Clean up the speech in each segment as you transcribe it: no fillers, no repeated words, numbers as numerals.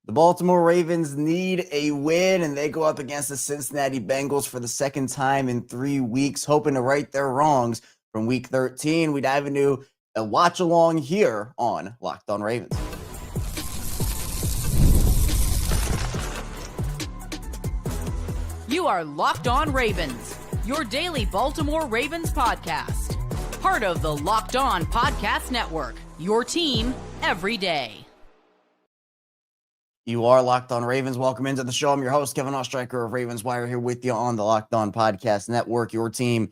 The Baltimore Ravens need a win, and they go up against the Cincinnati Bengals for the second time in 3 weeks, hoping to right their wrongs from Week 13. We dive into a watch-along here on Locked On Ravens. You are Locked On Ravens, your daily Baltimore Ravens podcast. Part of the Locked On Podcast Network, your team every day. You are Locked On Ravens. Welcome into the show. I'm your host, Kevin Oestreicher of Ravens Wire, here with you on the Locked On Podcast Network, your team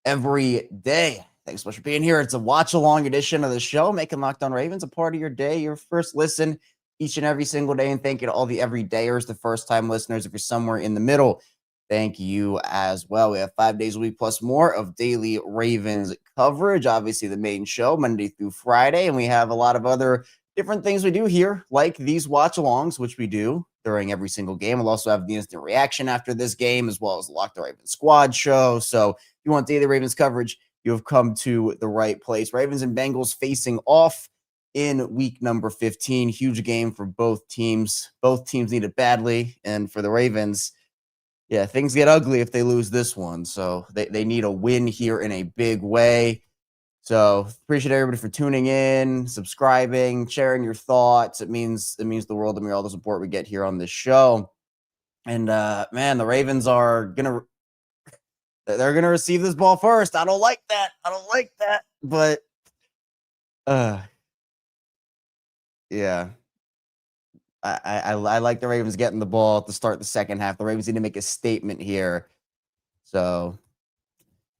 every day. Thanks so much for being here. It's a watch-along edition of the show, making Locked On Ravens a part of your day, your first listen each and every single day. And thank you to all the everydayers, the first-time listeners. If you're somewhere in the middle, thank you as well. We have 5 days a week plus more of daily Ravens coverage. Obviously, the main show, Monday through Friday. And we have a lot of other different things we do here, like these watch-alongs, which we do during every single game. We'll also have the instant reaction after this game, as well as the Locked On Ravens squad show. So if you want daily Ravens coverage, you have come to the right place. Ravens and Bengals facing off in week number 15. Huge game for both teams. Both teams need it badly. And for the Ravens, yeah, things get ugly if they lose this one. So they need a win here in a big way. So appreciate everybody for tuning in, subscribing, sharing your thoughts. It means the world to me, all the support we get here on this show. And man, the Ravens are they're gonna receive this ball first. I don't like that. But yeah. I like the Ravens getting the ball to start the second half. The Ravens need to make a statement here. So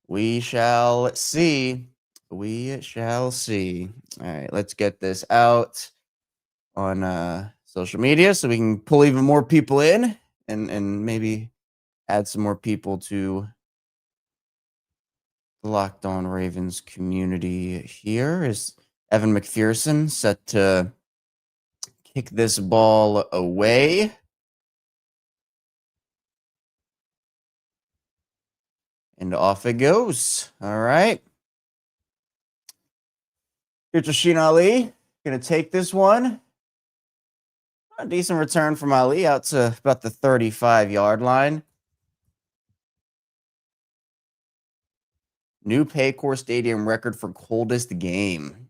we shall see. We shall see. All right, let's get this out on social media so we can pull even more people in and maybe add some more people to the Locked On Ravens community. Here is Evan McPherson set to kick this ball away. And off it goes. All right. Here's Rasheen Ali. Going to take this one. A decent return from Ali out to about the 35-yard line. New Paycor Stadium record for coldest game.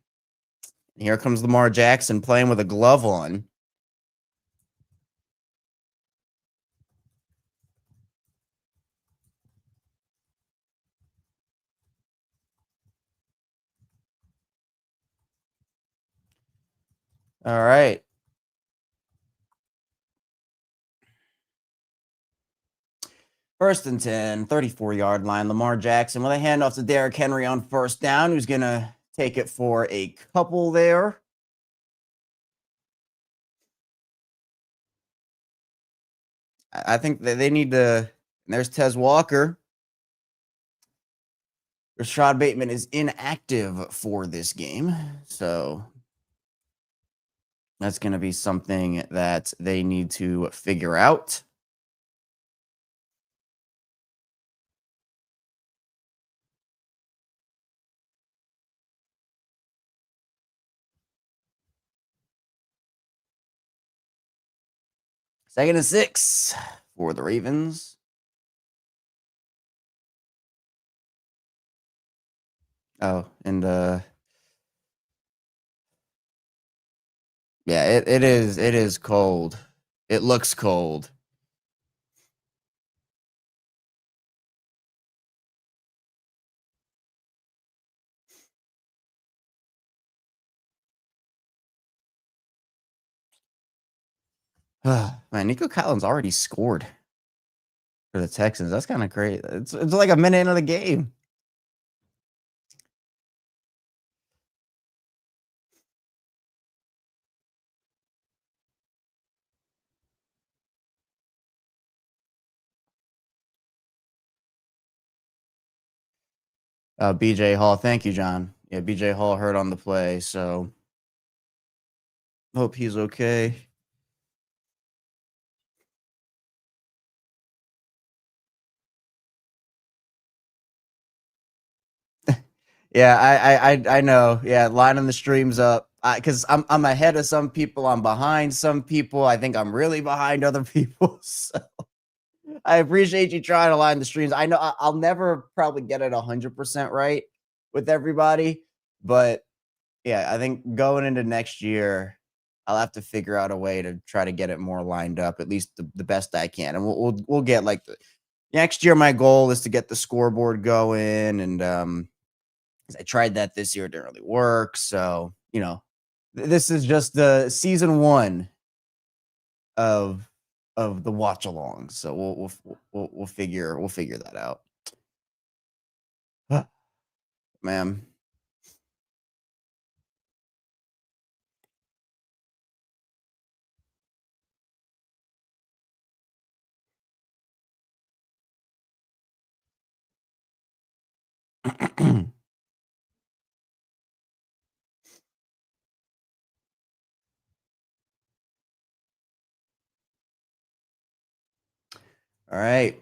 And here comes Lamar Jackson playing with a glove on. All right. First and 10, 34-yard line. Lamar Jackson with a handoff to Derrick Henry on first down, who's going to take it for a couple there. I think that they need to. There's Tez Walker. Rashad Bateman is inactive for this game, so that's going to be something that they need to figure out. Second and 6 for the Ravens. Oh, and yeah, it is cold. It looks cold. Man, Nico Collins already scored for the Texans. That's kind of great. It's like a minute into the game. BJ Hall. Thank you, John. Yeah, BJ Hall hurt on the play, so hope he's okay. Yeah, I know. Yeah, lining the streams up. because I'm ahead of some people, I'm behind some people. I think I'm really behind other people. So I appreciate you trying to line the streams. I know I'll never probably get it 100% right with everybody, but yeah, I think going into next year, I'll have to figure out a way to try to get it more lined up, at least the best I can, and we'll get like next year. My goal is to get the scoreboard going, and 'cause I tried that this year, it didn't really work. So this is just the season one of the watch along. So we'll figure that out, ma'am. All right.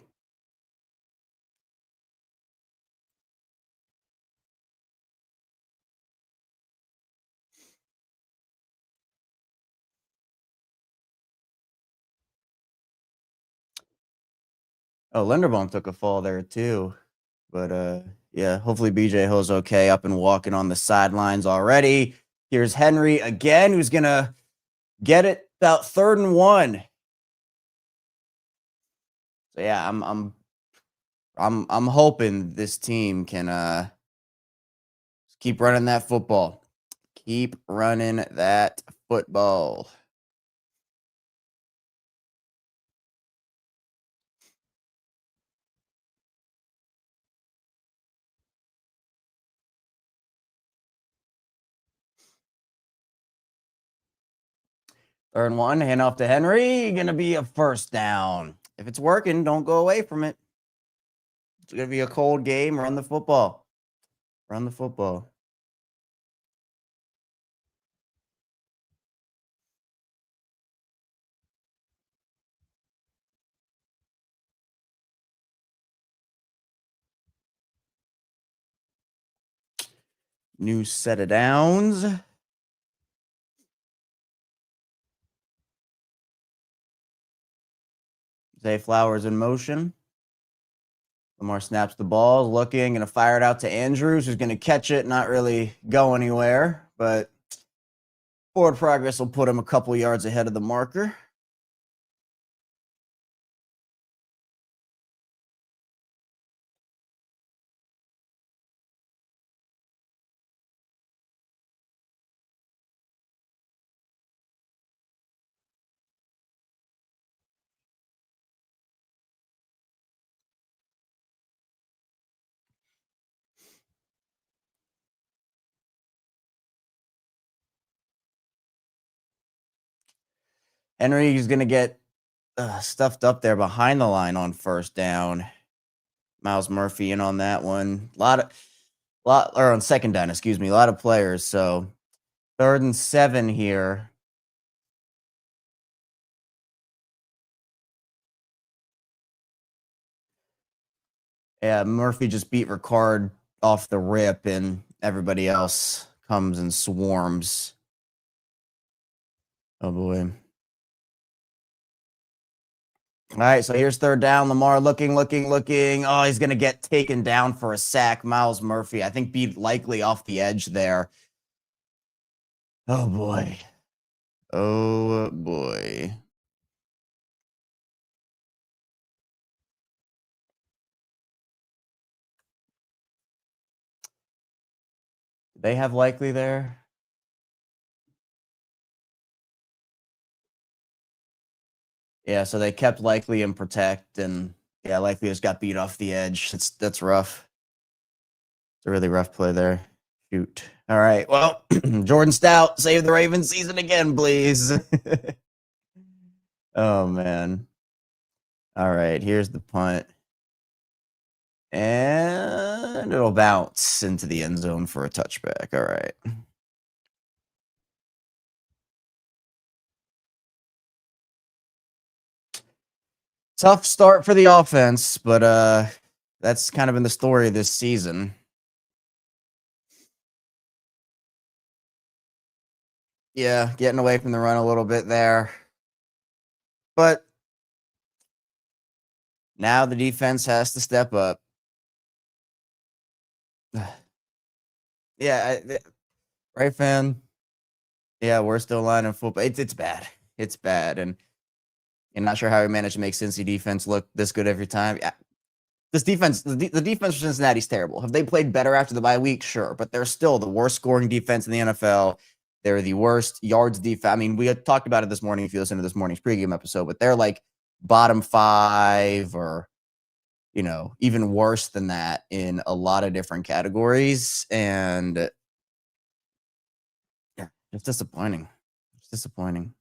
Oh, Linderbaum took a fall there too. But yeah, hopefully BJ Hill's okay, up and walking on the sidelines already. Here's Henry again, who's gonna get it about 3rd and 1. So yeah, I'm hoping this team can keep running that football. Keep running that football. Third and 1, hand off to Henry. Gonna be a first down. If it's working, don't go away from it. It's gonna be a cold game. Run the football. Run the football. New set of downs. Zay Flowers in motion. Lamar snaps the ball, looking, going to fire it out to Andrews, who's going to catch it, not really go anywhere, but forward progress will put him a couple yards ahead of the marker. Henry is going to get stuffed up there behind the line on first down. Miles Murphy in on that one. Or on second down, excuse me. A lot of players. So 3rd and 7 here. Yeah, Murphy just beat Ricard off the rip, and everybody else comes and swarms. Oh boy. All right, so here's 3rd down. Lamar looking. Oh, he's going to get taken down for a sack. Miles Murphy, I think, beat likely off the edge there. Oh, boy. Oh, boy. Did they have likely there? Yeah, so they kept likely in protect, and yeah, likely just got beat off the edge. That's rough. It's a really rough play there. Shoot. All right. Well, Jordan Stout, save the Ravens season again, please. Oh, man. All right. Here's the punt. And it'll bounce into the end zone for a touchback. All right. Tough start for the offense, but that's kind of been the story this season. Yeah, getting away from the run a little bit there. But now the defense has to step up. Yeah, right, fan. Yeah, we're still lining football. It's bad. It's bad, and I'm not sure how we managed to make Cincy defense look this good every time. Yeah, this defense, the defense for Cincinnati's terrible. Have they played better after the bye week? Sure, but they're still the worst scoring defense in the NFL. They're the worst yards defense. I mean, we had talked about it this morning if you listen to this morning's pregame episode, but they're like bottom 5 or even worse than that in a lot of different categories. And yeah, it's disappointing. It's disappointing.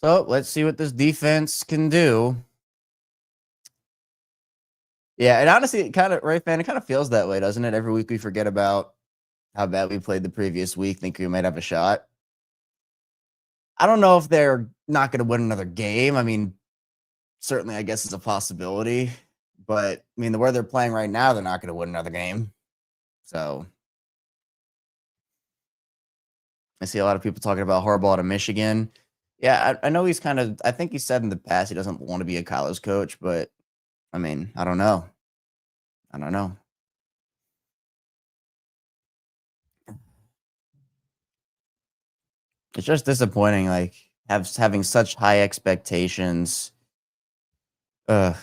So let's see what this defense can do. Yeah, and honestly, it kind of right, fan. It kind of feels that way, doesn't it? Every week we forget about how bad we played the previous week, think we might have a shot. I don't know if they're not going to win another game. I mean, certainly, I guess it's a possibility. But I mean, the way they're playing right now, they're not going to win another game. So I see a lot of people talking about Harbaugh to Michigan. Yeah, I know he's kind of. I think he said in the past he doesn't want to be a college coach, but I mean, I don't know. I don't know. It's just disappointing, like having such high expectations. Ugh.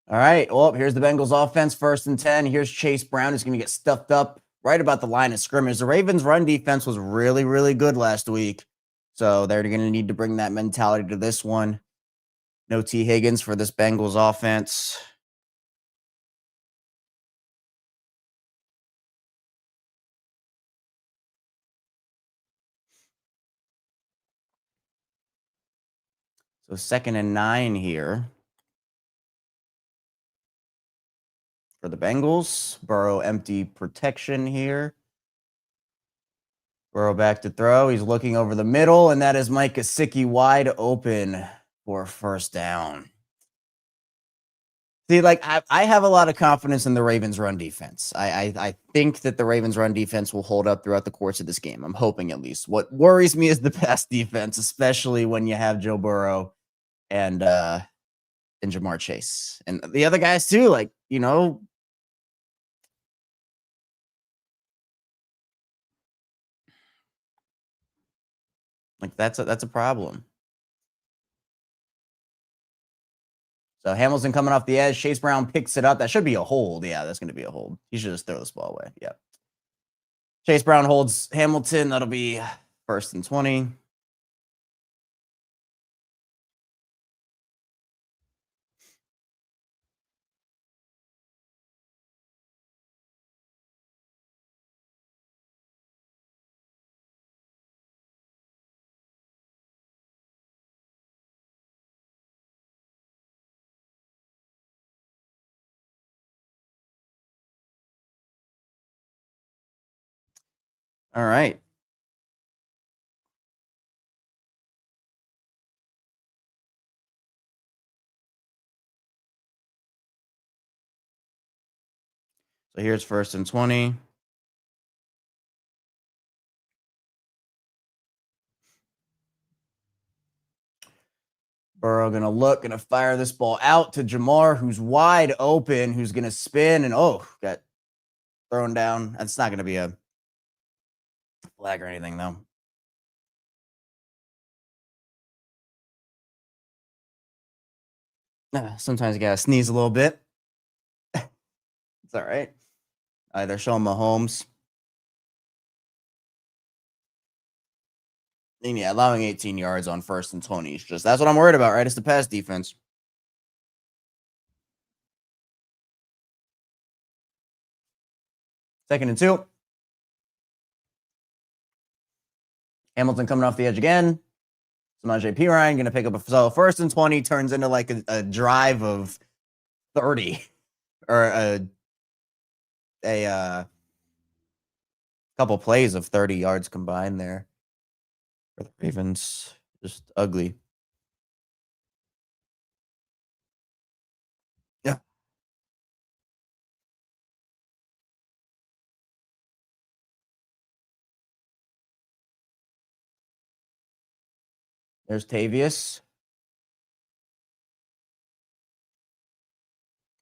All right. Well, here's the Bengals offense, 1st and 10. Here's Chase Brown, who's going to get stuffed up right about the line of scrimmage. The Ravens' run defense was really, really good last week. So they're going to need to bring that mentality to this one. No T. Higgins for this Bengals offense. So 2nd and 9 here for the Bengals. Burrow empty protection here. Burrow back to throw. He's looking over the middle, and that is Mike Gesicki wide open for 1st down. See, like I have a lot of confidence in the Ravens' run defense. I think that the Ravens' run defense will hold up throughout the course of this game. I'm hoping at least. What worries me is the pass defense, especially when you have Joe Burrow and Jamar Chase and the other guys too. Like like that's a problem. So Hamilton coming off the edge. Chase Brown picks it up. That should be a hold. Yeah, that's going to be a hold. He should just throw this ball away. Yeah. Chase Brown holds Hamilton. That'll be 1st and 20. All right. So here's 1st and 20. Burrow gonna fire this ball out to Jamar, who's wide open, who's gonna spin and got thrown down. That's not gonna be a flag or anything, though. Sometimes you gotta sneeze a little bit. It's all right. They're showing Mahomes. And yeah, allowing 18 yards on 1st and 20 is just that's what I'm worried about, right? It's the pass defense. 2nd and 2. Hamilton coming off the edge again. Samaje Perine going to pick up so 1st and 20 turns into like a drive of 30 or a couple plays of 30 yards combined there for the Ravens. Just ugly. Yeah. There's Tavius.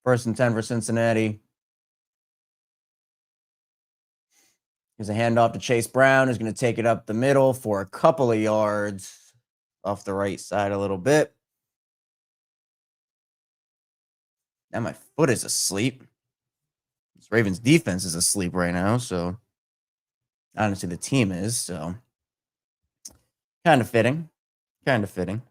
1st and 10 for Cincinnati. Here's a handoff to Chase Brown, who's going to take it up the middle for a couple of yards off the right side a little bit. Now my foot is asleep. This Ravens defense is asleep right now, so honestly the team is, so kind of fitting. Kind of fitting.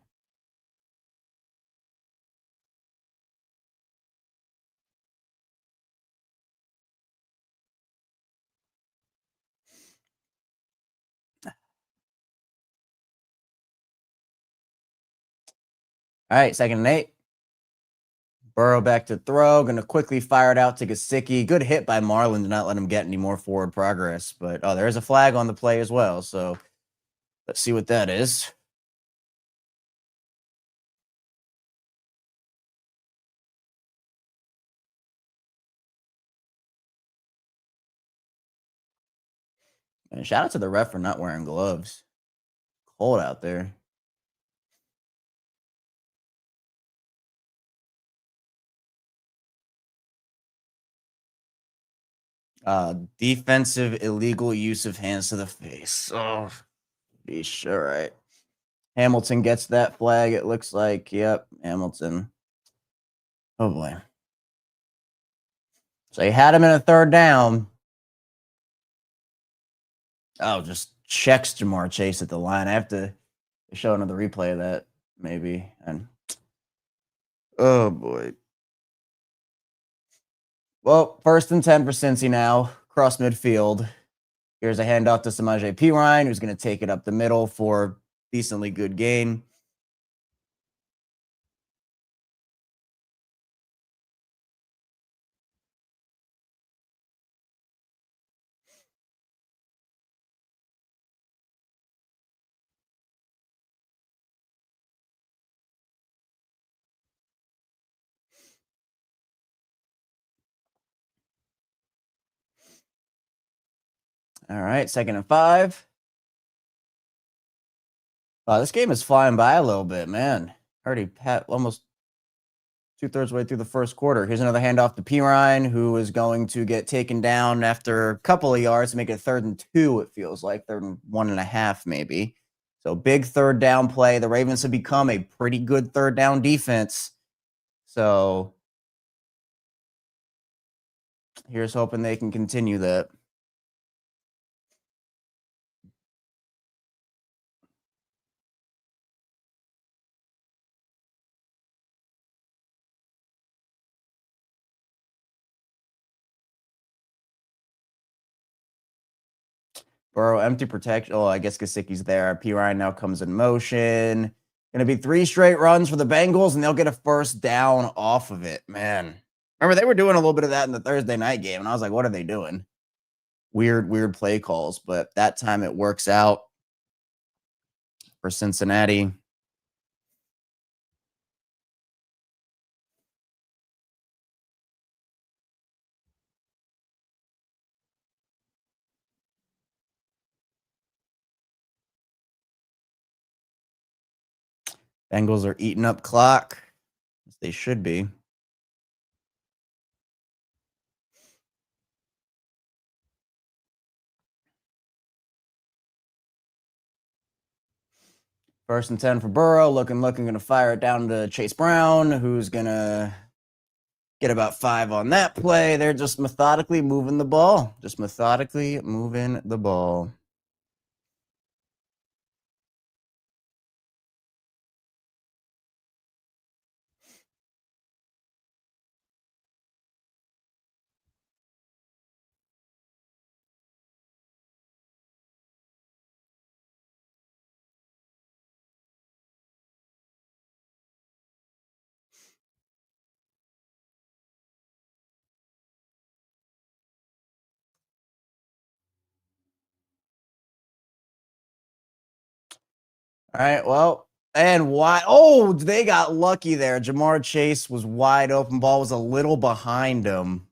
All right, 2nd and 8. Burrow back to throw. Going to quickly fire it out to Gesicki. Good hit by Marlon to not let him get any more forward progress. But, there is a flag on the play as well. So, let's see what that is. And shout out to the ref for not wearing gloves. Cold out there. Defensive illegal use of hands to the face. Oh, be sure, right. Hamilton gets that flag. It looks like, yep, Hamilton. Oh boy. So he had him in a 3rd down. Oh, just checks Jamar Chase at the line. I have to show another replay of that, maybe. And oh boy. Well, 1st and 10 for Cincy now. Cross midfield. Here's a handoff to Samaje Perine, who's going to take it up the middle for decently good gain. All right, 2nd and 5. Wow, this game is flying by a little bit, man. Already almost 2/3 way through the 1st quarter. Here's another handoff to Perine, who is going to get taken down after a couple of yards to make it 3rd and 2, it feels like. 3rd and 1.5, maybe. So big 3rd down play. The Ravens have become a pretty good 3rd down defense. So here's hoping they can continue that. Burrow, empty protection. Oh, I guess Gesicki's there. Perine now comes in motion. Going to be 3 straight runs for the Bengals, and they'll get a 1st down off of it. Man, remember they were doing a little bit of that in the Thursday night game, and I was like, what are they doing? Weird play calls, but that time it works out for Cincinnati. Bengals are eating up clock, as they should be. First and 10 for Burrow. Looking, going to fire it down to Chase Brown, who's going to get about 5 on that play. They're just methodically moving the ball. All right, well, and wide. Oh, they got lucky there. Jamar Chase was wide open. Ball was a little behind him.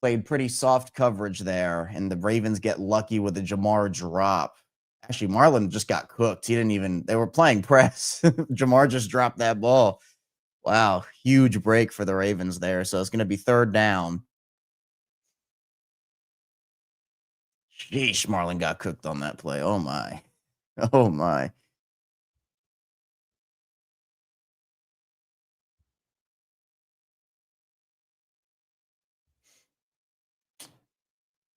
Played pretty soft coverage there, and the Ravens get lucky with the Jamar drop. Actually, Marlon just got cooked. They were playing press. Jamar just dropped that ball. Wow, huge break for the Ravens there. So it's going to be 3rd down. Sheesh, Marlon got cooked on that play. Oh, my. Oh, my.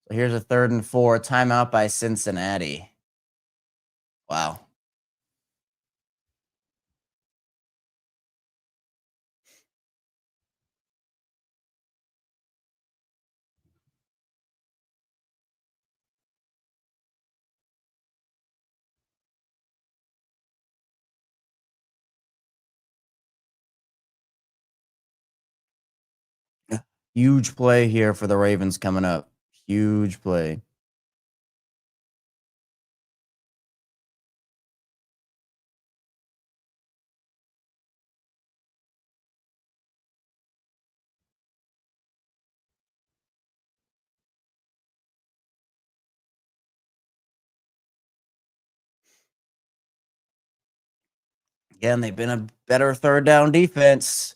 So here's a 3rd and 4. Timeout by Cincinnati. Wow. Huge play here for the Ravens coming up. Huge play. Again, they've been a better 3rd down defense.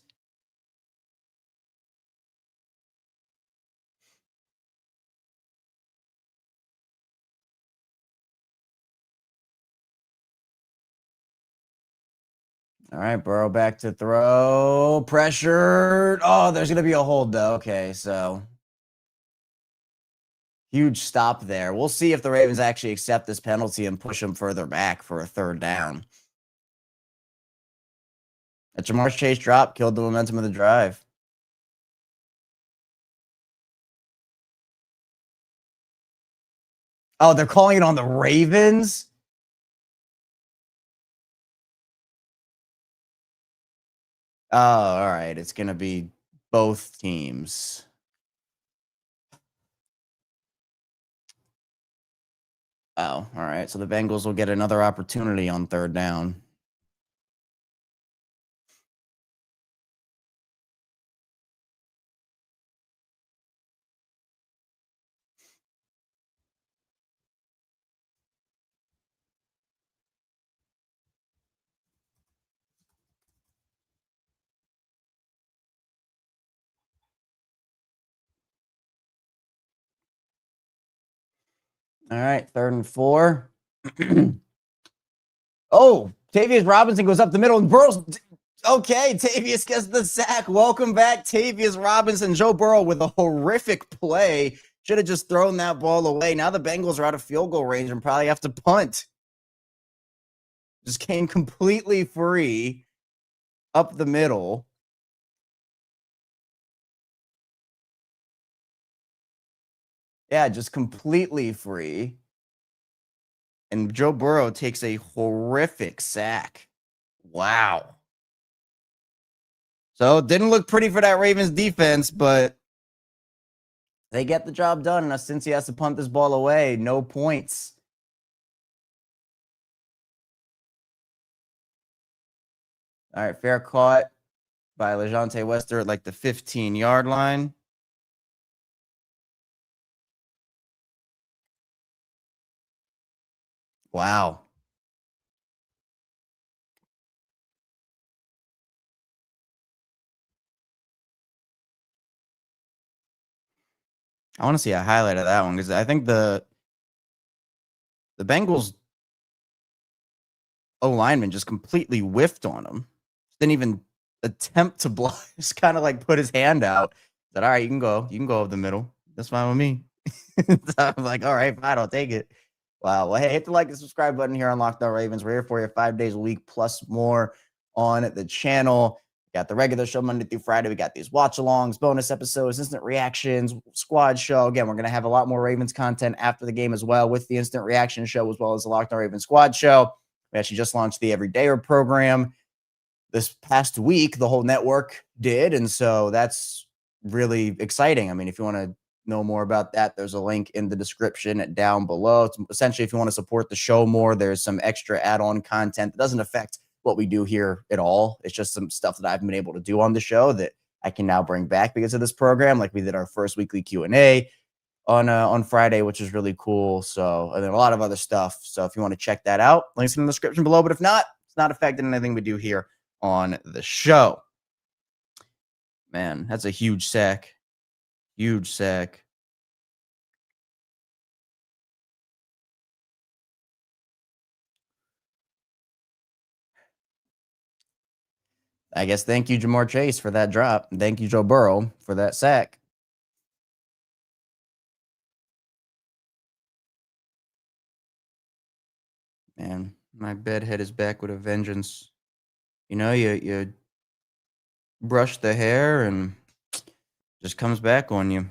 All right, Burrow back to throw. Pressured. Oh, there's going to be a hold, though. Okay, so huge stop there. We'll see if the Ravens actually accept this penalty and push them further back for a 3rd down. A Jamar Chase drop killed the momentum of the drive. Oh, they're calling it on the Ravens? Oh, all right. It's going to be both teams. Oh, all right. So the Bengals will get another opportunity on 3rd down. All right, 3rd and 4. Oh, Tavius Robinson goes up the middle and Burrow's. Okay, Tavius gets the sack. Welcome back, Tavius Robinson. Joe Burrow with a horrific play. Should have just thrown that ball away. Now the Bengals are out of field goal range and probably have to punt. Just came completely free up the middle. Yeah, just completely free. And Joe Burrow takes a horrific sack. Wow. So it didn't look pretty for that Ravens defense, but they get the job done. And since he has to punt this ball away, no points. All right, fair caught by LeJontay Wester at like the 15-yard line. Wow. I want to see a highlight of that one because I think the Bengals O-lineman just completely whiffed on him. Didn't even attempt to block. Just kind of like put his hand out. Said, all right, you can go. You can go up the middle. That's fine with me. So I'm like, all right, fine, I'll take it. Wow. Well, hey, hit the like and subscribe button here on Locked On Ravens. We're here for you 5 days a week plus more on the channel. We got the regular show Monday through Friday. We got these watch-alongs, bonus episodes, instant reactions, squad show. Again, we're going to have a lot more Ravens content after the game as well with the instant reaction show as well as the Locked On Ravens squad show. We actually just launched the Everydayer program this past week. The whole network did, and so that's really exciting. I mean, if you want to know more about that, there's a link in the description down below. It's essentially, if you want to support the show more, there's some extra add-on content that doesn't affect what we do here at all. It's just some stuff that I've been able to do on the show that I can now bring back because of this program. Like we did our first weekly Q&A on Friday, which is really cool. So, and then a lot of other stuff. So if you want to check that out, links in the description below. But if not, it's not affecting anything we do here on the show. Man, that's a huge sack. Huge sack. I guess thank you, Jamar Chase, for that drop. And thank you, Joe Burrow, for that sack. Man, my bedhead is back with a vengeance. You know, you brush the hair and just comes back on you.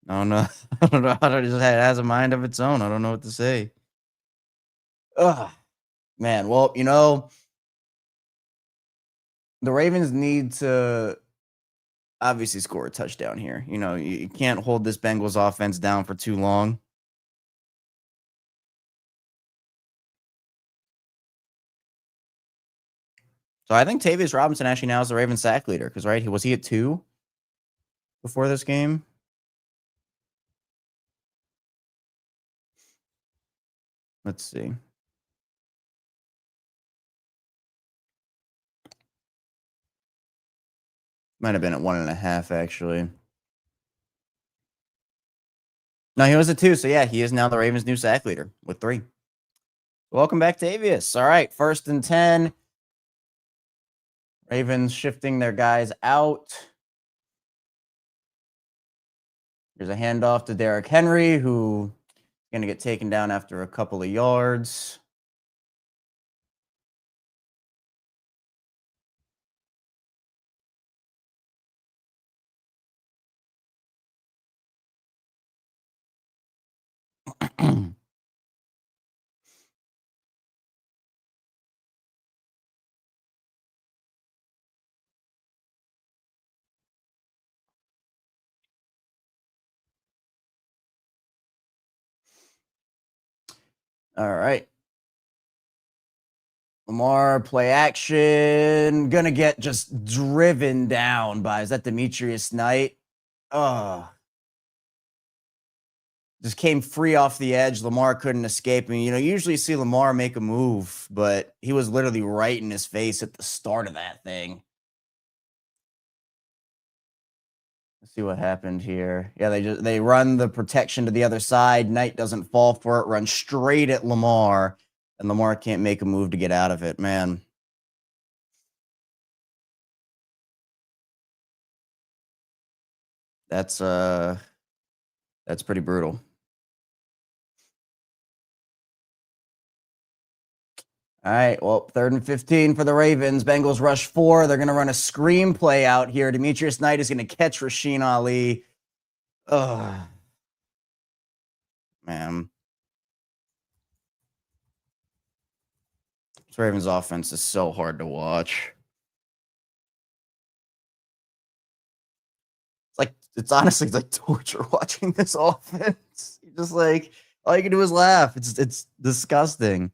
I don't know. I don't know how to just has a mind of its own. I don't know what to say. Ugh. Man, well, you know, the Ravens need to obviously score a touchdown here. You know, you can't hold this Bengals offense down for too long. So I think Tavius Robinson actually now is the Ravens sack leader because, right, was he at 2 before this game? Let's see. Might have been at 1.5, actually. No, he was at 2. So, yeah, he is now the Ravens' new sack leader with 3. Welcome back, Tavius. All right, 1st and 10. Ravens shifting their guys out. There's a handoff to Derrick Henry, who is going to get taken down after a couple of yards. All right. Lamar, play action. Gonna get just driven down by, is that Demetrius Knight? Just came free off the edge. Lamar couldn't escape him. You know, you usually see Lamar make a move, but he was literally right in his face at the start of that thing. Let's see what happened here. Yeah, they run the protection to the other side. Knight doesn't fall for it, runs straight at Lamar, and Lamar can't make a move to get out of it. Man. That's pretty brutal. All right, well, 3rd and 15 for the Ravens. Bengals rush 4. They're going to run a screen play out here. Demetrius Knight is going to catch Rasheen Ali. Ugh. Man. This Ravens offense is so hard to watch. It's honestly like torture watching this offense. You're just like, all you can do is laugh. It's disgusting.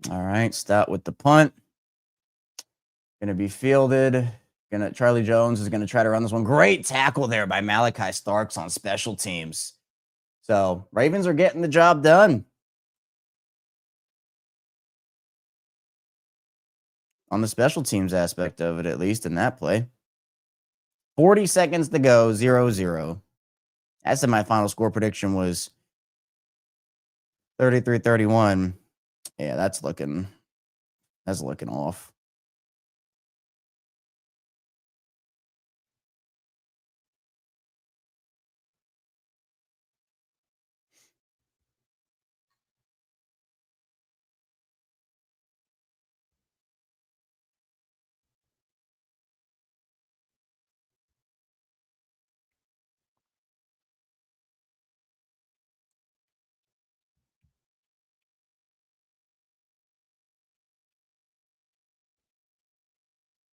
All right, stout with the punt. Gonna be fielded. Charlie Jones is gonna try to run this one. Great tackle there by Malachi Starks on special teams. So Ravens are getting the job done. on the special teams aspect of it, at least in that play. 40 seconds to go, 0-0. I said my final score prediction was 33-31. Yeah, that's looking off.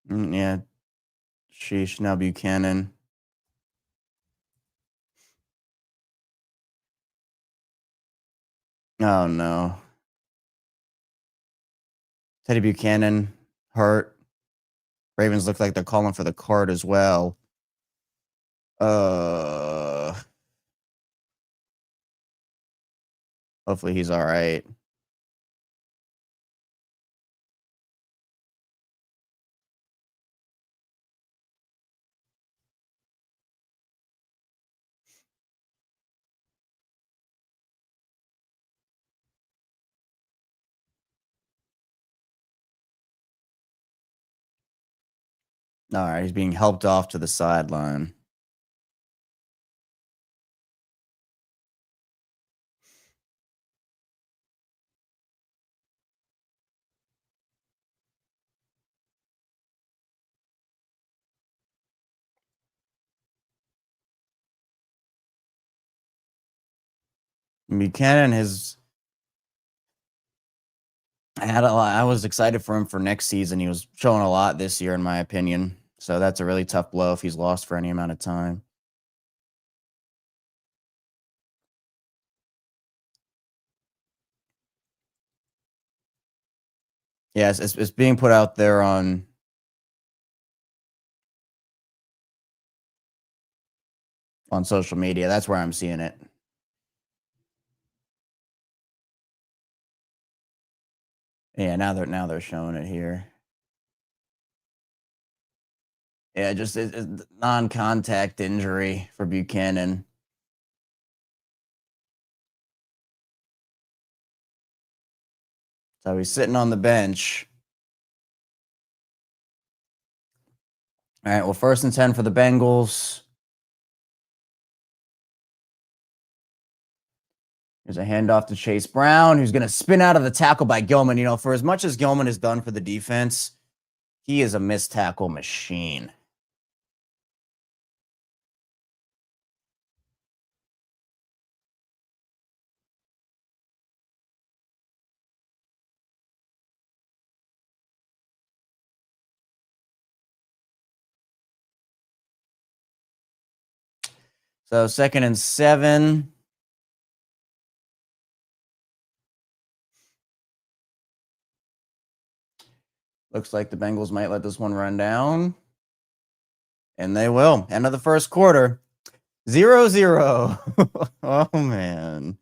Yeah. Sheesh. Now Buchanan. Oh, no. Teddy Buchanan hurt. Ravens look like they're calling for the card as well. Hopefully he's all right. All right, he's being helped off to the sideline. Buchanan I was excited for him for next season. He was showing a lot this year, in my opinion. So that's a really tough blow if he's lost for any amount of time. Yes, it's being put out there on social media. That's where I'm seeing it. Yeah, now they're showing it here. Yeah, just it's non-contact injury for Buchanan. So he's sitting on the bench. All right, well, 1st and 10 for the Bengals. There's a handoff to Chase Brown, who's going to spin out of the tackle by Gilman. You know, for as much as Gilman has done for the defense, he is a missed tackle machine. So 2nd and 7. Looks like the Bengals might let this one run down. And they will. End of the first quarter. 0-0. Oh, man.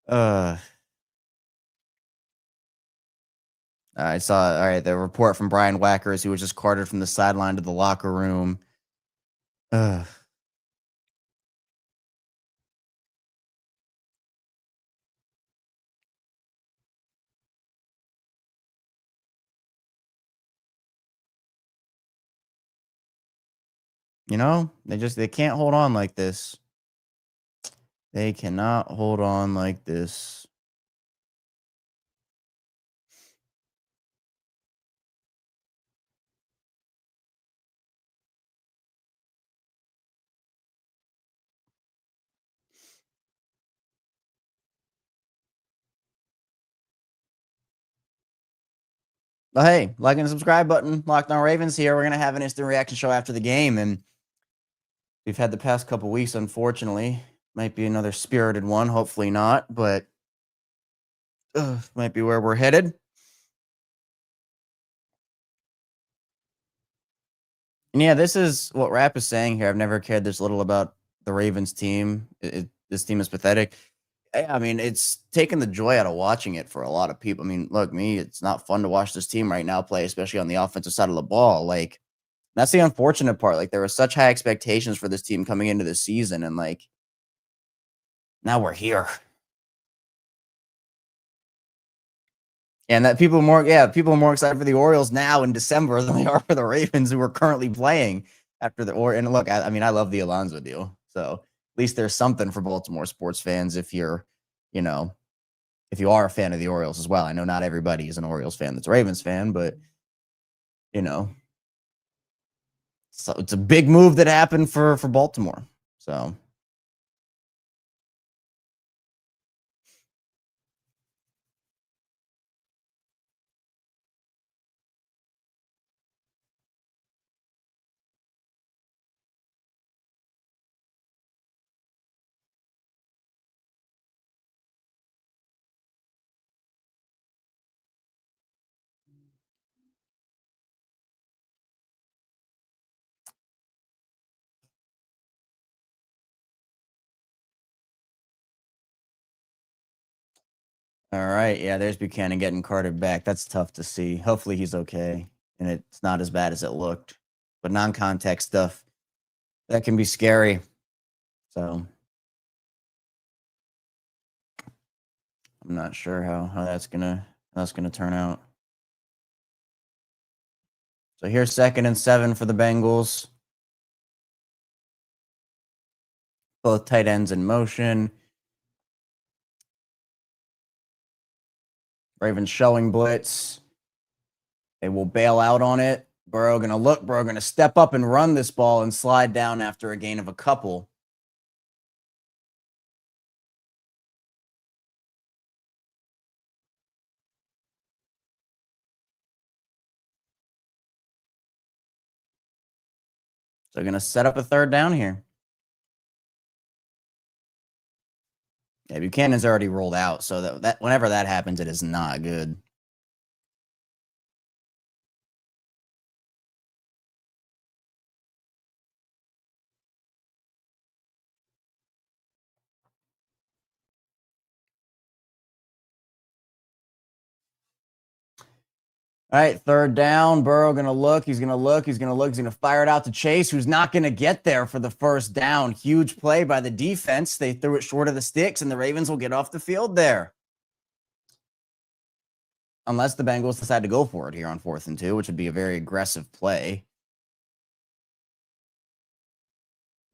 I saw, all right, the report from Brian Wackers, who was just carted from the sideline to the locker room. You know, they can't hold on like this. They cannot hold on like this. But hey, like and subscribe button. Locked On Ravens here. We're going to have an instant reaction show after the game. And we've had the past couple weeks, unfortunately. Might be another spirited one. Hopefully not. But might be where we're headed. And yeah, this is what Rap is saying here. I've never cared this little about the Ravens team. This team is pathetic. I mean, it's taken the joy out of watching it for a lot of people. I mean, look, me, it's not fun to watch this team right now play, especially on the offensive side of the ball. Like, that's the unfortunate part. Like, there were such high expectations for this team coming into the season, and like, now we're here. And that people are more excited for the Orioles now in December than they are for the Ravens, who are currently playing after and look, I mean, I love the Alonso deal. So at least there's something for Baltimore sports fans if you're, if you are a fan of the Orioles as well. I know not everybody is an Orioles fan that's a Ravens fan, but so it's a big move that happened for Baltimore. So all right, yeah, there's Buchanan getting carted back. That's tough to see. Hopefully he's okay, and it's not as bad as it looked. But non-contact stuff, that can be scary. So I'm not sure how that's gonna turn out. So here's 2nd and 7 for the Bengals. Both tight ends in motion. Ravens showing blitz. They will bail out on it. Burrow going to step up and run this ball and slide down after a gain of a couple. So going to set up a 3rd down here. Yeah, Buchanan's already rolled out, so that whenever that happens, it is not good. All right, 3rd down. Burrow going to look. He's going to look. He's going to fire it out to Chase, who's not going to get there for the 1st down. Huge play by the defense. They threw it short of the sticks, and the Ravens will get off the field there. Unless the Bengals decide to go for it here on 4th and 2, which would be a very aggressive play.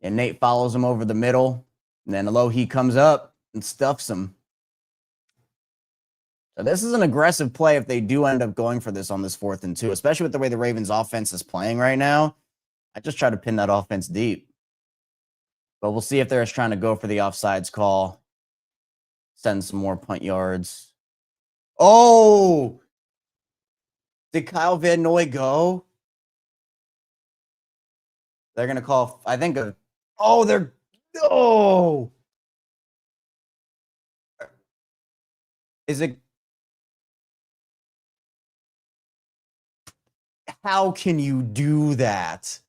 And Nate follows him over the middle. And then Alohi comes up and stuffs him. So this is an aggressive play if they do end up going for this on this 4th and 2, especially with the way the Ravens offense is playing right now. I just try to pin that offense deep. But we'll see if they're just trying to go for the offsides call. Send some more punt yards. Oh! Did Kyle Van Noy go? They're going to call, I think, oh! Is it? How can you do that?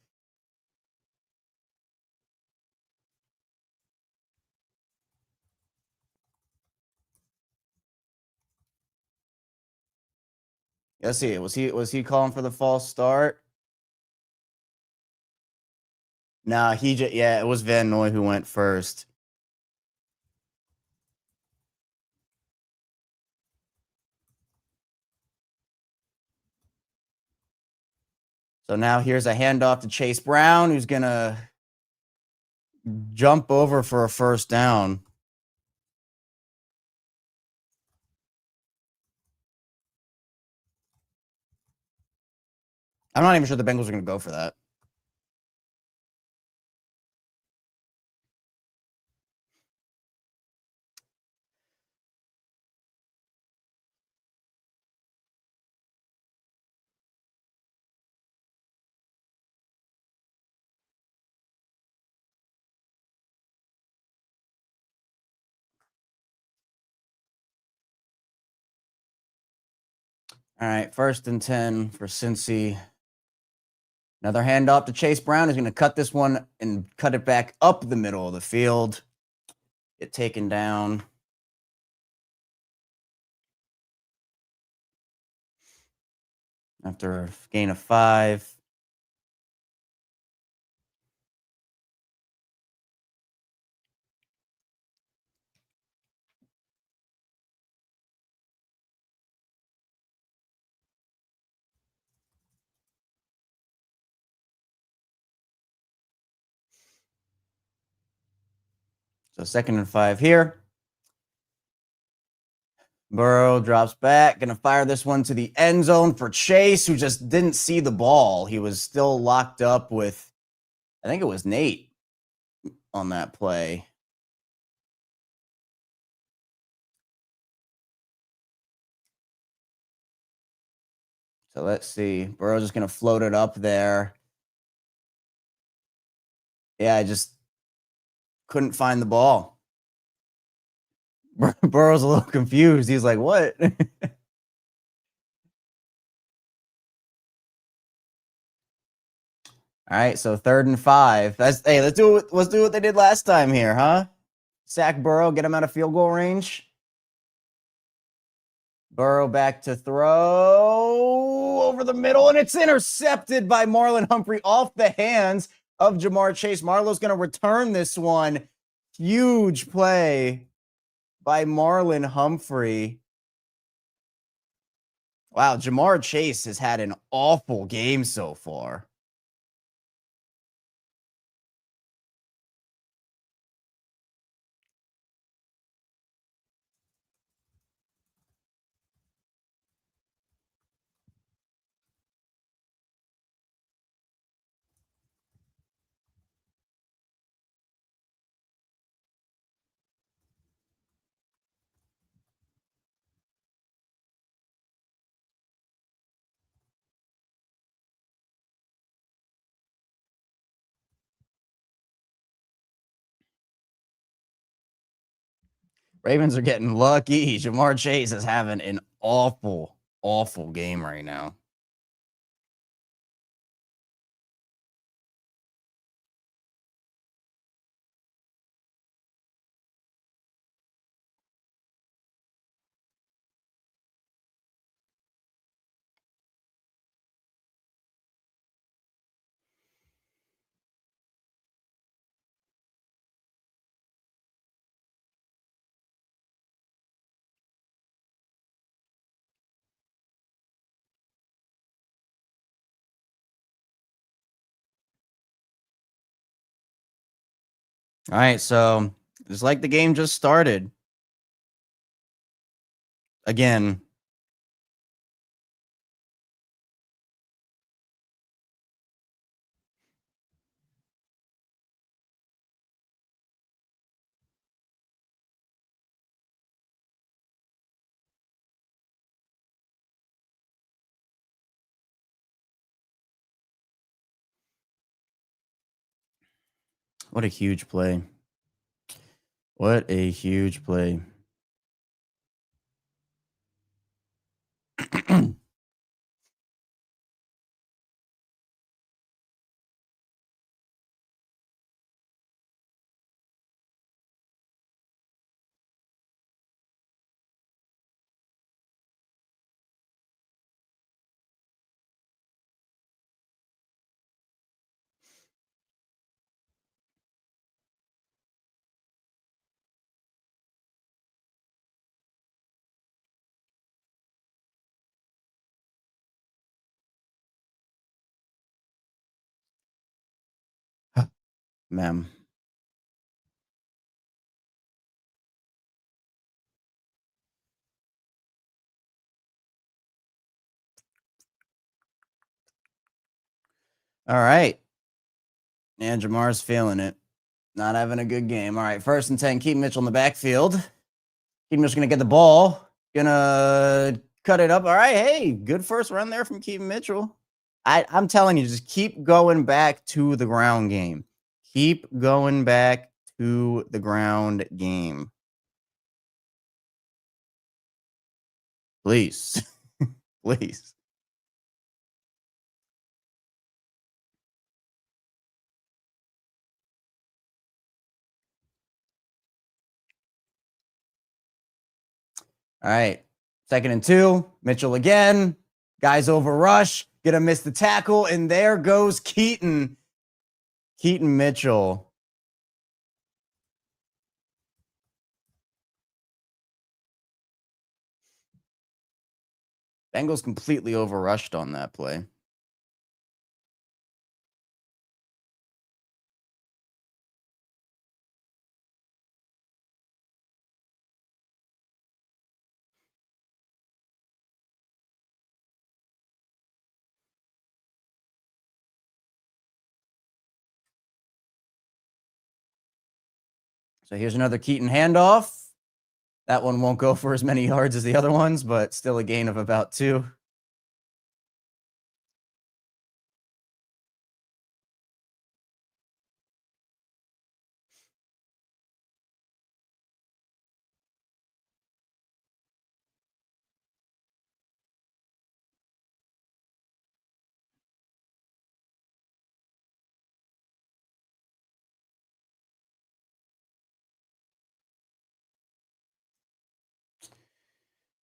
Let's see. Was he calling for the false start? Nah, it was Van Noy who went first. So now here's a handoff to Chase Brown, who's going to jump over for a 1st down. I'm not even sure the Bengals are going to go for that. All right, 1st and 10 for Cincy. Another handoff to Chase Brown. He's going to cut this one and cut it back up the middle of the field. Get taken down. after a gain of 5. So 2nd and 5 here. Burrow drops back. Going to fire this one to the end zone for Chase, who just didn't see the ball. He was still locked up with, I think it was Nate on that play. So let's see. Burrow's just going to float it up there. Yeah, I just couldn't find the ball. Burrow's a little confused. He's like, what? All right, so 3rd and 5. Hey, let's do what they did last time here, huh? Sack Burrow, get him out of field goal range. Burrow back to throw over the middle, and it's intercepted by Marlon Humphrey off the hands of Jamar Chase. Marlo's going to return this one. Huge play by Marlon Humphrey. Wow, Jamar Chase has had an awful game so far. Ravens are getting lucky. Jamar Chase is having an awful, awful game right now. All right, so it's like the game just started. Again. What a huge play. What a huge play. Ma'am. All right. And Jamar's feeling it. Not having a good game. All right, 1st and 10. Keep Mitchell in the backfield. Keep Mitchell's going to get the ball. Gonna cut it up. All right, hey, good first run there from Keaton Mitchell. I'm telling you, just keep going back to the ground game. Keep going back to the ground game. Please. Please. All right. 2nd and 2. Mitchell again. Guys over rush, gonna miss the tackle, and there goes Keaton Mitchell. Bengals completely overrushed on that play. So here's another Keaton handoff. That one won't go for as many yards as the other ones, but still a gain of about 2.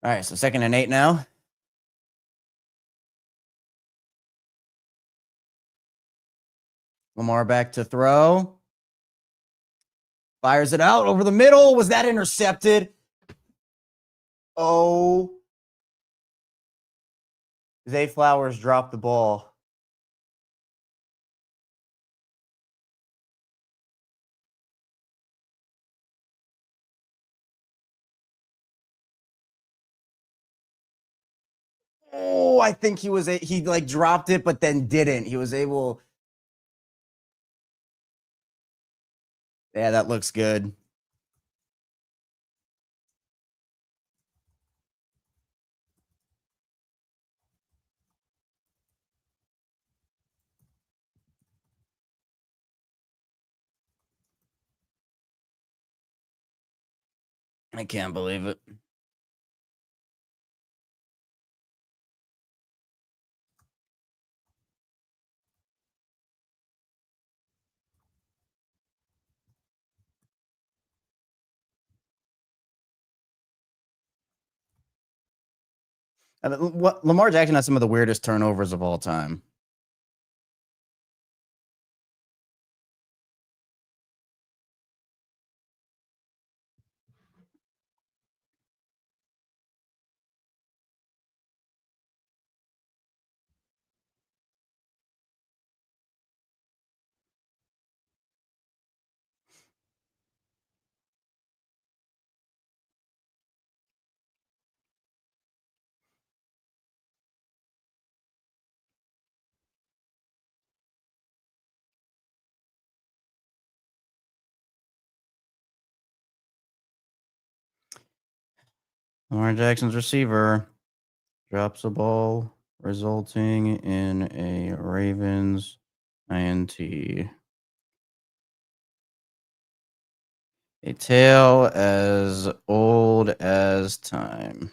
All right, so 2nd and 8 now. Lamar back to throw. Fires it out over the middle. Was that intercepted? Oh. Zay Flowers dropped the ball. Oh, I think he like dropped it, but then didn't. He was able. Yeah, that looks good. I can't believe it. I mean, what Lamar Jackson has some of the weirdest turnovers of all time. Lamar Jackson's receiver drops a ball, resulting in a Ravens INT. A tale as old as time.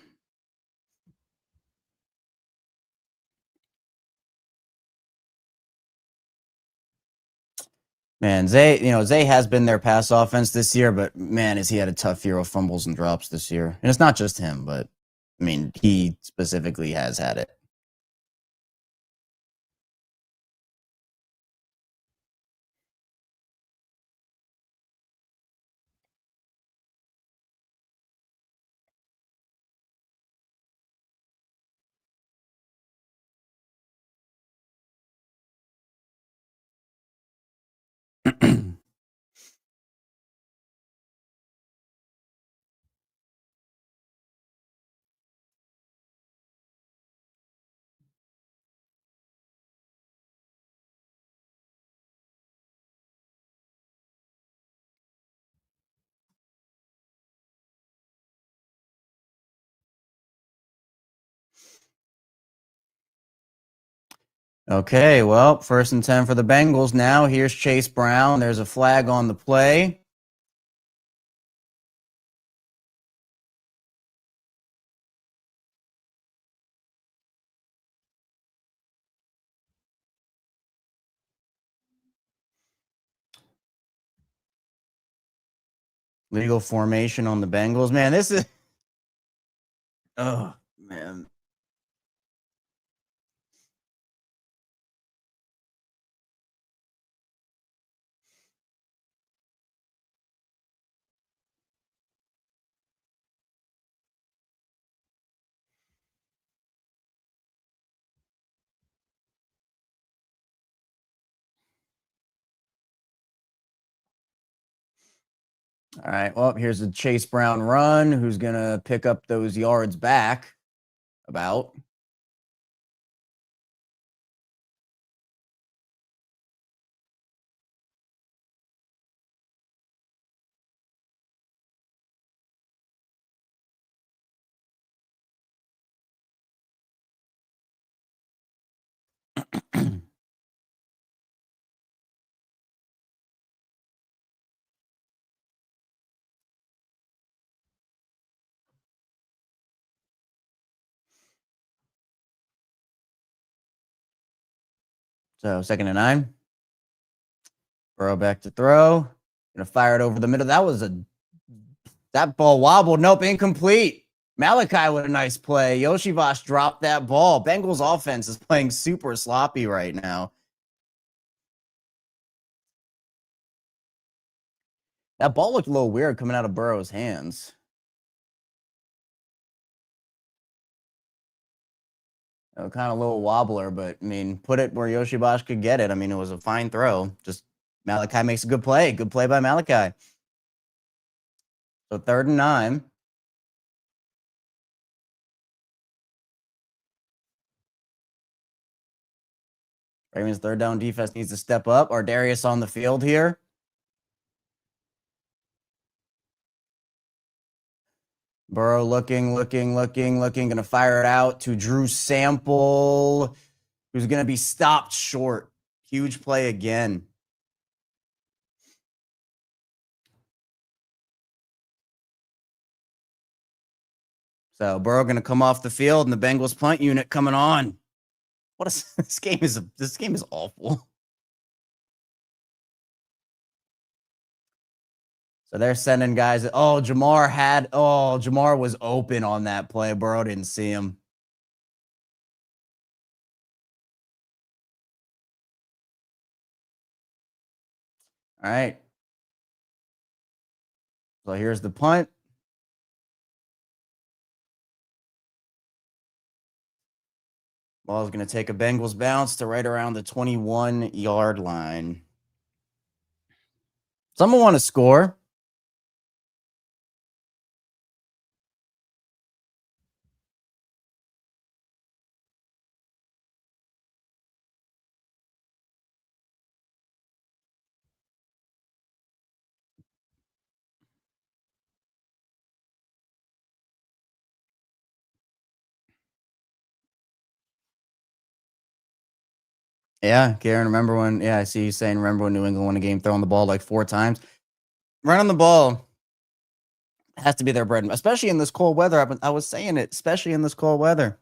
Man, Zay has been their pass offense this year, but man, has he had a tough year of fumbles and drops this year. And it's not just him, but I mean, he specifically has had it. Okay, well, 1st and 10 for the Bengals now. Here's Chase Brown. There's a flag on the play. Legal formation on the Bengals. Man, this is. Oh, man. All right. Well, here's a Chase Brown run. Who's going to pick up those yards back? About. So 2nd and 9. Burrow back to throw. Gonna fire it over the middle. That ball wobbled. Nope, incomplete. Malachi with a nice play. Yoshivash dropped that ball. Bengals offense is playing super sloppy right now. That ball looked a little weird coming out of Burrow's hands. Kind of a little wobbler, but I mean, put it where Yoshibash could get it. I mean, it was a fine throw. Just Malachi makes a good play. Good play by Malachi. So 3rd and 9. Ravens' third down defense needs to step up. Darius on the field here. Burrow looking. Going to fire it out to Drew Sample, who's going to be stopped short. Huge play again. So Burrow going to come off the field, and the Bengals punt unit coming on. This game is awful. So they're sending guys. Jamar was open on that play. Burrow didn't see him. All right. So here's the punt. Ball's going to take a Bengals bounce to right around the 21-yard line. Someone want to score? Yeah, Karen, remember when? Yeah, I see you saying, remember when New England won a game throwing the ball like 4 times? Running the ball has to be their bread, especially in this cold weather. I was saying it, especially in this cold weather.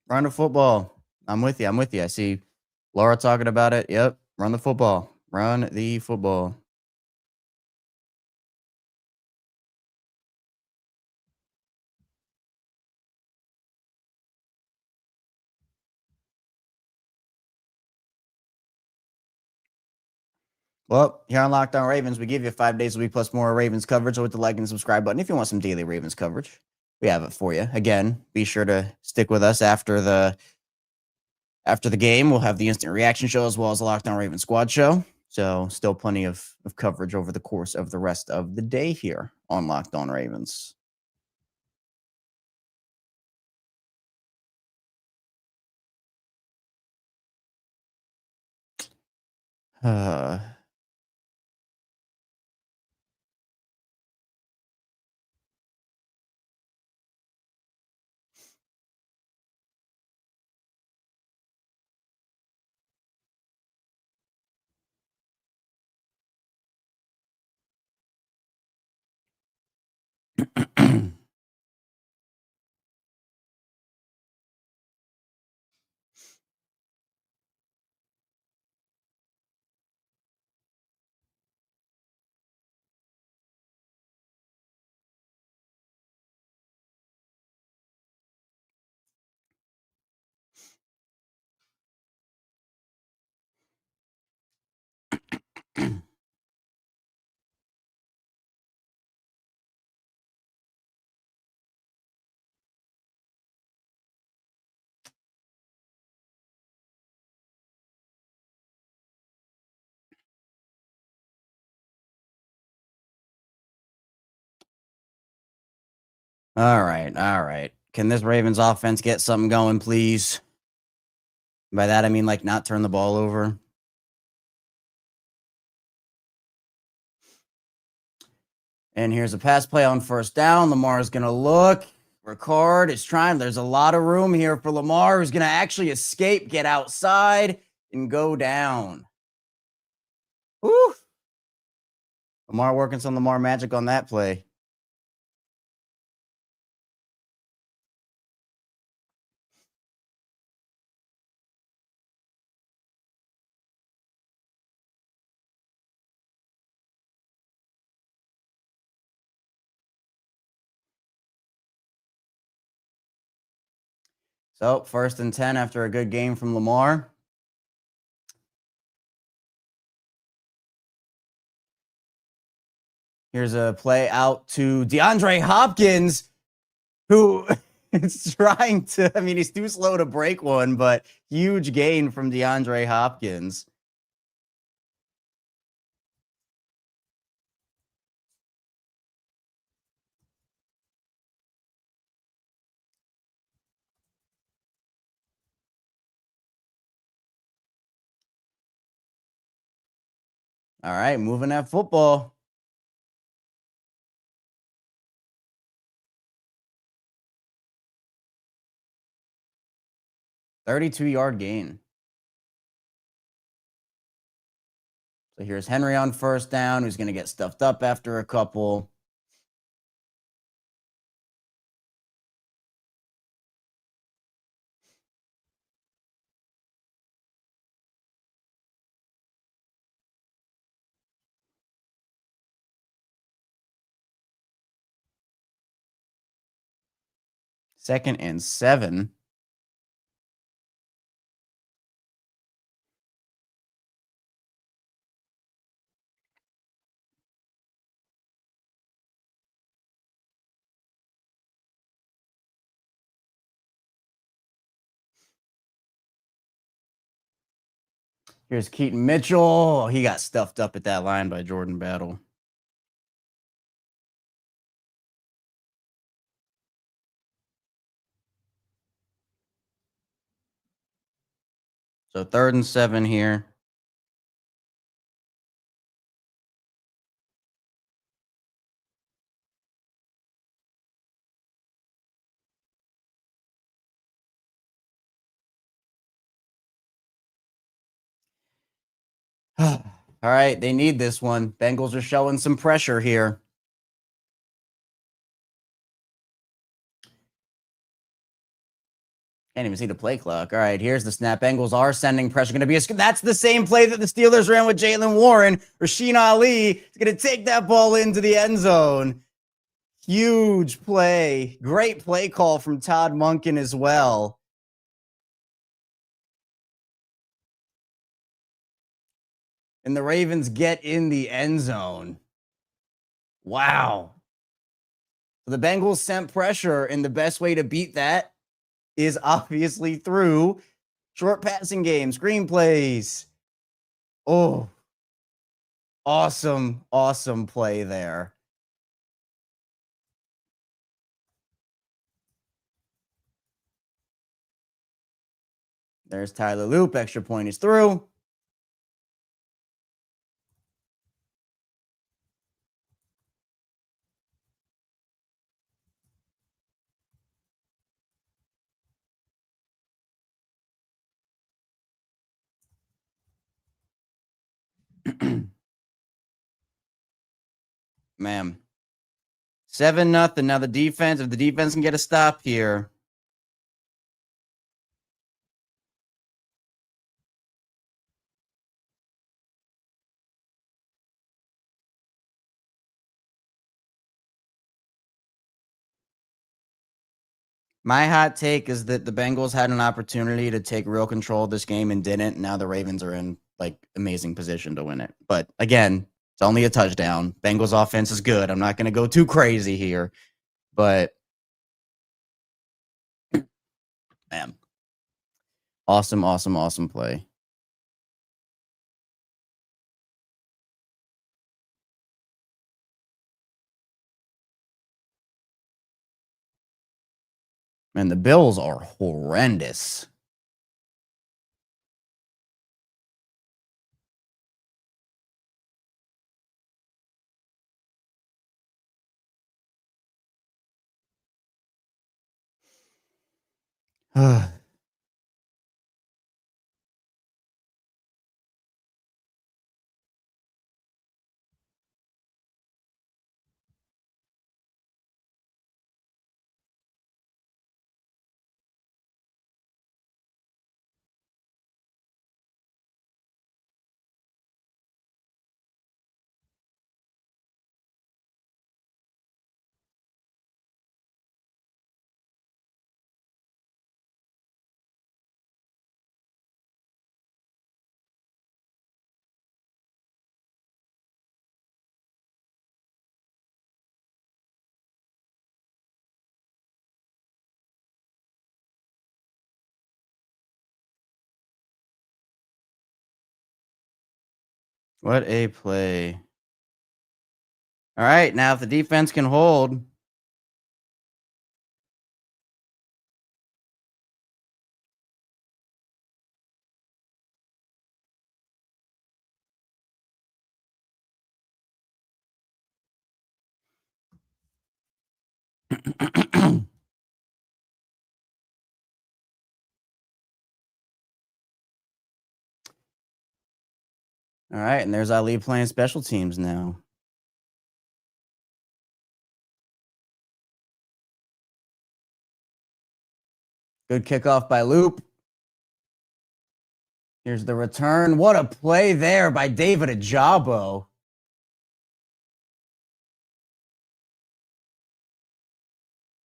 Run the football. I'm with you. I see Laura talking about it. Yep. Run the football. Run the football. Well, here on Locked On Ravens, we give you 5 days a week plus more Ravens coverage. So hit the like and subscribe button if you want some daily Ravens coverage. We have it for you. Again, be sure to stick with us after the game. We'll have the instant reaction show as well as the Locked On Ravens squad show. So still plenty of coverage over the course of the rest of the day here on Locked On Ravens. All right. All right. Can this Ravens offense get something going, please? By that, I mean, like, not turn the ball over. And here's a pass play on first down. Lamar is going to look. Ricard is trying. There's a lot of room here for Lamar, who's going to actually escape, get outside, and go down. Woo! Lamar working some Lamar magic on that play. So, 1st and 10 after a good game from Lamar. Here's a play out to DeAndre Hopkins, who is trying to, I mean, he's too slow to break one, but huge gain from DeAndre Hopkins. All right, moving that football. $32-yard gain. So here's Henry on first down, who's going to get stuffed up after a couple. Second and 7. Here's Keaton Mitchell. He got stuffed up at that line by Jordan Battle. So 3rd and 7 here. All right, they need this one. Bengals are showing some pressure here. Can't even see the play clock. All right, here's the snap. Bengals are sending pressure. Going to be that's the same play that the Steelers ran with Jalen Warren. Rasheen Ali is going to take that ball into the end zone. Huge play. Great play call from Todd Monken as well. And the Ravens get in the end zone. Wow. So the Bengals sent pressure, and the best way to beat that is obviously through short passing game, screenplays. Oh, awesome, awesome play there. There's Tyler Loop. Extra point is through. Man. 7-0. Now the defense, if the defense can get a stop here. My hot take is that the Bengals had an opportunity to take real control of this game and didn't. Now the Ravens are in like amazing position to win it. But again, it's only a touchdown. Bengals offense is good. I'm not going to go too crazy here, but man, awesome, awesome, awesome play. And the Bills are horrendous. What a play. All right, now if the defense can hold. All right, and there's Ali playing special teams now. Good kickoff by Loop. Here's the return. What a play there by David Ajabo.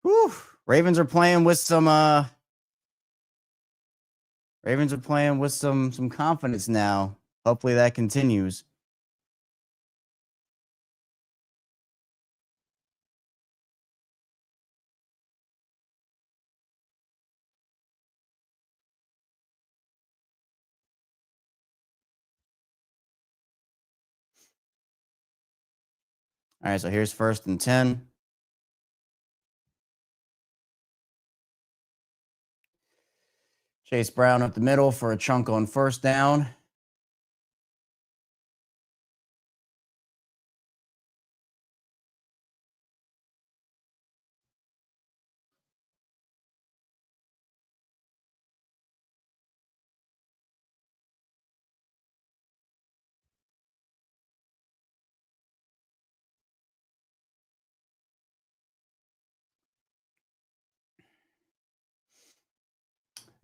Whew. Ravens are playing with some confidence now. Hopefully that continues. All right, so here's 1st and 10. Chase Brown up the middle for a chunk on 1st down.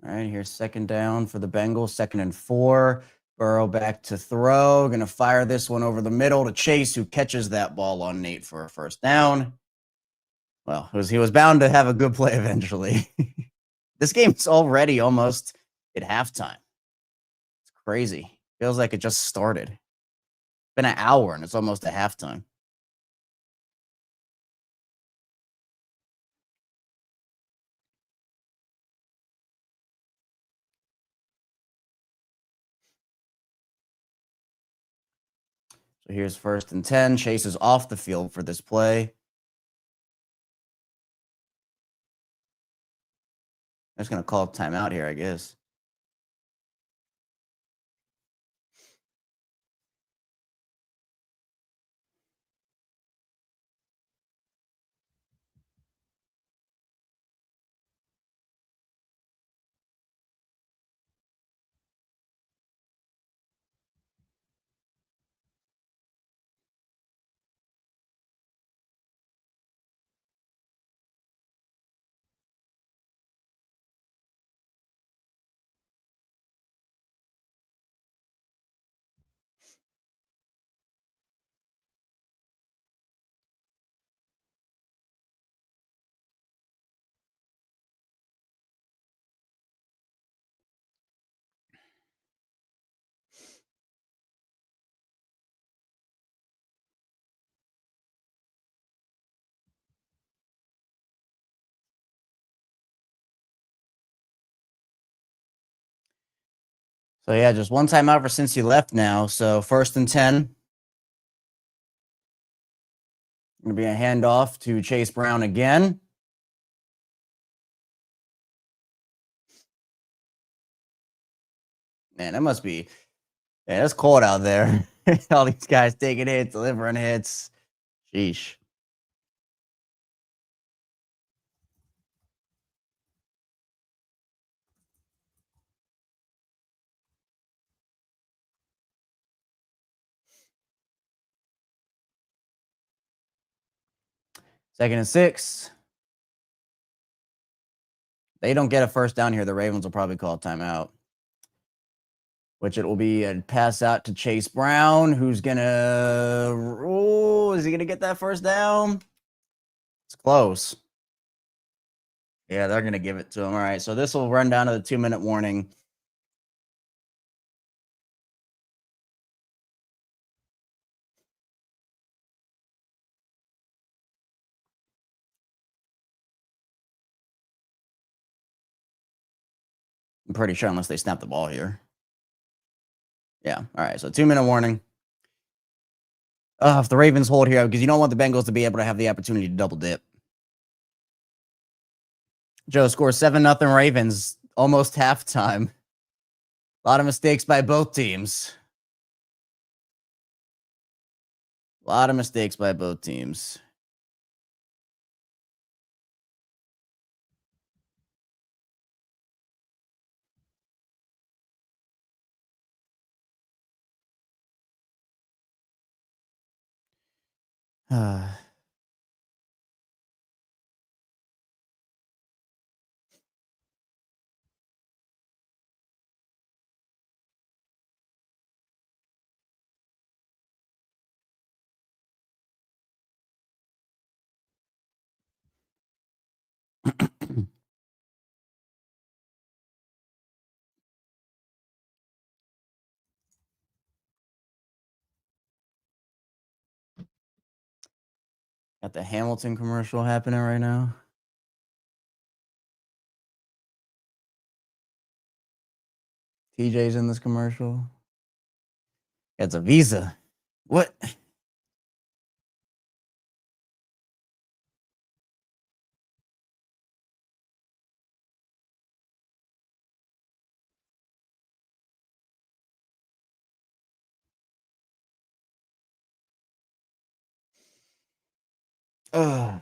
All right, here's 2nd down for the Bengals, 2nd and 4. Burrow back to throw. Going to fire this one over the middle to Chase, who catches that ball on Nate for a 1st down. Well, he was bound to have a good play eventually. This game's already almost at halftime. It's crazy. Feels like it just started. It's been an hour and it's almost at halftime. So here's 1st and 10. Chase is off the field for this play. I'm just going to call timeout here, I guess. So yeah, just one timeout for Cincy left now. So 1st and 10. Going to be a handoff to Chase Brown again. Man, it must be. Yeah, it's cold out there. All these guys taking hits, delivering hits. Sheesh. Second and 6. They don't get a first down here. The Ravens will probably call a timeout, which it will be a pass out to Chase Brown, who's going to roll. Is he going to get that first down? It's close. Yeah, they're going to give it to him. All right, so this will run down to the 2-minute warning. I'm pretty sure unless they snap the ball here. Yeah, all right, so 2-minute warning. If the Ravens hold here, because you don't want the Bengals to be able to have the opportunity to double dip. Joe scores 7-0 Ravens, almost halftime. A lot of mistakes by both teams. A lot of mistakes by both teams. Got the Hamilton commercial happening right now. TJ's in this commercial. It's a Visa. What? Oh,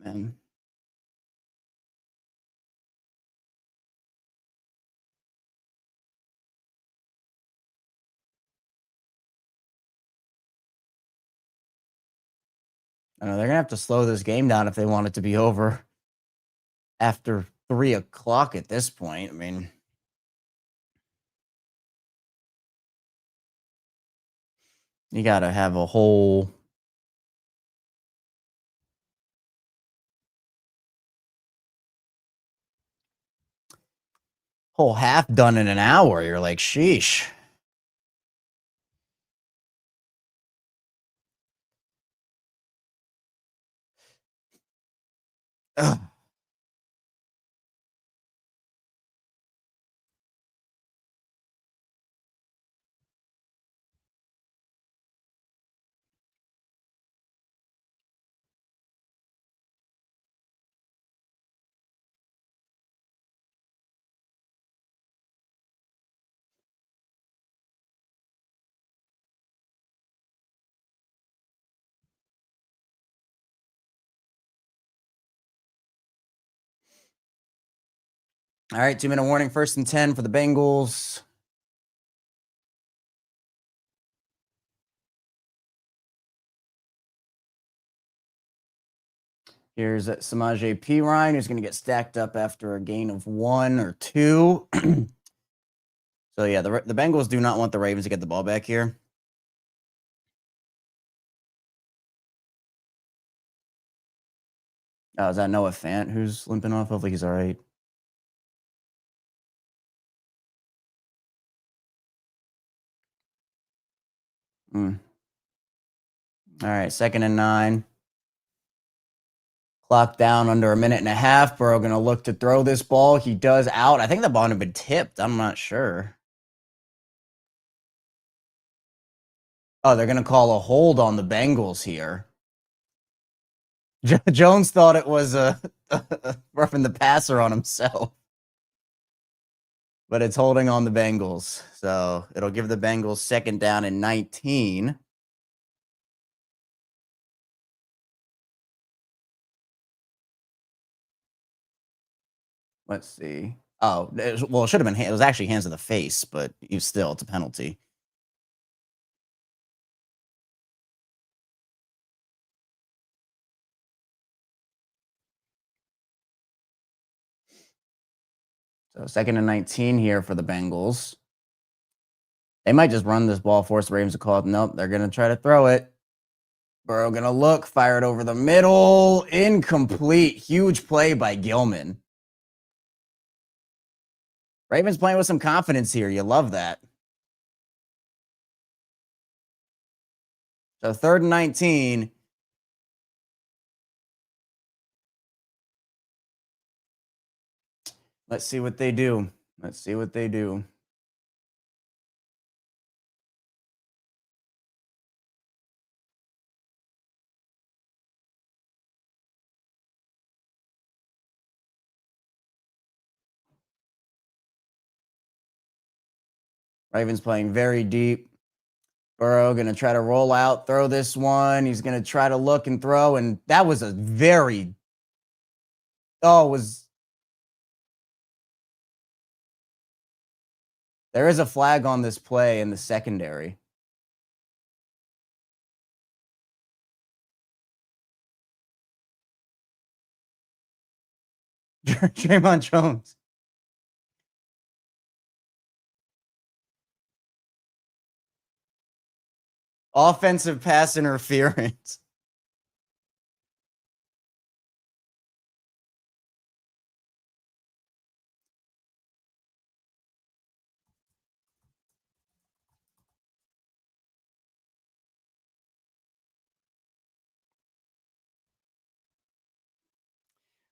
man. I know they're gonna have to slow this game down if they want it to be over after 3:00 at this point. I mean, you gotta have a whole half done in an hour. You're like, sheesh. Ugh. All right, 2-minute warning, 1st and 10 for the Bengals. Here's Samaje Perine, who's going to get stacked up after a gain of 1 or 2. So, yeah, the Bengals do not want the Ravens to get the ball back here. Oh, is that Noah Fant who's limping off? Hopefully he's all right. All right, 2nd and 9. Clock down under 1.5 minutes. Burrow going to look to throw this ball. He does out. I think the ball had been tipped. I'm not sure. Oh, they're going to call a hold on the Bengals here. Jones thought it was roughing the passer on himself. but it's holding on the Bengals. So it'll give the Bengals 2nd down and 19. Let's see. Oh, it should have been. It was actually hands to the face, but it's a penalty. So 2nd and 19 here for the Bengals. They might just run this ball, force the Ravens to call it. Nope, they're going to try to throw it. Burrow going to look, fire it over the middle. Incomplete. Huge play by Gilman. Ravens playing with some confidence here. You love that. So 3rd and 19. Let's see what they do. Let's see what they do. Ravens playing very deep. Burrow going to try to roll out, throw this one. He's going to try to look and throw. And that was a very, there is a flag on this play in the secondary. Draymond Jones. Offensive pass interference.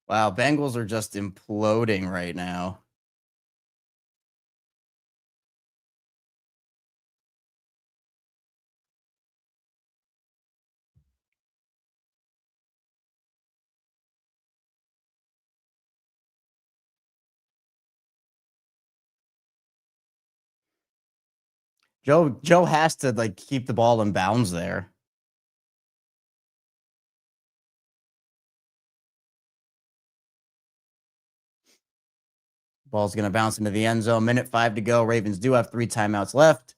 Wow, Bengals are just imploding right now. Joe has to like keep the ball in bounds there. Ball's going to bounce into the end zone. 1:05 to go. Ravens do have 3 timeouts left.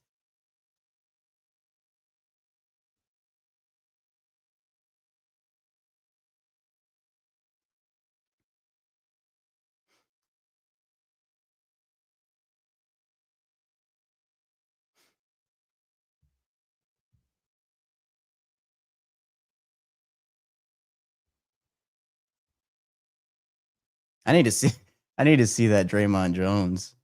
I need to see that Draymond Jones.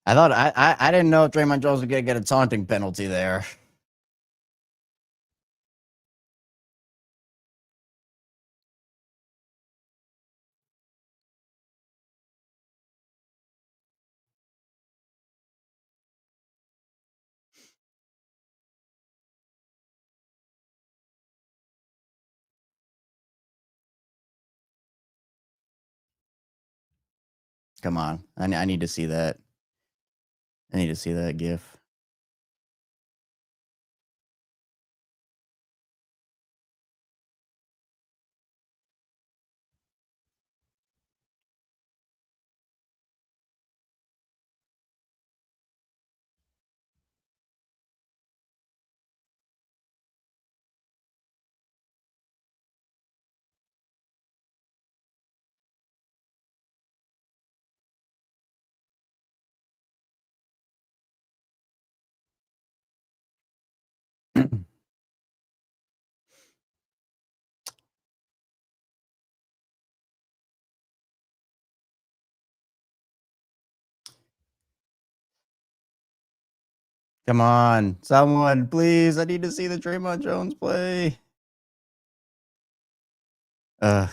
I thought I didn't know if Draymond Jones was going to get a taunting penalty there. Come on. I need to see that. I need to see that GIF. Come on, someone, please. I need to see the Draymond Jones play. Ugh.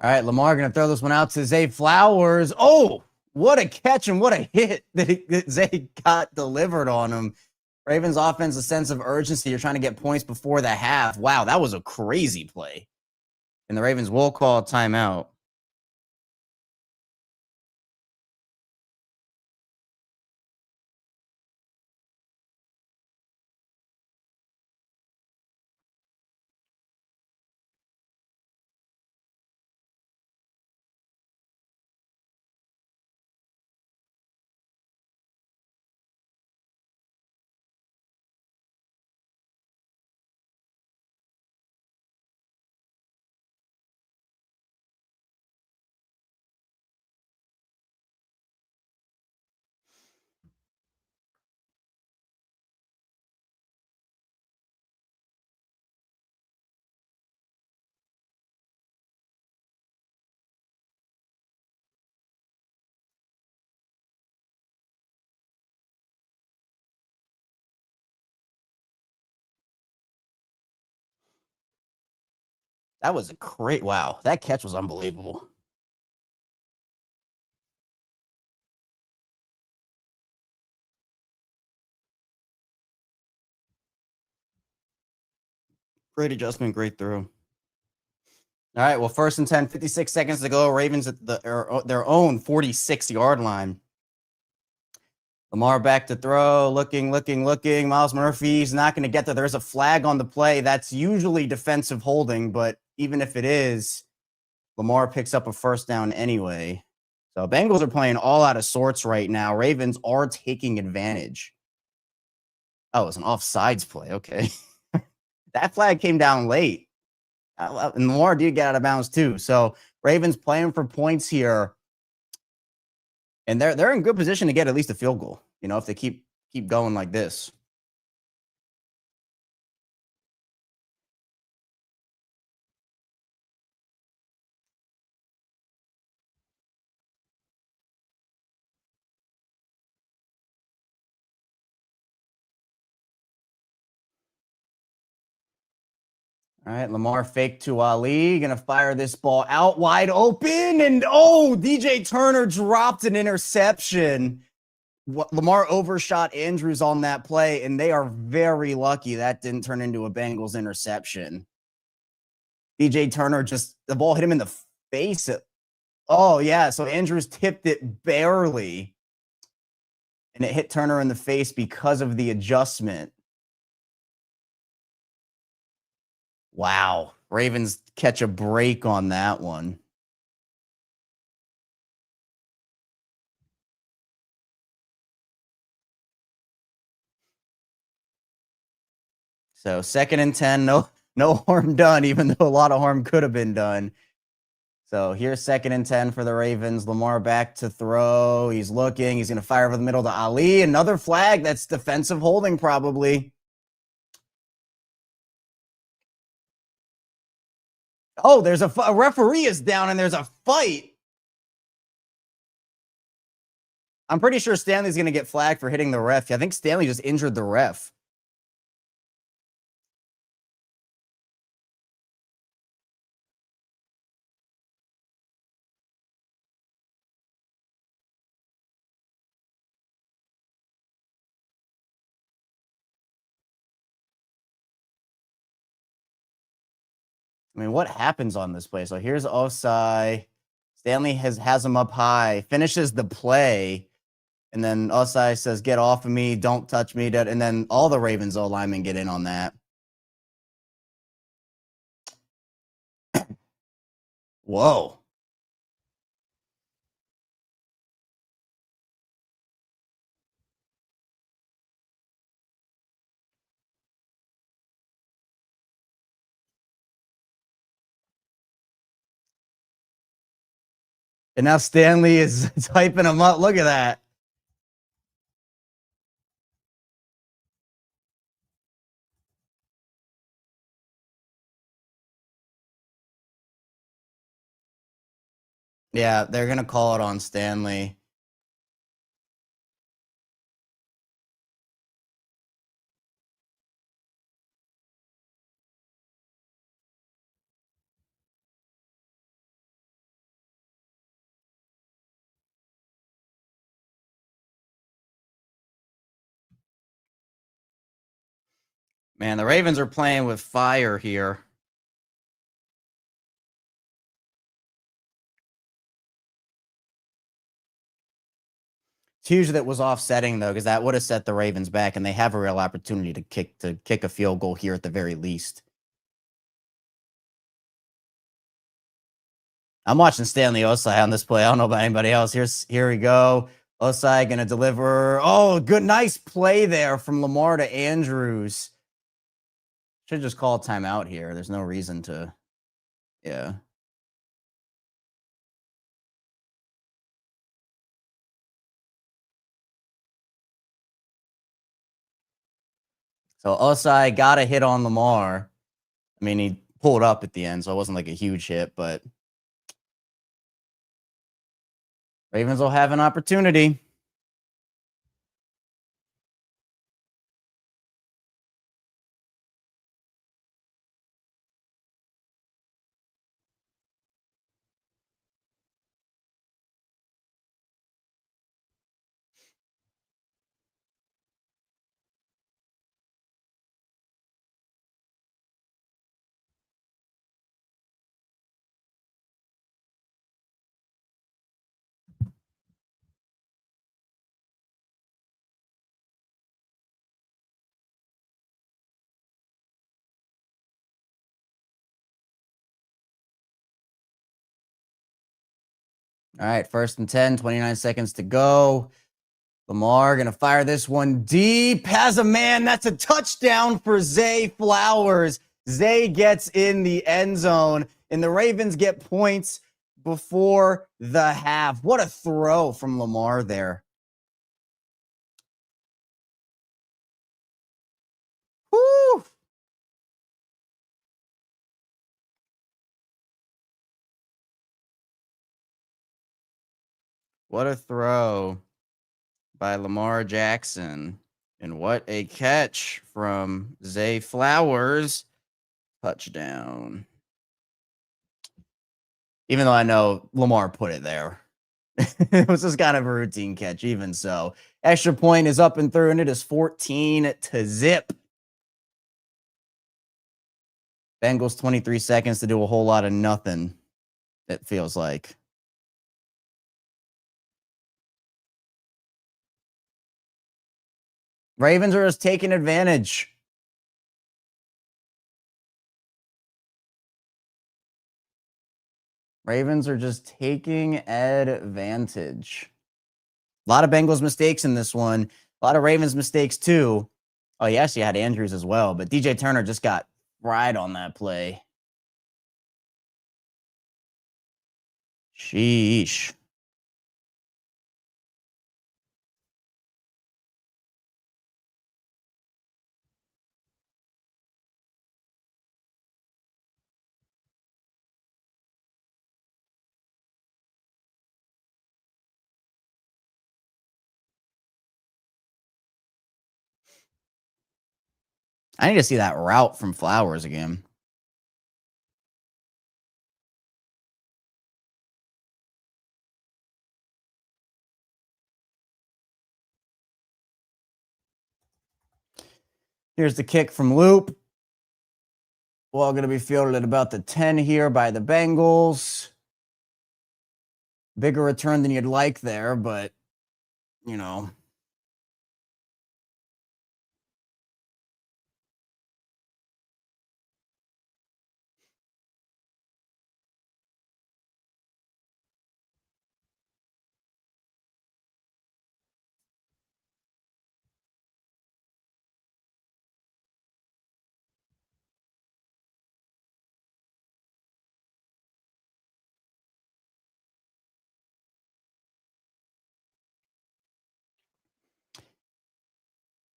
All right, Lamar going to throw this one out to Zay Flowers. Oh, what a catch and what a hit that Zay got delivered on him. Ravens offense, a sense of urgency. You're trying to get points before the half. Wow, that was a crazy play. And the Ravens will call a timeout. That was a great, wow. That catch was unbelievable. Great adjustment, great throw. All right, well, 1st and 10, 56 seconds to go. Ravens at their own 46-yard line. Lamar back to throw, looking. Miles Murphy's not going to get there. There's a flag on the play. That's usually defensive holding, but even if it is, Lamar picks up a first down anyway. So Bengals are playing all out of sorts right now. Ravens are taking advantage. Oh, it's an offsides play. Okay. That flag came down late. And Lamar did get out of bounds too. So Ravens playing for points here. And they're in good position to get at least a field goal, if they keep going like this. All right, Lamar fake to Ali, gonna fire this ball out wide open, and DJ Turner dropped an interception. Lamar overshot Andrews on that play, and they are very lucky that didn't turn into a Bengals interception. DJ Turner the ball hit him in the face. Oh, yeah, so Andrews tipped it barely, and it hit Turner in the face because of the adjustment. Wow. Ravens catch a break on that one. So 2nd and 10, no harm done, even though a lot of harm could have been done. So here's 2nd and 10 for the Ravens. Lamar back to throw. He's looking. He's going to fire over the middle to Ali. Another flag. That's defensive holding probably. Oh, there's a referee is down and there's a fight. I'm pretty sure Stanley's going to get flagged for hitting the ref. I think Stanley just injured the ref. I mean, what happens on this play? So here's Osai. Stanley has him up high, finishes the play, and then Osai says, "Get off of me, don't touch me." And then all the Ravens O linemen get in on that. Whoa. And now Stanley is typing him up. Look at that. Yeah, they're going to call it on Stanley. Man, the Ravens are playing with fire here. It's huge that was offsetting, though, because that would have set the Ravens back, and they have a real opportunity to kick a field goal here at the very least. I'm watching Stanley Oestreicher on this play. I don't know about anybody else. Here we go. Oestreicher going to deliver. Oh, good. Nice play there from Lamar to Andrews. Should just call timeout here. There's no reason to. Yeah. So Oestreicher got a hit on Lamar. I mean, he pulled up at the end, so it wasn't like a huge hit, but Ravens will have an opportunity. All right, 1st and 10, 29 seconds to go. Lamar going to fire this one deep. Has a man. That's a touchdown for Zay Flowers. Zay gets in the end zone, and the Ravens get points before the half. What a throw from Lamar there. Woo! What a throw by Lamar Jackson. And what a catch from Zay Flowers. Touchdown. Even though I know Lamar put it there. It was just kind of a routine catch, even so. Extra point is up and through, and it is 14-0. Bengals 23 seconds to do a whole lot of nothing, it feels like. Ravens are just taking advantage. Ravens are just taking advantage. A lot of Bengals mistakes in this one. A lot of Ravens mistakes too. Oh, he actually had Andrews as well, but DJ Turner just got fried on that play. Sheesh. I need to see that route from Flowers again. Here's the kick from Loop. Ball going to be fielded at about the 10 here by the Bengals. Bigger return than you'd like there, but, you know.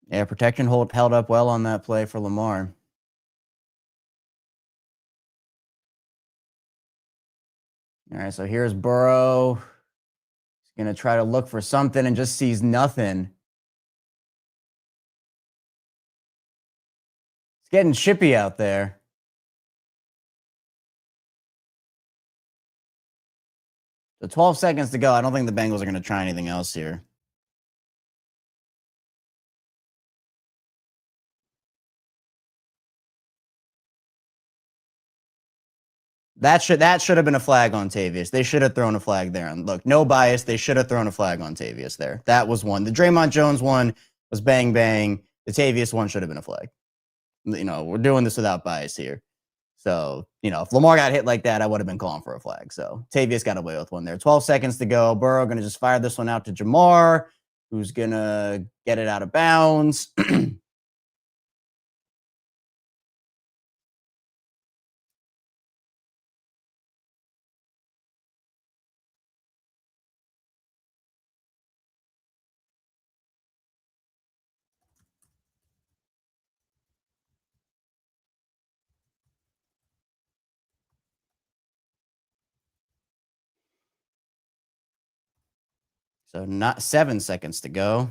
Yeah, protection held up well on that play for Lamar. All right, so here's Burrow. He's going to try to look for something and just sees nothing. It's getting chippy out there. So 12 seconds to go. I don't think the Bengals are going to try anything else here. That should have been a flag on Tavius. They should have thrown a flag there. And look, no bias. They should have thrown a flag on Tavius there. That was one. The Draymond Jones one was bang bang. The Tavius one should have been a flag. You know, we're doing this without bias here. So, you know, if Lamar got hit like that, I would have been calling for a flag. So Tavius got away with one there. 12 seconds to go. Burrow going to just fire this one out to Jamar, who's going to get it out of bounds. So not 7 seconds to go.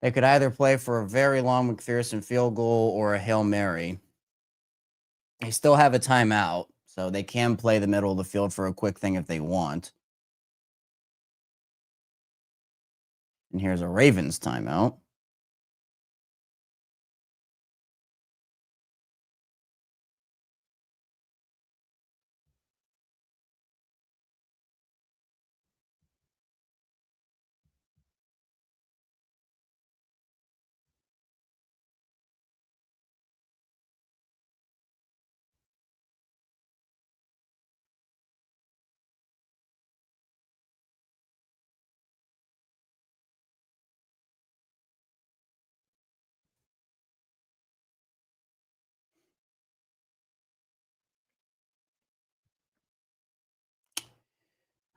They could either play for a very long McPherson field goal or a Hail Mary. They still have a timeout, so they can play the middle of the field for a quick thing if they want. And here's a Ravens timeout.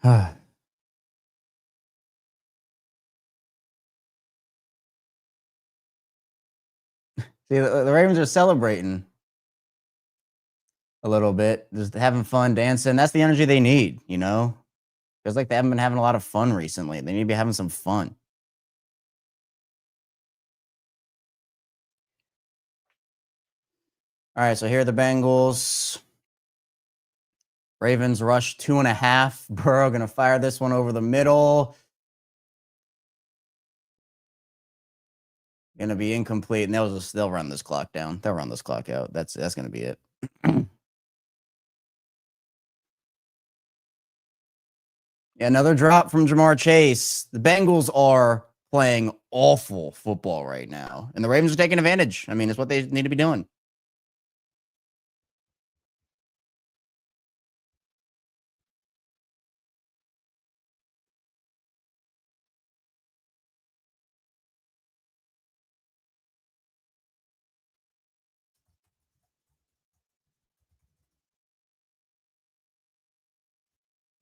See, the Ravens are celebrating a little bit, just having fun, dancing. That's the energy they need, you know? Feels like they haven't been having a lot of fun recently. They need to be having some fun. All right, so here are the Bengals. Ravens rush 2.5. Burrow going to fire this one over the middle. Going to be incomplete, and they'll run this clock down. They'll run this clock out. That's going to be it. Yeah, another drop from Jamar Chase. The Bengals are playing awful football right now, and the Ravens are taking advantage. I mean, it's what they need to be doing.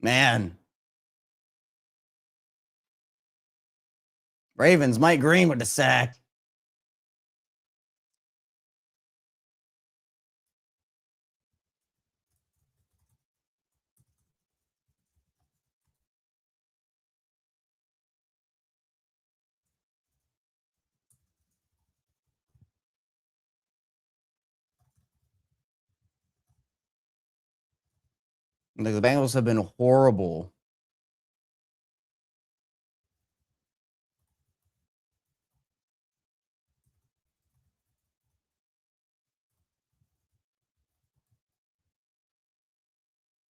Man. Ravens, Mike Green with the sack. The Bengals have been horrible.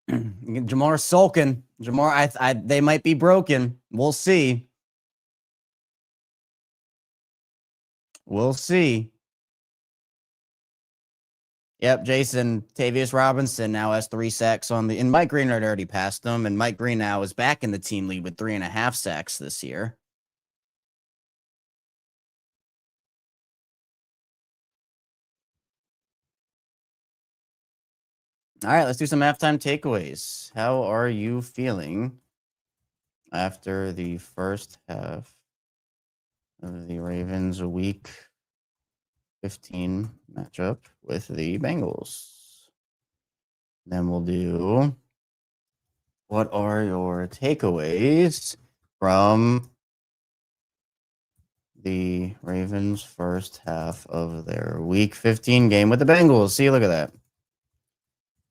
Jamar sulking. Jamar, they might be broken. We'll see. We'll see. Yep, Jason, Tavius Robinson now has 3 sacks and Mike Green had already passed them, and Mike Green now is back in the team lead with 3.5 sacks this year. All right, let's do some halftime takeaways. How are you feeling after the first half of the Ravens Week 15 matchup with the Bengals. Then we'll do, what are your takeaways from the Ravens' first half of their Week 15 game with the Bengals? See, look at that.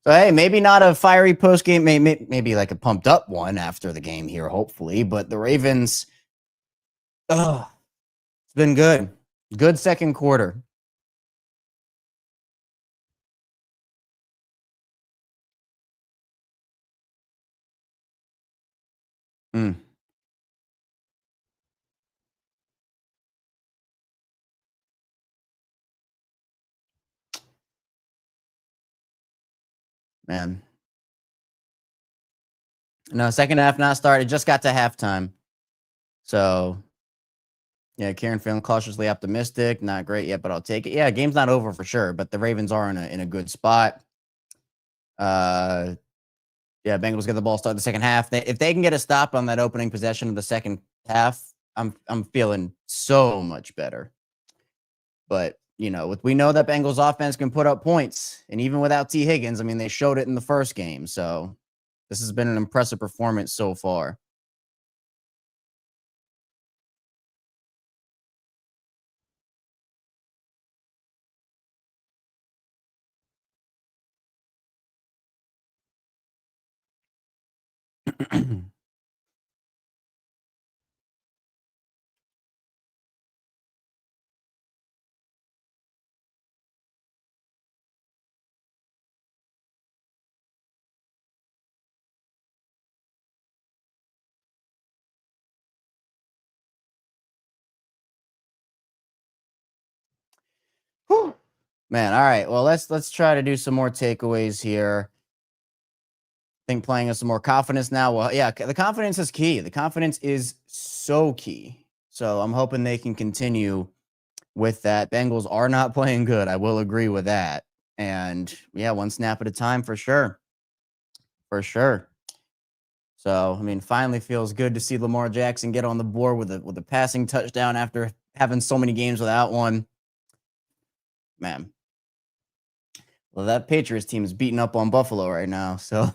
So, hey, maybe not a fiery post game, maybe like a pumped up one after the game here, hopefully. But the Ravens, it's been good. Good second quarter. Man. No, second half not started. Just got to halftime. So, yeah, Kieran feeling cautiously optimistic. Not great yet, but I'll take it. Yeah, game's not over for sure, but the Ravens are in a good spot. Yeah, Bengals get the ball start the second half. If they can get a stop on that opening possession of the second half, I'm feeling so much better. But we know that Bengals offense can put up points, and even without T. Higgins, I mean, they showed it in the first game. So this has been an impressive performance so far. Whew. Man, all right. Well, let's try to do some more takeaways here. I think playing us some more confidence now. Well, yeah, the confidence is key. The confidence is so key. So I'm hoping they can continue with that. Bengals are not playing good. I will agree with that. And yeah, one snap at a time for sure. For sure. So, I mean, finally feels good to see Lamar Jackson get on the board with a passing touchdown after having so many games without one. Man. Well, that Patriots team is beating up on Buffalo right now. So,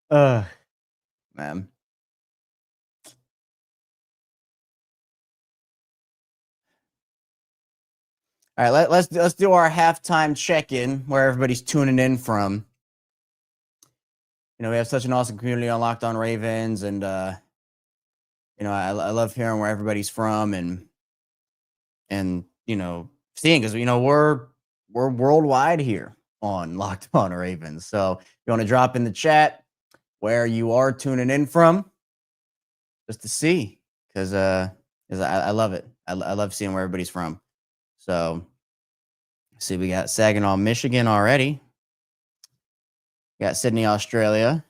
man. All right, let's do our halftime check-in where everybody's tuning in from. We have such an awesome community on Locked On Ravens, and I love hearing where everybody's from and seeing, because we're worldwide here on Locked On Ravens. So if you want to drop in the chat where you are tuning in from, just to see, because I love it. I love seeing where everybody's from. So see, we got Saginaw, Michigan already. We got Sydney, Australia.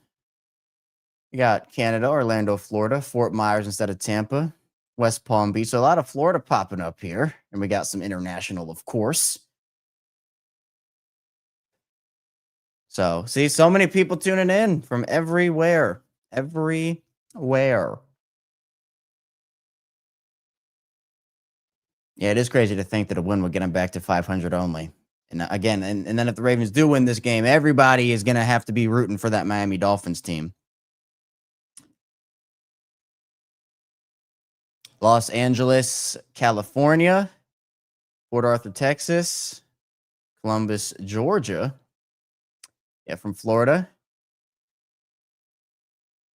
We got Canada, Orlando, Florida, Fort Myers instead of Tampa, West Palm Beach. So a lot of Florida popping up here. And we got some international, of course. So see, so many people tuning in from everywhere. Everywhere. Yeah, it is crazy to think that a win would get them back to 500 only. And again, and then if the Ravens do win this game, everybody is going to have to be rooting for that Miami Dolphins team. Los Angeles, California, Port Arthur, Texas, Columbus, Georgia. Yeah, from Florida.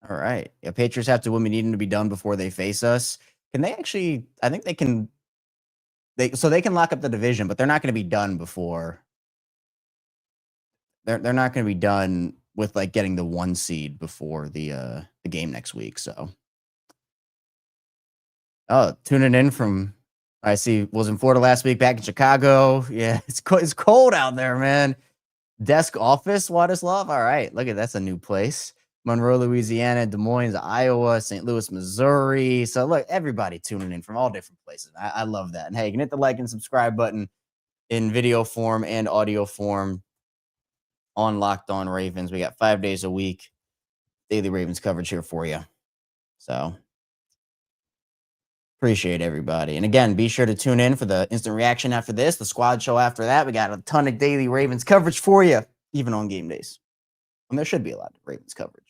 All right. Yeah, Patriots have to win. We need them to be done before they face us. Can they actually? I think they can. They can lock up the division, but they're not going to be done before. They're not going to be done with like getting the 1 seed before the game next week. So, tuning in from, I see, was in Florida last week, back in Chicago. Yeah, it's cold out there, man. Desk office, Wadislav. All right, look at that's a new place. Monroe, Louisiana, Des Moines, Iowa, St. Louis, Missouri. So look, everybody tuning in from all different places. I love that. And hey, you can hit the like and subscribe button in video form and audio form on Locked On Ravens. We got 5 days a week, daily Ravens coverage here for you. So appreciate everybody. And again, be sure to tune in for the instant reaction after this, the squad show after that. We got a ton of daily Ravens coverage for you, even on game days. And there should be a lot of Ravens coverage.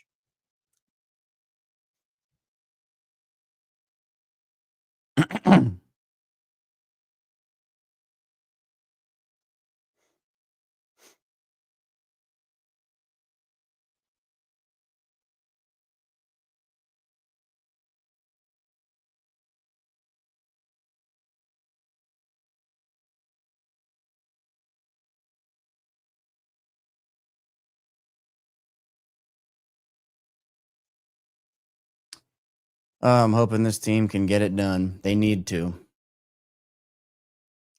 I'm hoping this team can get it done. They need to.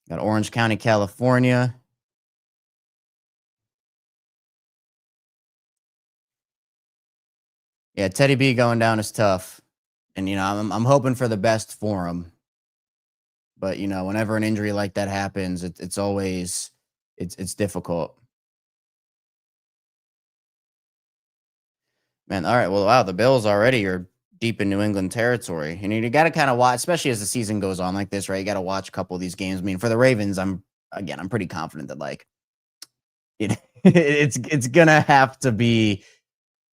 Got Orange County, California. Yeah, Teddy B going down is tough. And, I'm hoping for the best for him. But, whenever an injury like that happens, it's always, it's difficult. Man, all right. Well, wow, the Bills already are deep in New England territory. And you got to kind of watch, especially as the season goes on like this, right? You got to watch a couple of these games. I mean, for the Ravens, I'm pretty confident that it's gonna have to be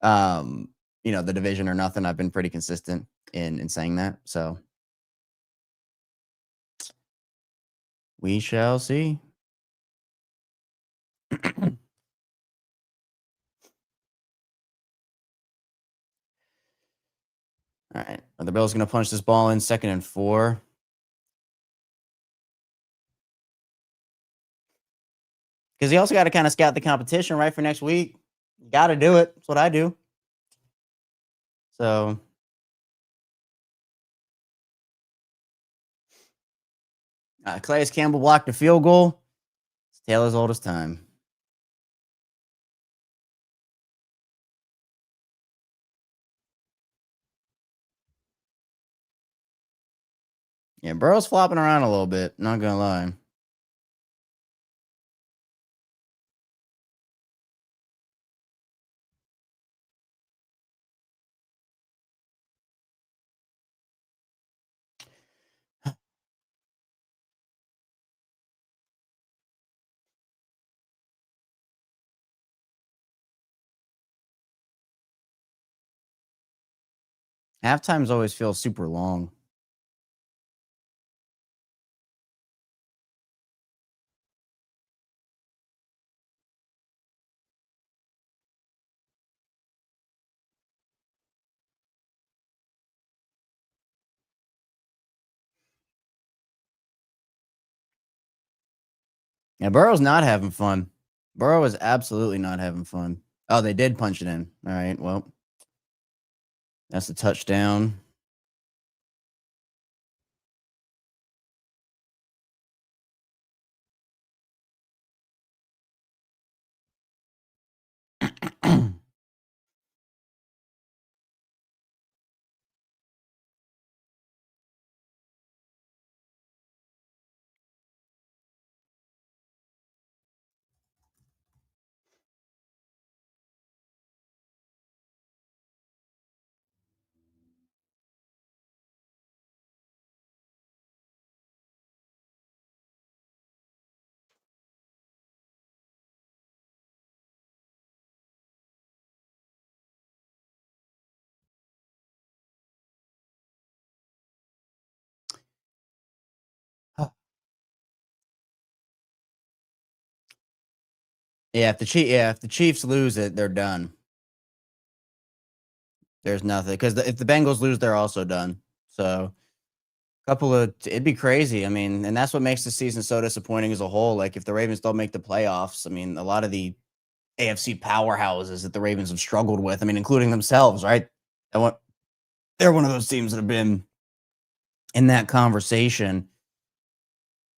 the division or nothing. I've been pretty consistent in saying that. So we shall see. All right. Are the Bills going to punch this ball in 2nd and 4? Because you also got to kind of scout the competition, right, for next week. You got to do it. That's what I do. So Calais Campbell blocked a field goal. It's tale as old as time. Yeah, Burrow's flopping around a little bit. Not going to lie. Halftimes always feels super long. Yeah, Burrow's not having fun. Burrow is absolutely not having fun. Oh, they did punch it in. All right, well, that's a touchdown. Yeah, if the Chiefs lose it, they're done. There's nothing because if the Bengals lose, they're also done. So, it'd be crazy. I mean, and that's what makes the season so disappointing as a whole. Like, if the Ravens don't make the playoffs, I mean, a lot of the AFC powerhouses that the Ravens have struggled with, I mean, including themselves, right? They're one of those teams that have been in that conversation.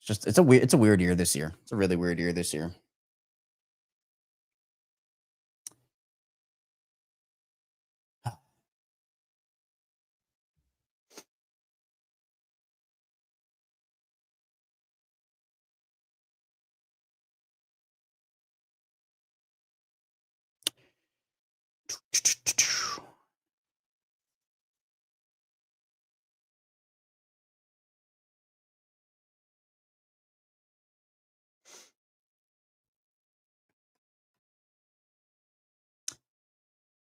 It's a weird year this year. It's a really weird year this year.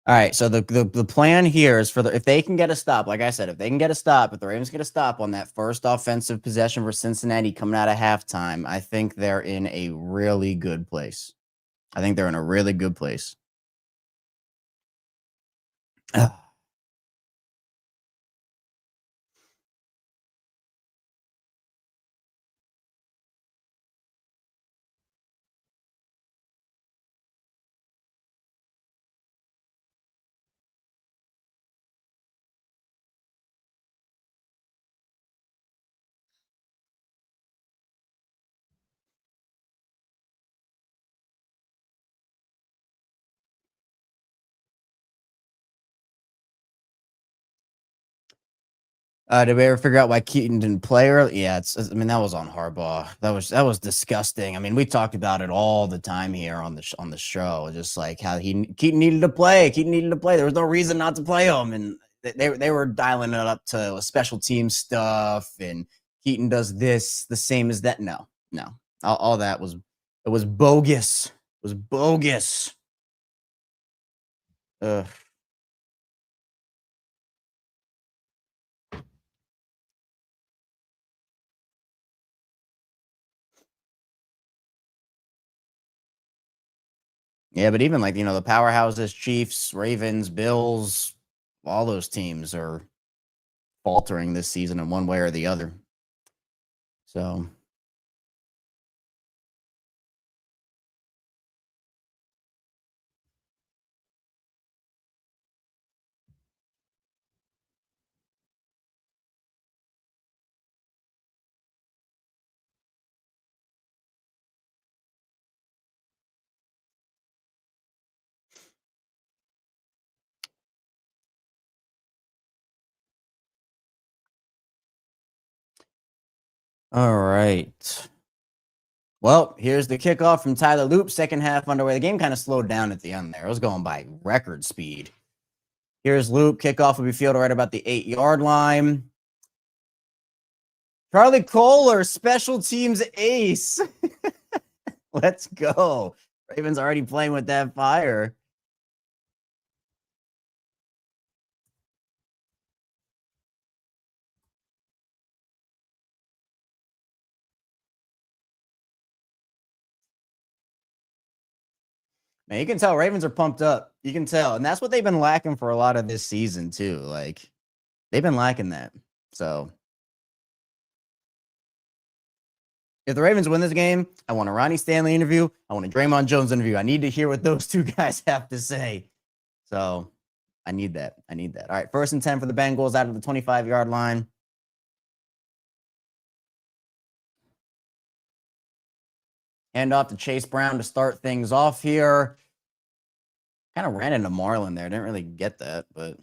All right, so the plan here is if they can get a stop, like I said, if they can get a stop, if the Ravens get a stop on that first offensive possession for Cincinnati coming out of halftime, I think they're in a really good place. I think they're in a really good place. Did we ever figure out why Keaton didn't play early? Yeah, I mean, that was on Harbaugh. That was disgusting. I mean, we talked about it all the time here on the show, just like how Keaton needed to play. Keaton needed to play. There was no reason not to play him, and they were dialing it up to special team stuff. And Keaton does this the same as that. No, all that was bogus. It was bogus. Ugh. Yeah, but even like, the powerhouses, Chiefs, Ravens, Bills, all those teams are faltering this season in one way or the other. So, all right. Well, here's the kickoff from Tyler Loop. Second half underway. The game kind of slowed down at the end there. It was going by record speed. Here's Loop. Kickoff will be fielded right about the 8-yard line. Charlie Kohler, special teams ace. Let's go. Ravens already playing with that fire. Man, you can tell Ravens are pumped up. You can tell. And that's what they've been lacking for a lot of this season, too. Like, they've been lacking that. So, if the Ravens win this game, I want a Ronnie Stanley interview. I want a Draymond Jones interview. I need to hear what those two guys have to say. So, I need that. All right, 1st and 10 for the Bengals out of the 25-yard line. Hand off to Chase Brown to start things off here. Kind of ran into Marlon there. Didn't really get that, but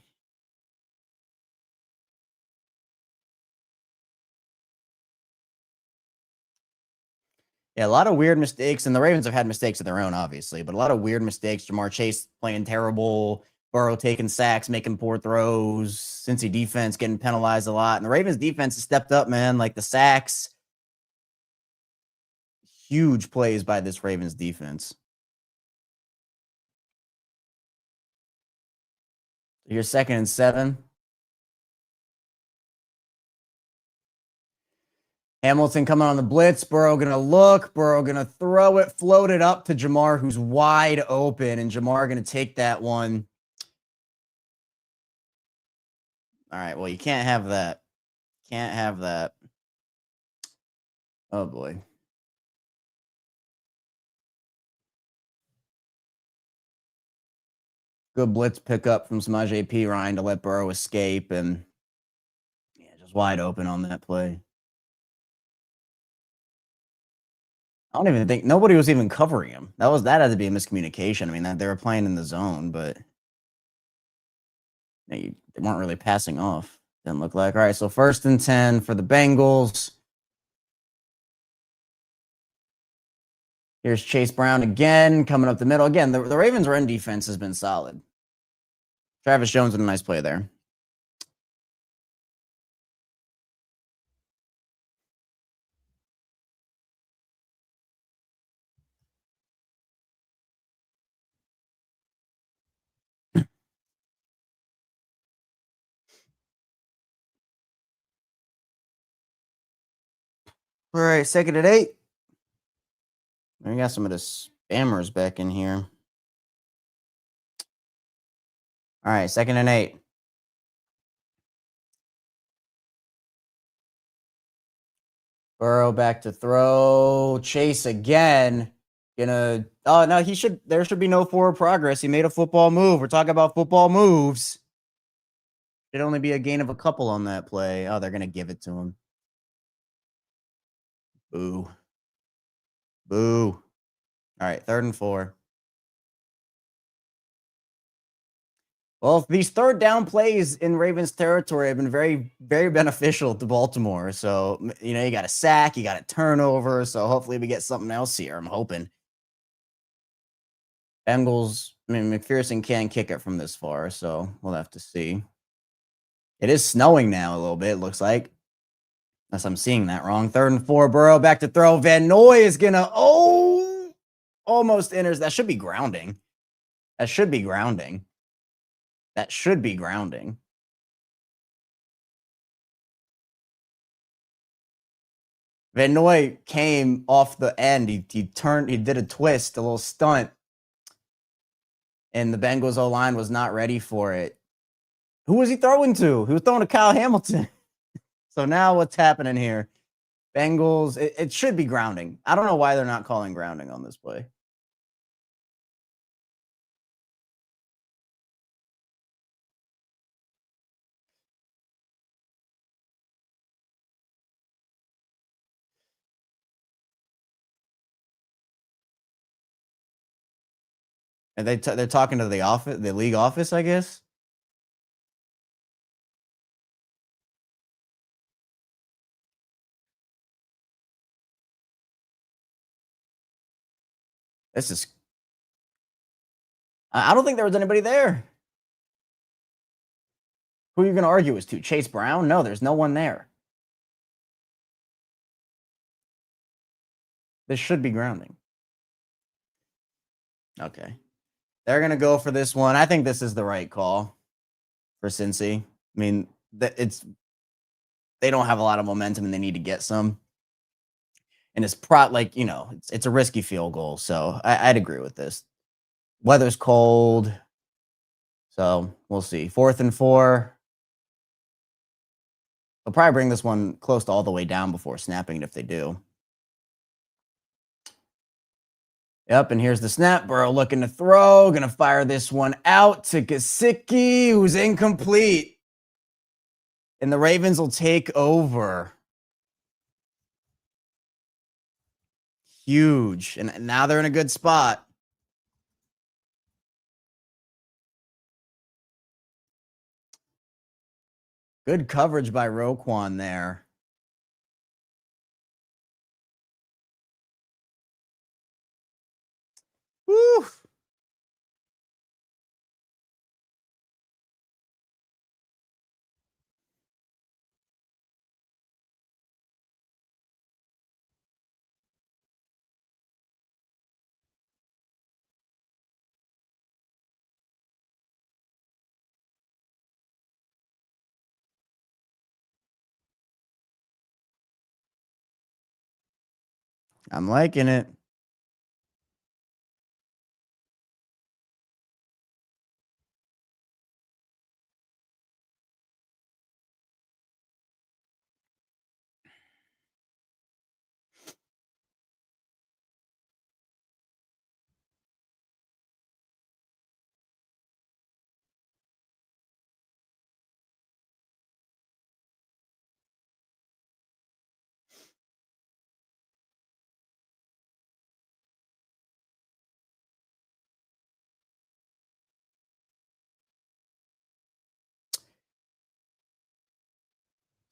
yeah, a lot of weird mistakes. And the Ravens have had mistakes of their own, obviously, but a lot of weird mistakes. Jamar Chase playing terrible. Burrow taking sacks, making poor throws. Cincy defense getting penalized a lot. And the Ravens defense has stepped up, man. Like the sacks. Huge plays by this Ravens defense. Here's 2nd and 7. Hamilton coming on the blitz. Burrow going to look. Burrow going to throw it. Float it up to Jamar, who's wide open. And Jamar going to take that one. All right, well, you can't have that. Can't have that. Oh, boy. Good blitz pickup from Samaje Perine to let Burrow escape. And, yeah, just wide open on that play. I don't even think nobody was even covering him. That had to be a miscommunication. I mean, they were playing in the zone, but they weren't really passing off. Didn't look like. All right, so 1st and 10 for the Bengals. Here's Chase Brown again, coming up the middle. Again, the Ravens' run defense has been solid. Travis Jones with a nice play there. All right, 2nd and 8. We got some of the spammers back in here. All right, 2nd and 8. Burrow back to throw. Chase again. Oh no, there should be no forward progress. He made a football move. We're talking about football moves. Should only be a gain of a couple on that play. Oh, they're gonna give it to him. Boo. Boo. All right, 3rd and 4. Well, these 3rd down plays in Ravens territory have been very, very beneficial to Baltimore. So, you got a sack, you got a turnover. So hopefully we get something else here. I'm hoping. Bengals, McPherson can kick it from this far, so we'll have to see. It is snowing now a little bit, it looks like. Unless I'm seeing that wrong. 3rd and 4, Burrow back to throw. Van Noy is going to, almost enters. That should be grounding. That should be grounding. Van Noy came off the end. He did a twist, a little stunt. And the Bengals O-line was not ready for it. Who was he throwing to? He was throwing to Kyle Hamilton. So now what's happening here? Bengals, it should be grounding. I don't know why they're not calling grounding on this play. And they're talking to the league office, I guess. This is. I don't think there was anybody there. Who are you going to argue as to? Chase Brown? No, there's no one there. This should be grounding. Okay. They're going to go for this one. I think this is the right call for Cincy. I mean, they don't have a lot of momentum and they need to get some. And it's it's a risky field goal. So I'd agree with this. Weather's cold. So we'll see. 4th and 4. They'll probably bring this one close to all the way down before snapping it if they do. Yep, and here's the snap. Burrow looking to throw. Going to fire this one out to Gesicki, who's incomplete. And the Ravens will take over. Huge. And now they're in a good spot. Good coverage by Roquan there. Woo! I'm liking it.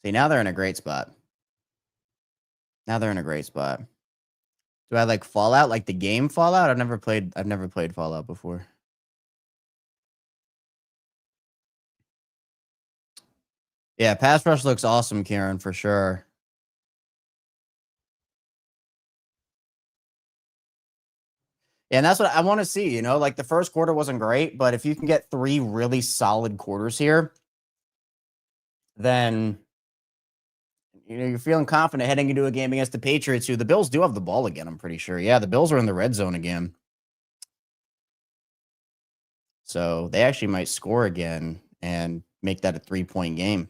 See, now they're in a great spot. Do I like Fallout, like the game Fallout? I've never played Fallout before. Yeah, pass rush looks awesome, Karen, for sure. Yeah, and that's what I want to see, like the first quarter wasn't great, but if you can get 3 really solid quarters here, then you're feeling confident heading into a game against the Patriots, who the Bills do have the ball again, I'm pretty sure. Yeah, the Bills are in the red zone again. So they actually might score again and make that a 3-point game.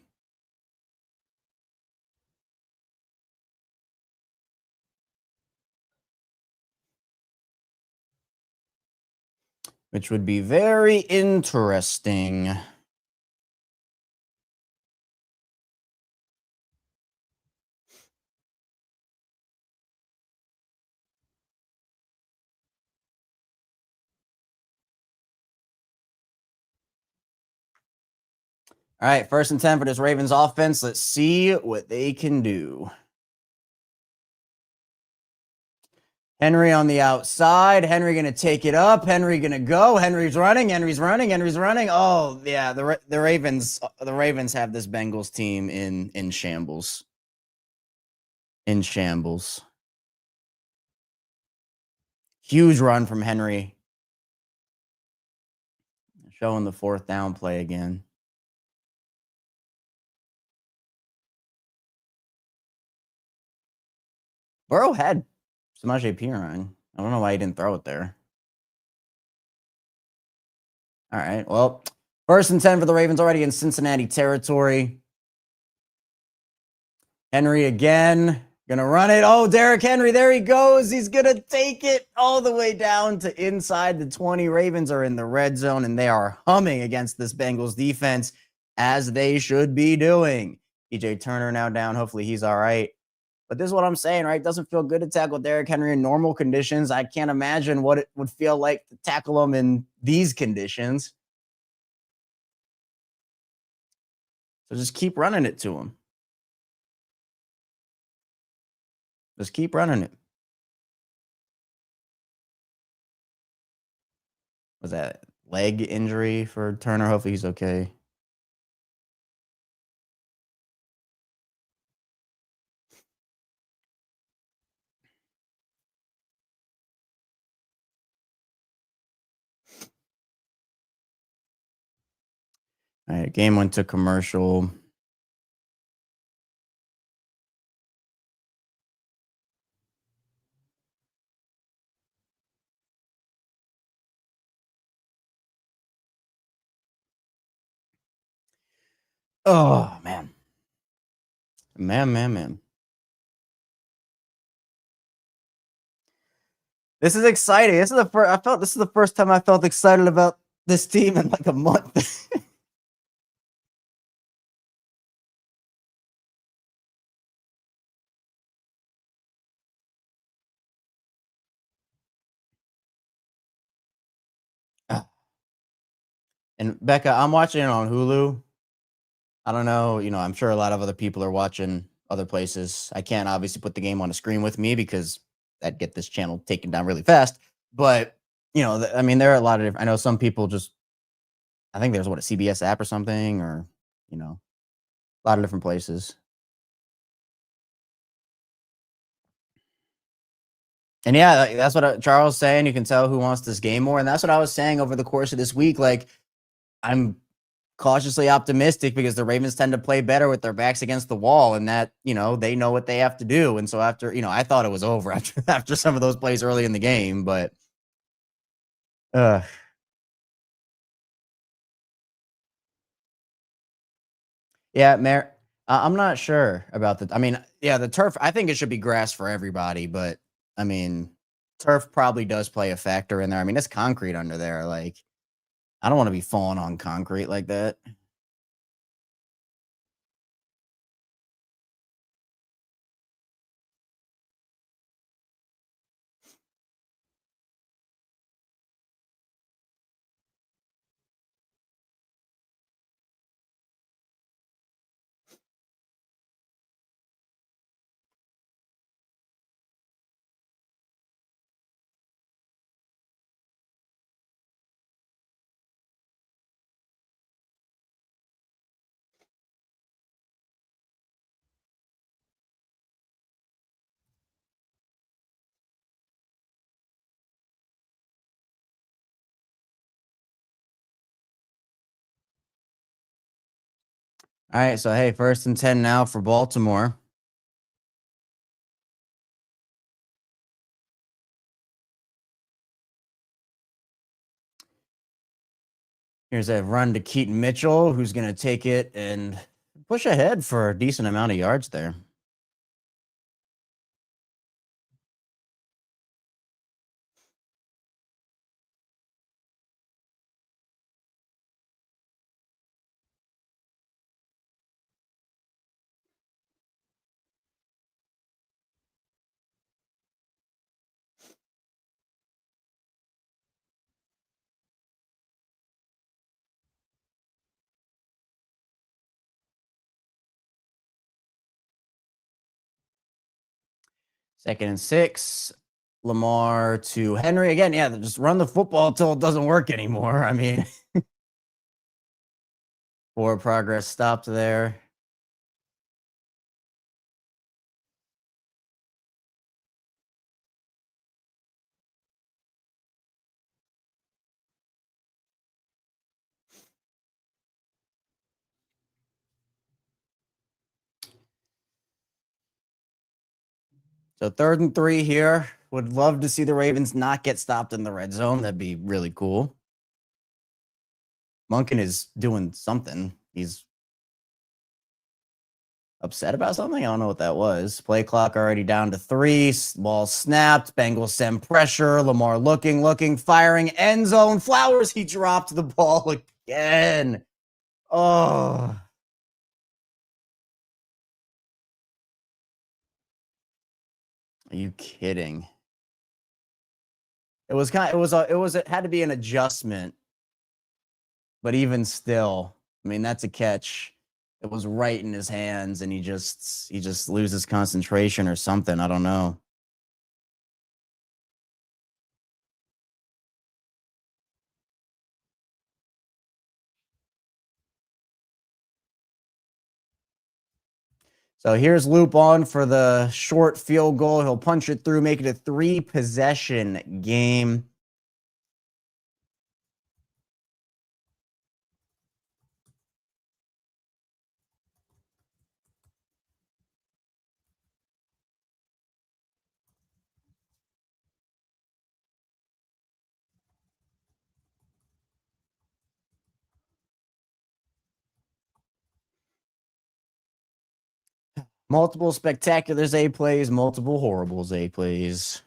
Which would be very interesting. All right, 1st and 10 for this Ravens offense. Let's see what they can do. Henry on the outside. Henry going to take it up. Henry going to go. Henry's running. Henry's running. Henry's running. Oh, yeah, the Ravens have this Bengals team in shambles. In shambles. Huge run from Henry. Showing the 4th down play again. Burrow had Samaje Perine. I don't know why he didn't throw it there. All right. Well, 1st and 10 for the Ravens already in Cincinnati territory. Henry again. Gonna run it. Oh, Derrick Henry. There he goes. He's gonna take it all the way down to inside the 20. Ravens are in the red zone, and they are humming against this Bengals defense, as they should be doing. EJ Turner now down. Hopefully he's all right. But this is what I'm saying, right? It doesn't feel good to tackle Derrick Henry in normal conditions. I can't imagine what it would feel like to tackle him in these conditions. So just keep running it to him. Just keep running it. Was that leg injury for Turner? Hopefully he's okay. All right, game went to commercial. Oh, man. Man. This is exciting. This is the first time I felt excited about this team in like a month. And Becca, I'm watching it on Hulu. I don't know, I'm sure a lot of other people are watching other places. I can't obviously put the game on a screen with me because I'd get this channel taken down really fast. But, there are a lot of different, I know some people I think there's a CBS app or something, or, a lot of different places. And yeah, that's what Charles saying. You can tell who wants this game more. And that's what I was saying over the course of this week. Like, I'm cautiously optimistic because the Ravens tend to play better with their backs against the wall, and that, they know what they have to do. And so after, I thought it was over after some of those plays early in the game, but yeah, I'm not sure about the turf. I think it should be grass for everybody, but turf probably does play a factor in there. It's concrete under there. Like, I don't want to be falling on concrete like that. All right, so hey, 1st and 10 now for Baltimore. Here's a run to Keaton Mitchell, who's going to take it and push ahead for a decent amount of yards there. Second and 6. Lamar to Henry. Again, yeah, just run the football until it doesn't work anymore. I mean, forward progress stopped there. So 3rd and 3 here. Would love to see the Ravens not get stopped in the red zone. That'd be really cool. Monken is doing something. He's upset about something. I don't know what that was. Play clock already down to 3. Ball snapped. Bengals send pressure. Lamar looking, firing. End zone. Flowers. He dropped the ball again. Oh. Are you kidding? It had to be an adjustment. But even still, I mean, that's a catch. It was right in his hands, and he just loses concentration or something. I don't know. So here's Loop on for the short field goal. He'll punch it through, make it a 3-possession game. Multiple spectacular A plays, multiple horrible A plays.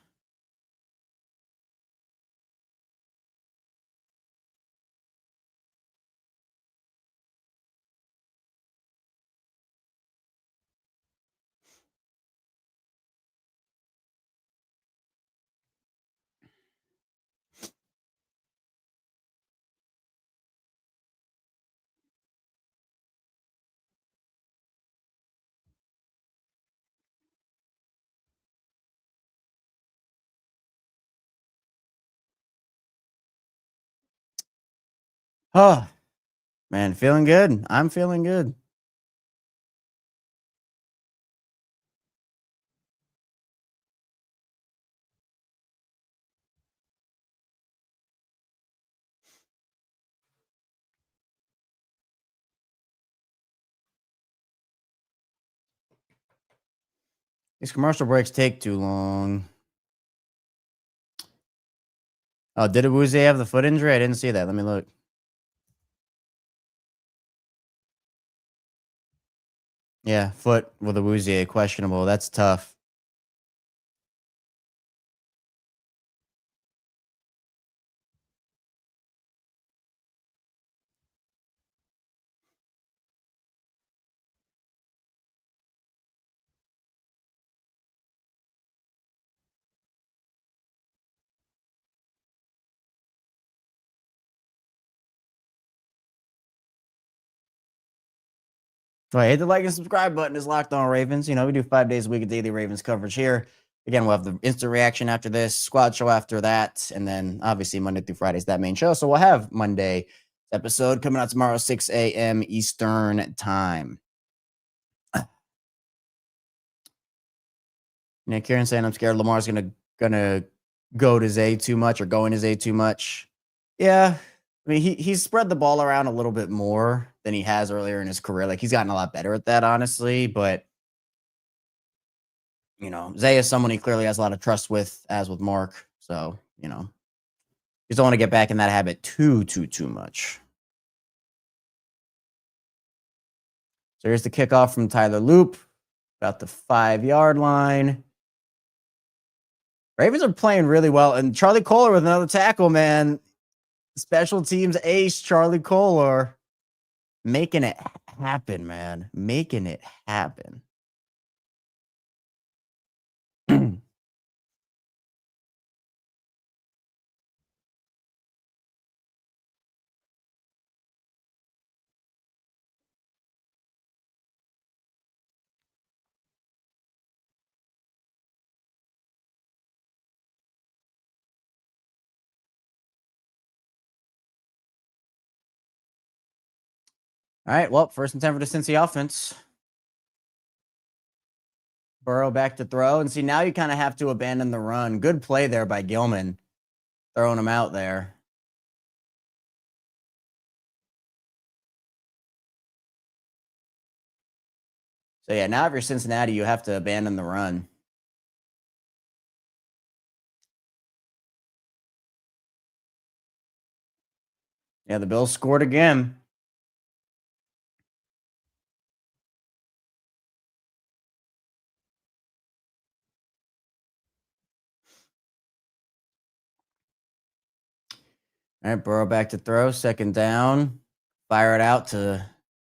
Oh, man, feeling good. I'm feeling good. These commercial breaks take too long. Oh, did Awuzie have the foot injury? I didn't see that. Let me look. Yeah, foot with Awuzie, questionable. That's tough. So hit the like and subscribe button. Is Locked On Ravens. We do 5 days a week of daily Ravens coverage here. Again, we'll have the instant reaction after this, squad show after that, and then obviously Monday through Friday is that main show. So we'll have Monday episode coming out tomorrow, 6 a.m. Eastern time. Kieran saying I'm scared Lamar's gonna go to Zay too much or going to Zay too much. Yeah. I mean, he's spread the ball around a little bit more than he has earlier in his career. Like, he's gotten a lot better at that, honestly. But, Zay is someone he clearly has a lot of trust with, as with Mark. So, just don't want to get back in that habit too much. So here's the kickoff from Tyler Loop, about the 5-yard line. Ravens are playing really well. And Charlie Kolar with another tackle, man. Special teams ace, Charlie Kolar. Making it happen, man. Making it happen. All right, well, 1st and 10 for the Cincy offense. Burrow back to throw. And see, now you kind of have to abandon the run. Good play there by Gilman, throwing him out there. So, yeah, now if you're Cincinnati, you have to abandon the run. Yeah, the Bills scored again. All right, Burrow back to throw. 2nd down. Fire it out to...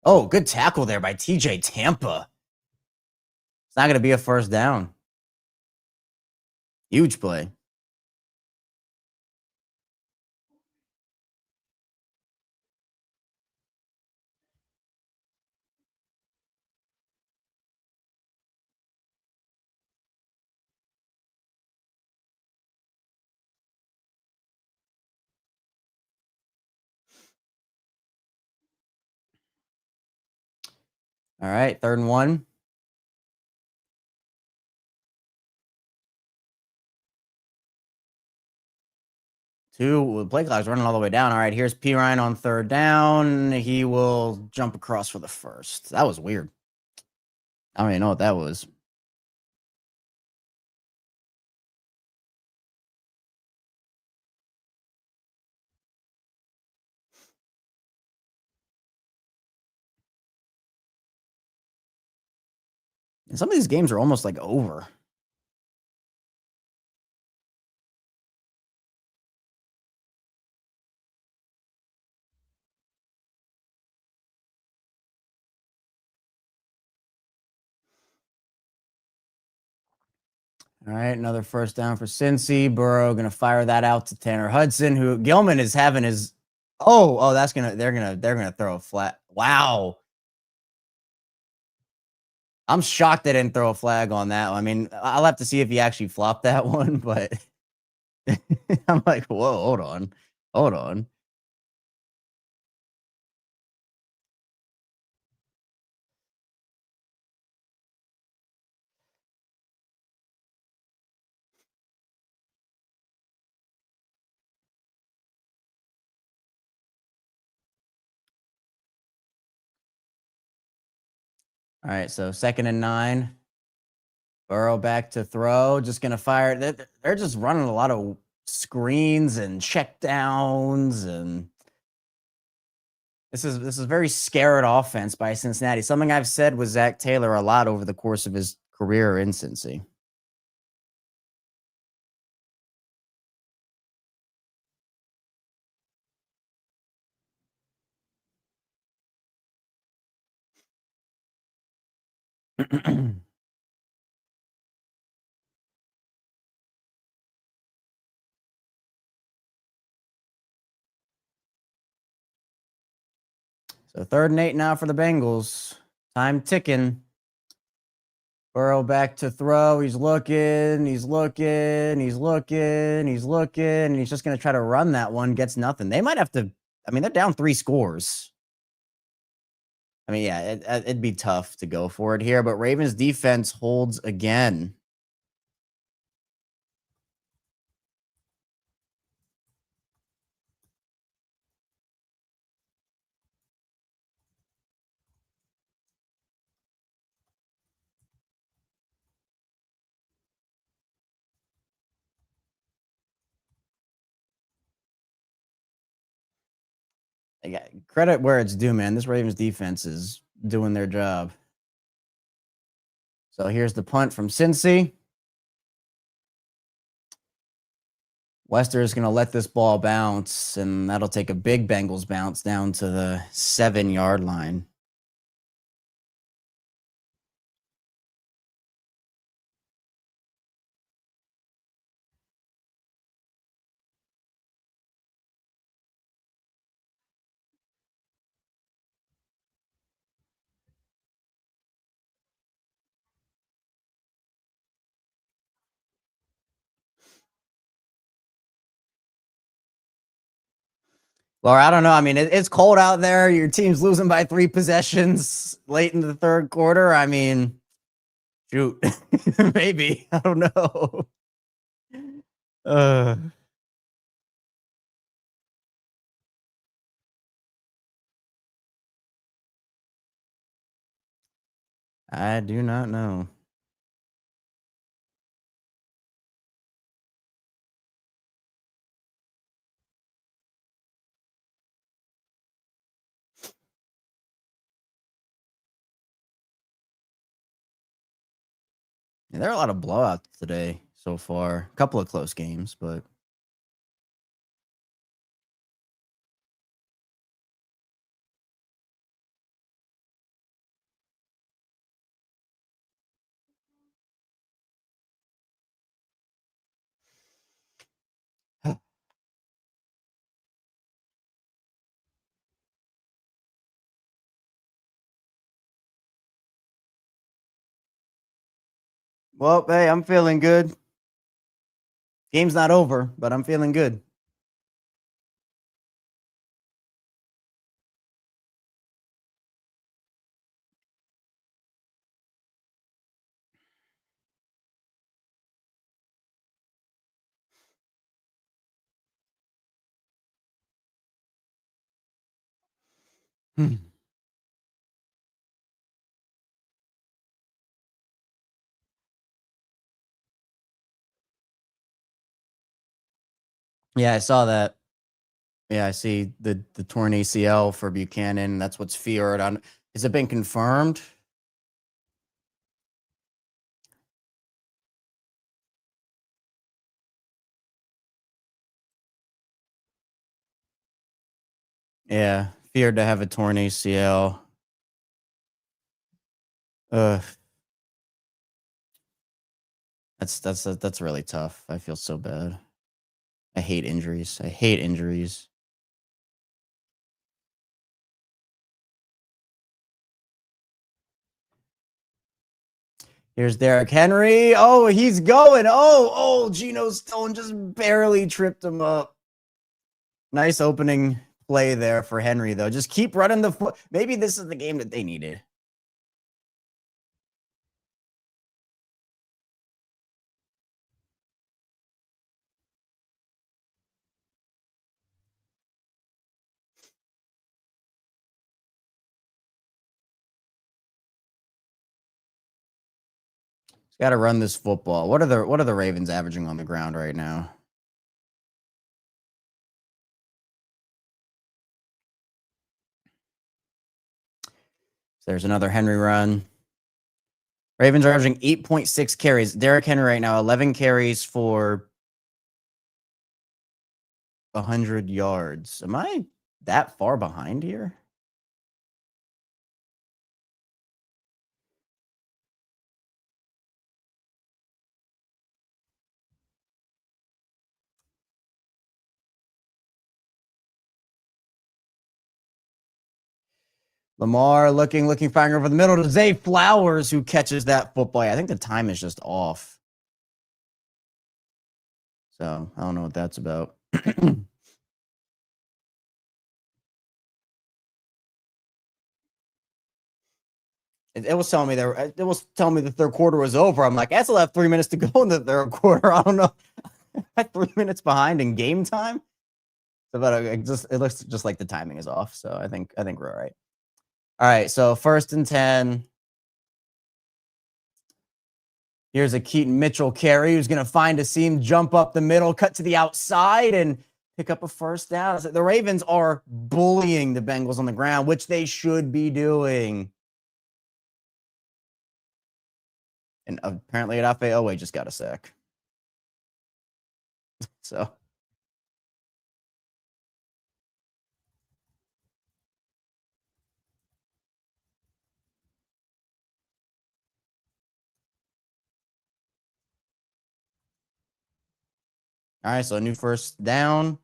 Oh, good tackle there by TJ Tampa. It's not going to be a 1st down. Huge play. All right, 3rd and 1. The play clock's running all the way down. All right, here's P. Ryan on 3rd down. He will jump across for the 1st. That was weird. I don't even know what that was. And some of these games are almost like over. All right, another 1st down for Cincy. Burrow gonna fire that out to Tanner Hudson, who Gilman is having his. Oh, they're gonna throw a flat. Wow. I'm shocked they didn't throw a flag on that one. I mean, I'll have to see if he actually flopped that one, but I'm like, whoa, hold on. Hold on. All right, so 2nd and 9. Burrow back to throw. Just going to fire. They're just running a lot of screens and check downs. And this is very scared offense by Cincinnati. Something I've said with Zach Taylor a lot over the course of his career in Cincy. So 3rd and 8 now for the Bengals. Time ticking. Burrow back to throw. He's looking, and he's just going to try to run that one. Gets nothing. They might have to. I mean, they're down 3 scores. I mean, yeah, it'd be tough to go for it here, but Ravens defense holds again. Credit where it's due, man. This Ravens defense is doing their job. So here's the punt from Cincy. Wester is going to let this ball bounce, and that'll take a big Bengals bounce down to the 7-yard line. Laura, I don't know. I mean, it's cold out there. Your team's losing by 3 possessions late in the third quarter. I mean, shoot, maybe. I don't know. I do not know. Yeah, there are a lot of blowouts today so far. A couple of close games, but well, hey, I'm feeling good. Game's not over, but I'm feeling good. Yeah, I saw that. Yeah, I see the torn ACL for Buchanan. That's what's feared. Has it been confirmed? Yeah, feared to have a torn ACL. That's really tough. I feel so bad. I hate injuries. Here's Derrick Henry. Oh, he's going. Oh, Geno Stone just barely tripped him up. Nice opening play there for Henry, though. Just keep running the foot. Maybe this is the game that they needed. Got to run this football. What are the Ravens averaging on the ground right now? There's another Henry run. Ravens are averaging 8.6 carries. Derrick Henry right now, 11 carries for 100 yards. Am I that far behind here? Lamar looking, firing over the middle to Zay Flowers, who catches that football. I think the time is just off. So I don't know what that's about. It was telling me the third quarter was over. I'm like, I still have 3 minutes to go in the third quarter. I don't know. I'm 3 minutes behind in game time. So, but it looks just like the timing is off. So I think we're all right. All right. So 1st and 10. Here's a Keaton Mitchell carry who's going to find a seam, jump up the middle, cut to the outside, and pick up a first down. The Ravens are bullying the Bengals on the ground, which they should be doing. And apparently Afe Owe just got a sack. So. All right, so a new first down.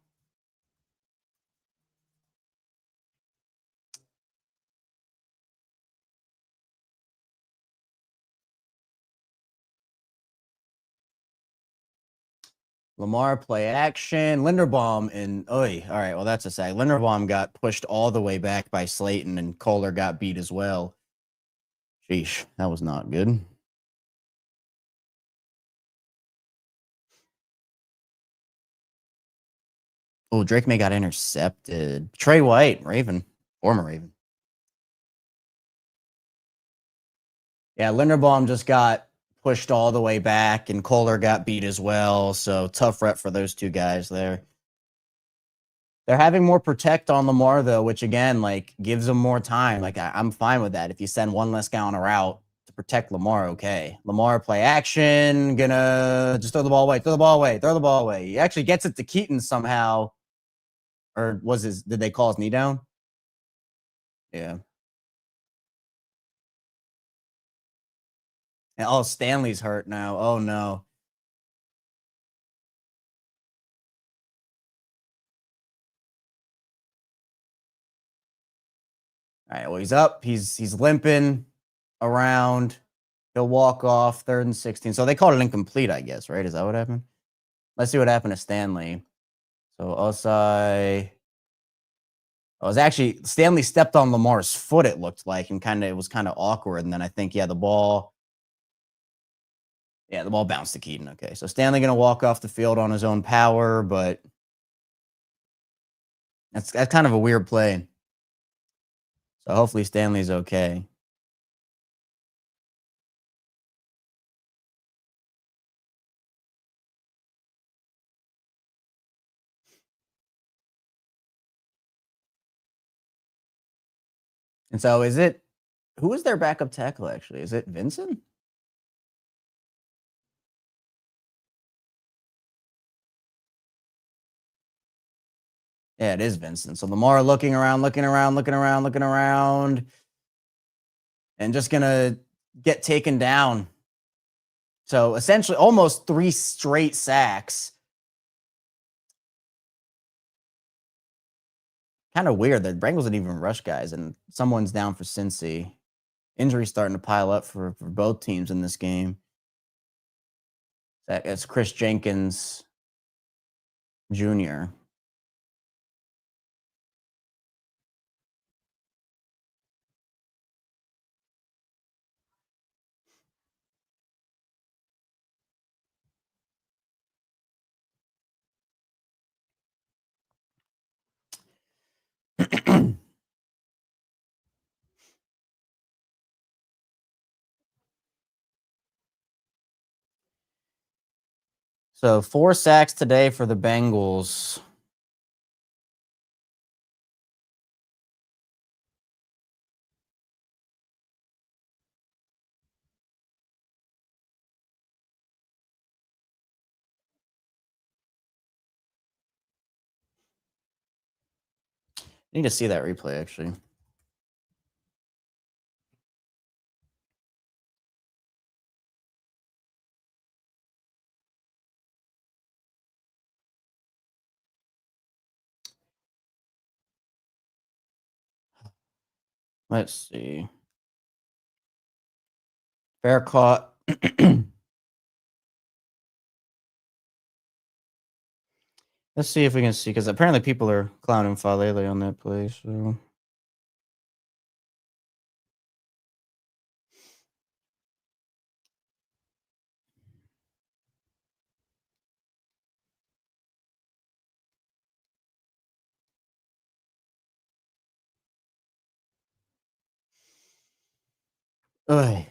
Lamar play action. Linderbaum and all right, well, that's a sack. Linderbaum got pushed all the way back by Slayton, and Kohler got beat as well. Sheesh, that was not good. Oh, Drake May got intercepted. Trey White, Raven, former Raven. Yeah, Linderbaum just got pushed all the way back, and Kohler got beat as well. So tough rep for those two guys there. They're having more protect on Lamar, though, which, again, like, gives them more time. Like, I'm fine with that. If you send one less guy on a route to protect Lamar, okay. Lamar play action, gonna just throw the ball away, throw the ball away, throw the ball away. He actually gets it to Keaton somehow. Or did they call his knee down? Yeah. And, oh, Stanley's hurt now. Oh, no. All right, well, he's up. He's limping around. He'll walk off 3rd and 16. So they called it incomplete, I guess, right? Is that what happened? Let's see what happened to Stanley. So Osai. It was actually Stanley stepped on Lamar's foot, it looked like, and it was kind of awkward. And then I think, the ball bounced to Keaton. Okay, so Stanley going to walk off the field on his own power, but that's kind of a weird play. So hopefully Stanley's okay. And so who is their backup tackle, actually? Is it Vincent? Yeah, it is Vincent. So Lamar looking around, and just going to get taken down. So essentially almost 3 straight sacks. Kind of weird that Bengals didn't even rush guys, and someone's down for Cincy. Injuries starting to pile up for both teams in this game. That's Chris Jenkins Jr. So 4 sacks today for the Bengals. I need to see that replay, actually. Let's see. Fair caught. Let's see if we can see, because apparently people are clowning Falele on that play. So Ugh.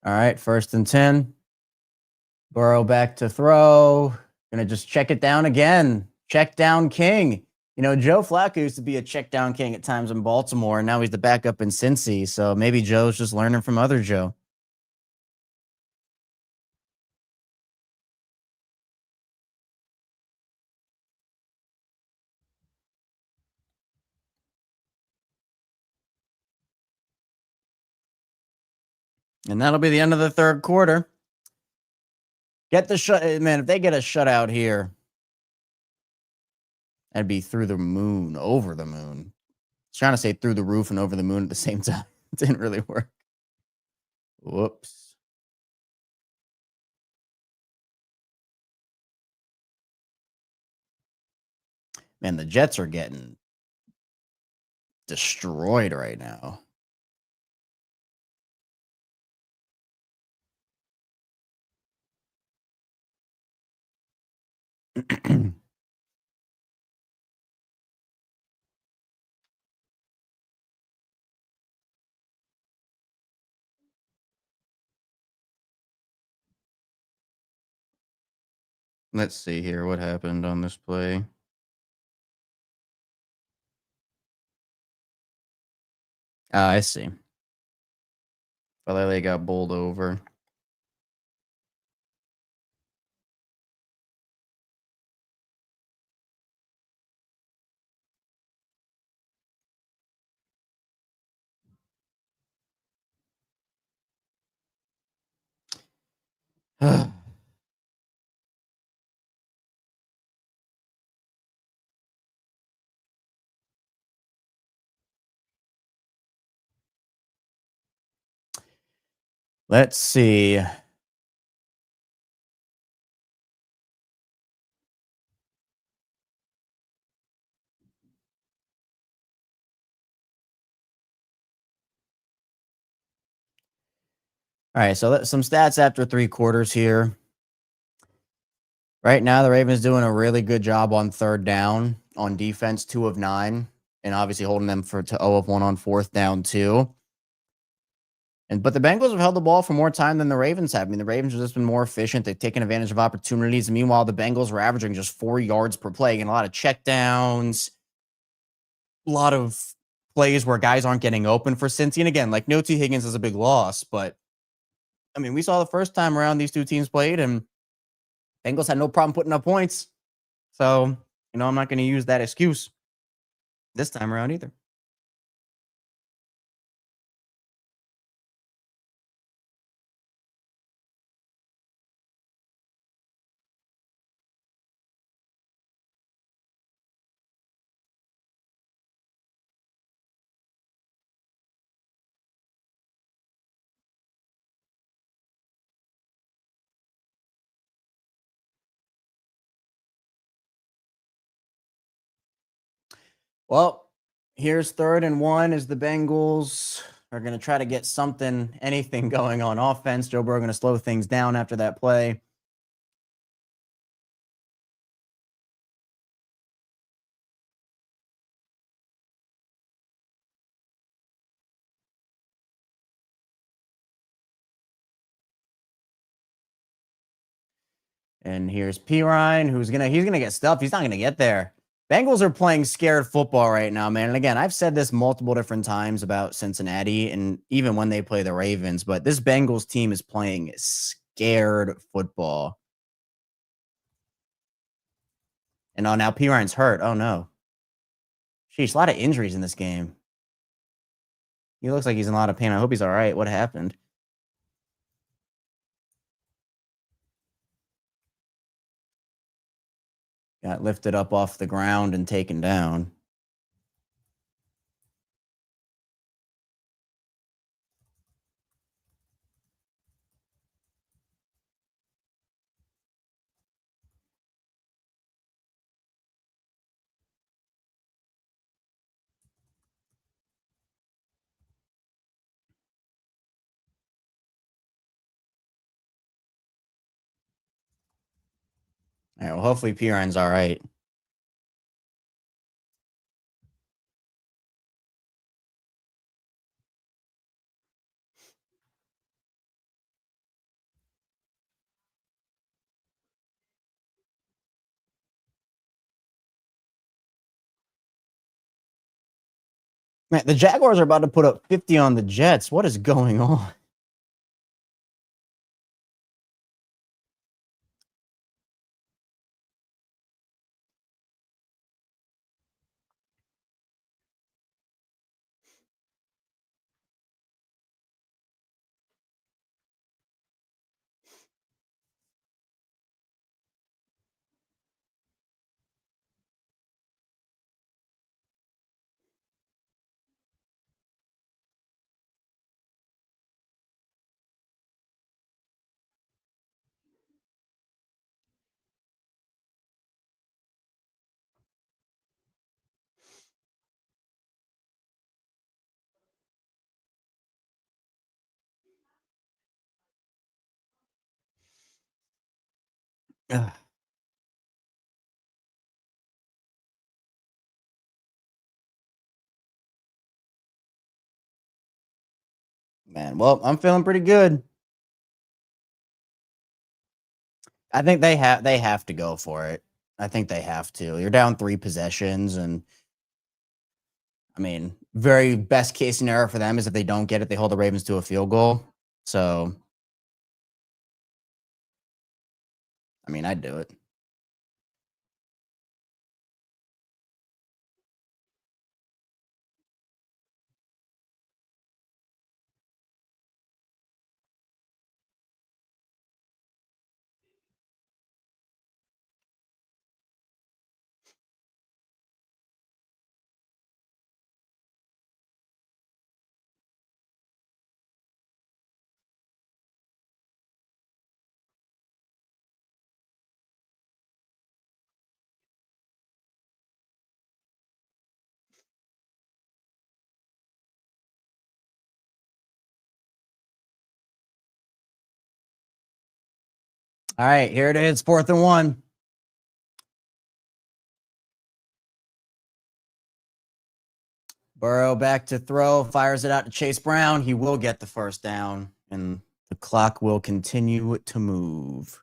All right, 1st and 10. Burrow back to throw. Gonna just check it down again. Check down king. Joe Flacco used to be a check down king at times in Baltimore, and now he's the backup in Cincy. So maybe Joe's just learning from other Joe. And that'll be the end of the third quarter. Get the shut, man. If they get a shutout here, that'd be through the moon, over the moon. I was trying to say through the roof and over the moon at the same time. It didn't really work. Whoops. Man, the Jets are getting destroyed right now. Let's see here what happened on this play. I see. Well, they got bowled over. Let's see. All right, so some stats after 3 quarters here. Right now, the Ravens doing a really good job on third down on defense, 2 of 9, and obviously holding them to 0 of 1 on fourth down too. But the Bengals have held the ball for more time than the Ravens have. I mean, the Ravens have just been more efficient. They've taken advantage of opportunities. Meanwhile, the Bengals were averaging just 4 yards per play and a lot of checkdowns, a lot of plays where guys aren't getting open for Cincy. And again, like no T. Higgins is a big loss, but I mean, we saw the first time around these two teams played, and Bengals had no problem putting up points. So, I'm not going to use that excuse this time around either. Well, here's 3rd and 1 as the Bengals are going to try to get anything going on offense. Joe Burrow going to slow things down after that play. And here's Pirine, he's gonna get stuffed. He's not gonna get there. Bengals are playing scared football right now, man. And again, I've said this multiple different times about Cincinnati and even when they play the Ravens, but this Bengals team is playing scared football. And now Pirine's hurt. Oh no. Sheesh, a lot of injuries in this game. He looks like he's in a lot of pain. I hope he's all right. What happened? Got lifted up off the ground and taken down. All right, well, hopefully Pirine's all right. Man, the Jaguars are about to put up 50 on the Jets. What is going on? Ugh. Man, well, I'm feeling pretty good. I think they have to go for it. I think they have to. You're down 3 possessions, and I mean, very best case scenario for them is if they don't get it, they hold the Ravens to a field goal. So, I mean, I'd do it. All right, here it is, 4th and 1. Burrow back to throw, fires it out to Chase Brown. He will get the first down, and the clock will continue to move.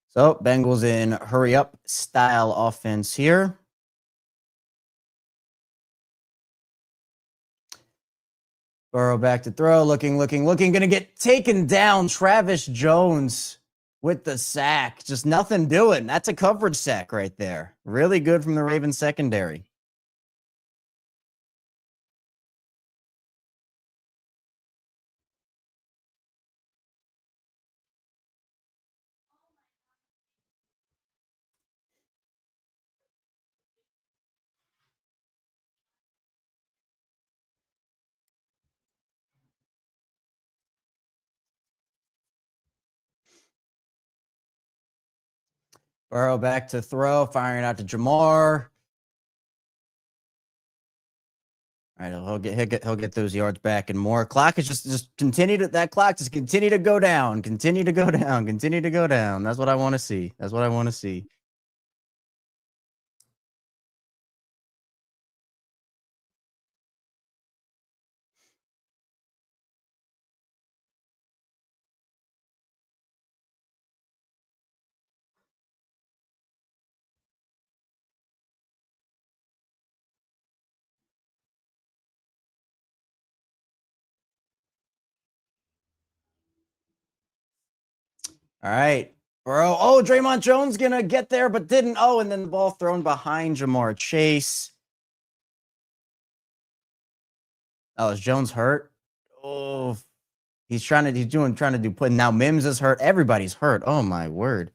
So, Bengals in hurry up style offense here. Burrow back to throw, looking, going to get taken down. Travis Jones with the sack. Just nothing doing. That's a coverage sack right there. Really good from the Ravens secondary. Burrow back to throw, firing out to Jamar. All right, he'll get those yards back and more. Clock is just continue to that clock just continue to go down, continue to go down, continue to go down. That's what I want to see. That's what I want to see. All right. Bro. Oh, Draymond Jones gonna get there, but didn't. Oh, and then the ball thrown behind Jamar Chase. Oh, is Jones hurt? Oh, he's trying to do put now. Mims is hurt. Everybody's hurt. Oh my word.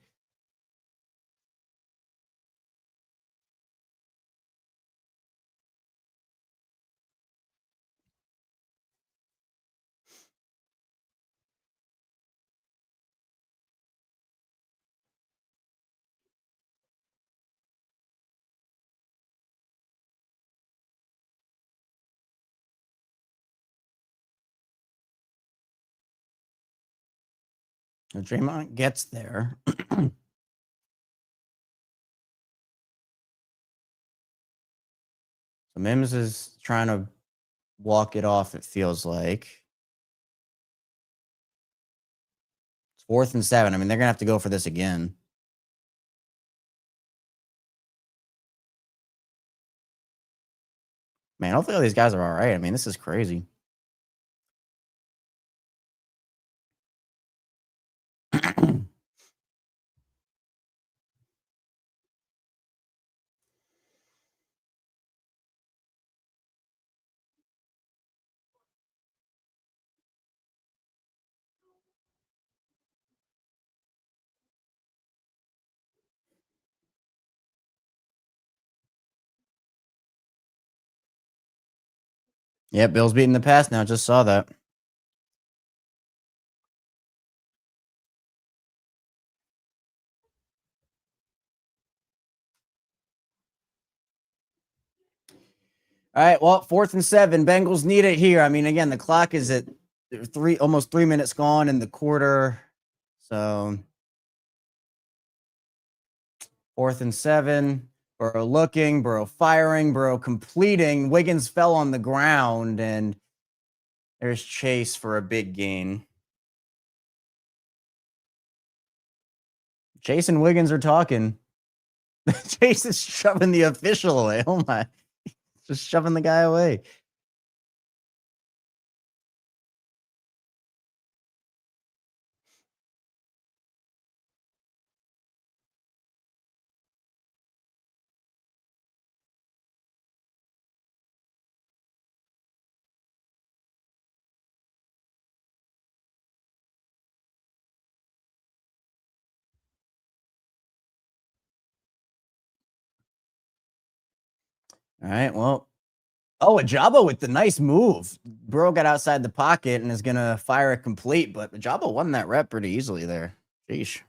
So Draymond gets there. So Mims is trying to walk it off, it feels like. It's 4th and 7. I mean, they're going to have to go for this again. Man, hopefully all these guys are all right. I mean, this is crazy. Yeah, Bill's beating the pass now. Just saw that. All right, well, 4th and 7. Bengals need it here. I mean, again, the clock is at almost 3 minutes gone in the quarter. So 4th and 7. Burrow looking, Burrow firing, Burrow completing. Wiggins fell on the ground, and there's Chase for a big gain. Chase and Wiggins are talking. Chase is shoving the official away. Oh my. Just shoving the guy away. All right, well. Oh, Ajabo with the nice move. Burrow got outside the pocket and is going to fire it complete, but Ajabo won that rep pretty easily there. Sheesh.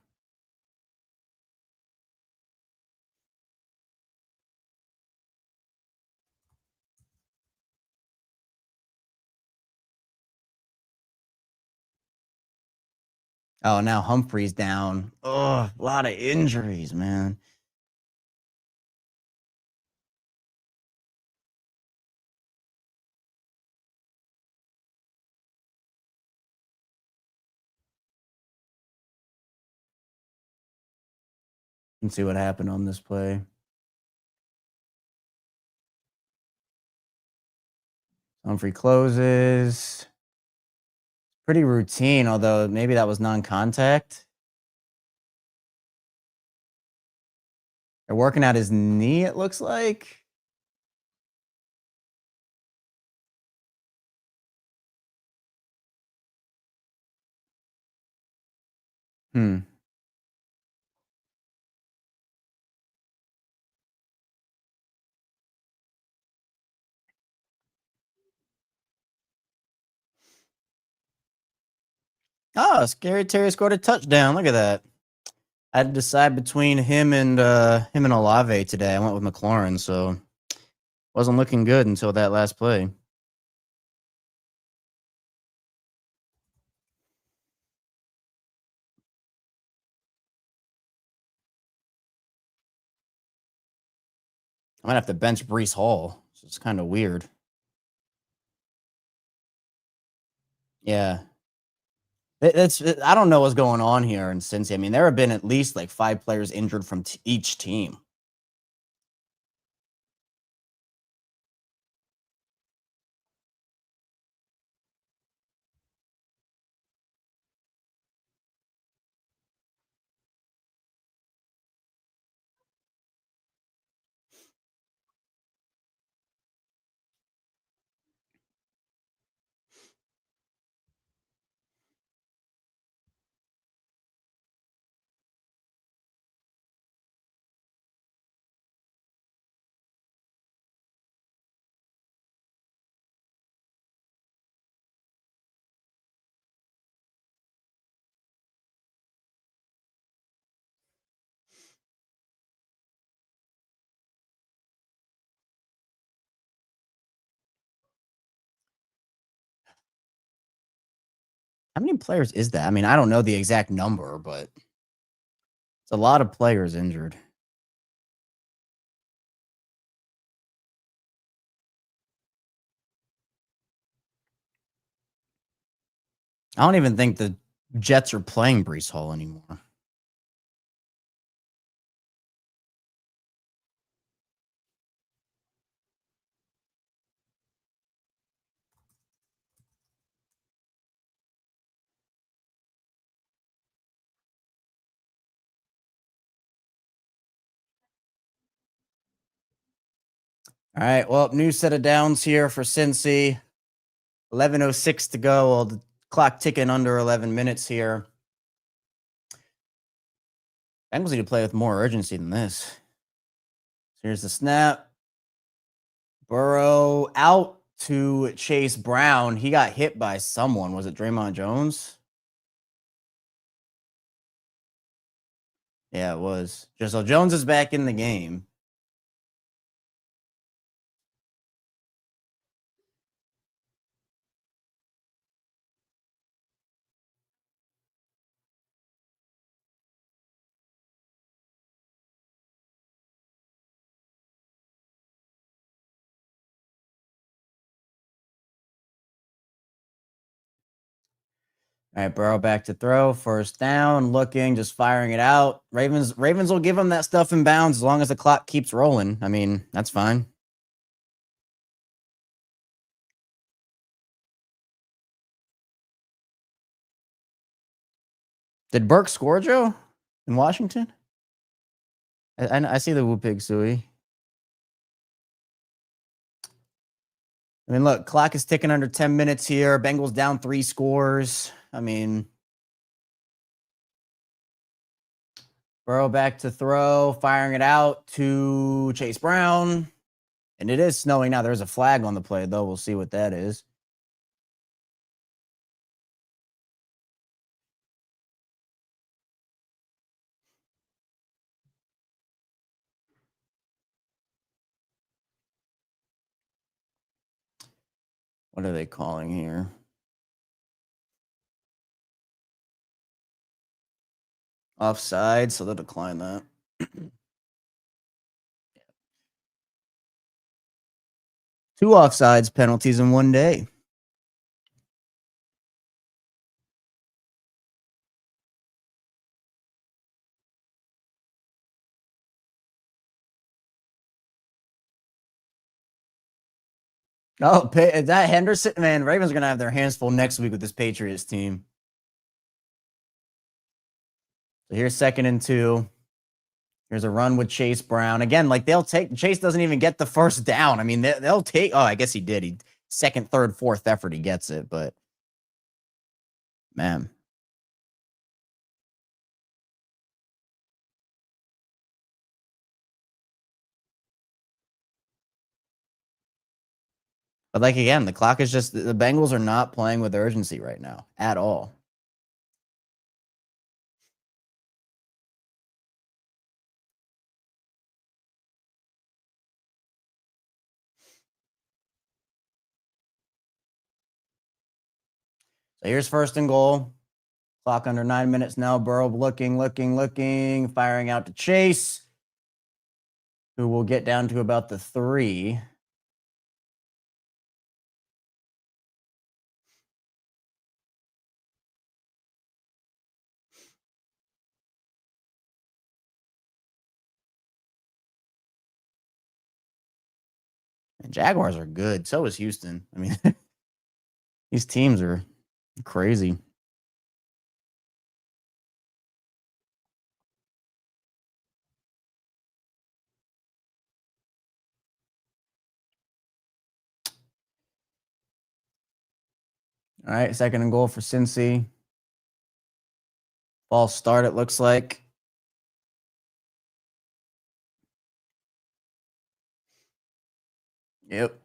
Oh, now Humphrey's down. Oh, a lot of injuries, man. Let's see what happened on this play. Humphrey closes. Pretty routine, although maybe that was non-contact. They're working out his knee, it looks like. Oh, Scary Terry scored a touchdown. Look at that. I had to decide between him and Olave today. I went with McLaurin, so wasn't looking good until that last play. I'm gonna have to bench Breece Hall. So it's kind of weird. Yeah. I don't know what's going on here in Cincy. I mean, there have been at least like 5 players injured from each team. How many players is that? I mean, I don't know the exact number, but it's a lot of players injured. I don't even think the Jets are playing Breece Hall anymore. All right. Well, new set of downs here for Cincy. 11:06 to go. Well, the clock ticking under 11 minutes here. Bengals need to play with more urgency than this. Here's the snap. Burrow out to Chase Brown. He got hit by someone. Was it Draymond Jones? Yeah, it was. So Jones is back in the game. All right, Burrow back to throw. First down, looking, just firing it out. Ravens will give him that stuff in bounds as long as the clock keeps rolling. I mean, that's fine. Did Burke score, Joe, in Washington? I see the Woo Pig Suey. I mean, look, clock is ticking under 10 minutes here. Bengals down 3 scores. I mean, Burrow back to throw, firing it out to Chase Brown. And it is snowing now. There's a flag on the play, though. We'll see what that is. What are they calling here? Offside, so they'll decline that. 2 offsides penalties in one day. Oh, that Henderson, man, Ravens are going to have their hands full next week with this Patriots team. So here's 2nd and 2. Here's a run with Chase Brown. Again, like Chase doesn't even get the first down. I mean, they'll take, I guess he did. He 2nd, 3rd, 4th effort, he gets it, but man. But like, again, the clock is just, the Bengals are not playing with urgency right now at all. So here's 1st and goal. Clock under 9 minutes now. Burrow looking, firing out to Chase, who will get down to about the 3. And Jaguars are good. So is Houston. I mean, these teams are crazy. All right, 2nd and goal for Cincy. False start, it looks like. Yep.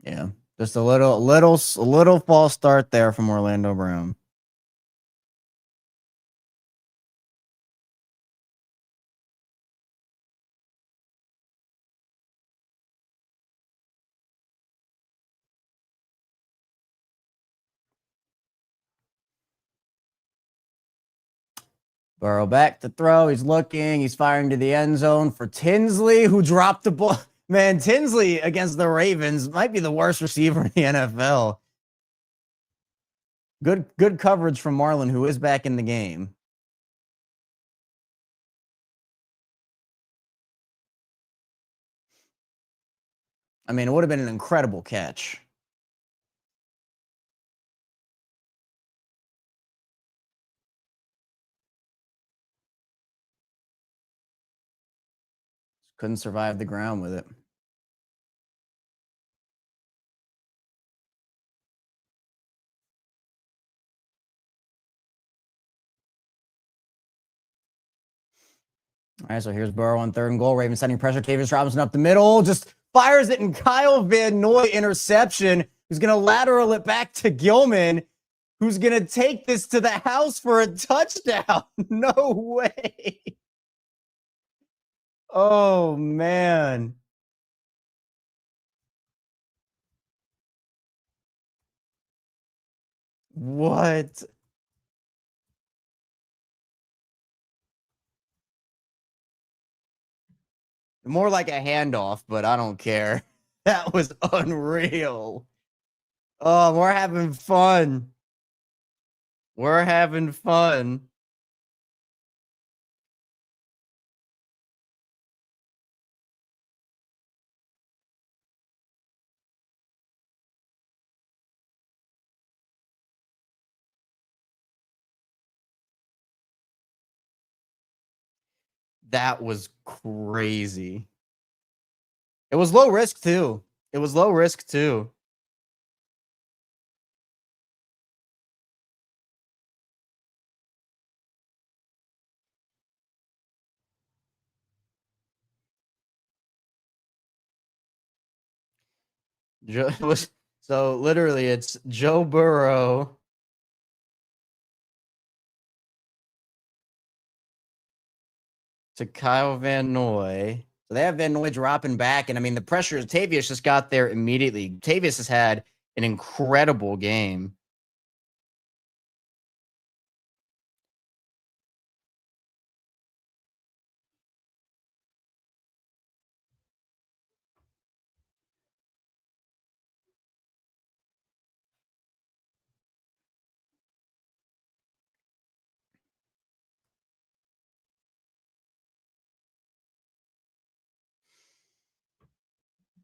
Yeah. Just a little false start there from Orlando Brown. Burrow back to throw. He's looking. He's firing to the end zone for Tinsley, who dropped the ball. Man, Tinsley against the Ravens might be the worst receiver in the NFL. Good coverage from Marlon, who is back in the game. I mean, it would have been an incredible catch. Couldn't survive the ground with it. All right, so here's Burrow on 3rd and goal. Ravens sending pressure. Tavius Robinson up the middle. Just fires it, and Kyle Van Noy interception. Who's going to lateral it back to Gilman, who's going to take this to the house for a touchdown. No way. Oh, man. What? More like a handoff, but I don't care. That was unreal. Oh, we're having fun. We're having fun. That was crazy. It was low risk, too. It was low risk, too. So literally, it's Joe Burrow to Kyle Van Noy. So they have Van Noy dropping back, and I mean the pressure. Tavius just got there immediately. Tavius has had an incredible game.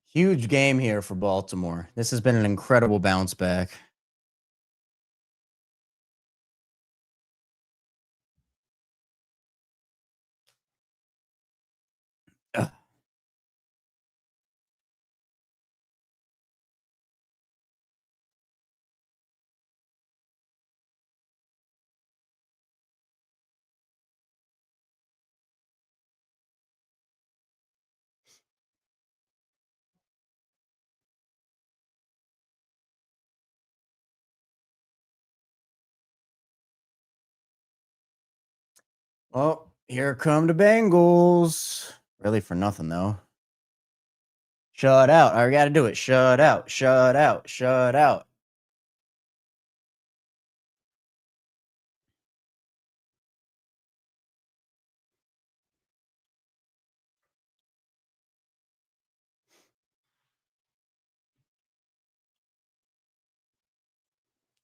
Huge game here for Baltimore. This has been an incredible bounce back. Ugh. Oh, here come the Bengals. Really for nothing, though. Shut out. I got to do it. Shut out. Shut out. Shut out.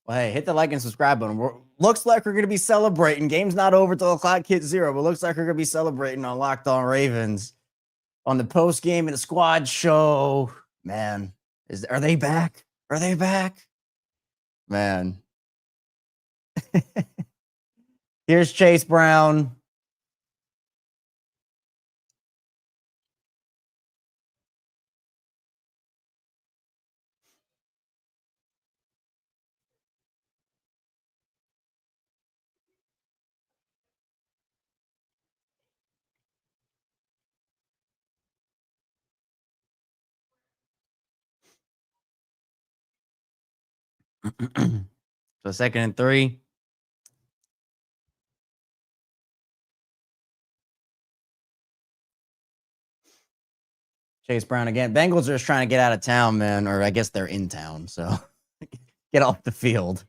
Well, hey, hit the like and subscribe button. Looks like we're going to be celebrating. Game's not over till the clock hits 0, but looks like we're going to be celebrating on Locked On Ravens on the post game and the squad show. Man, are they back? Are they back? Man. Here's Chase Brown. So 2nd and 3. Chase Brown again. Bengals are just trying to get out of town, man. Or I guess they're in town. So get off the field.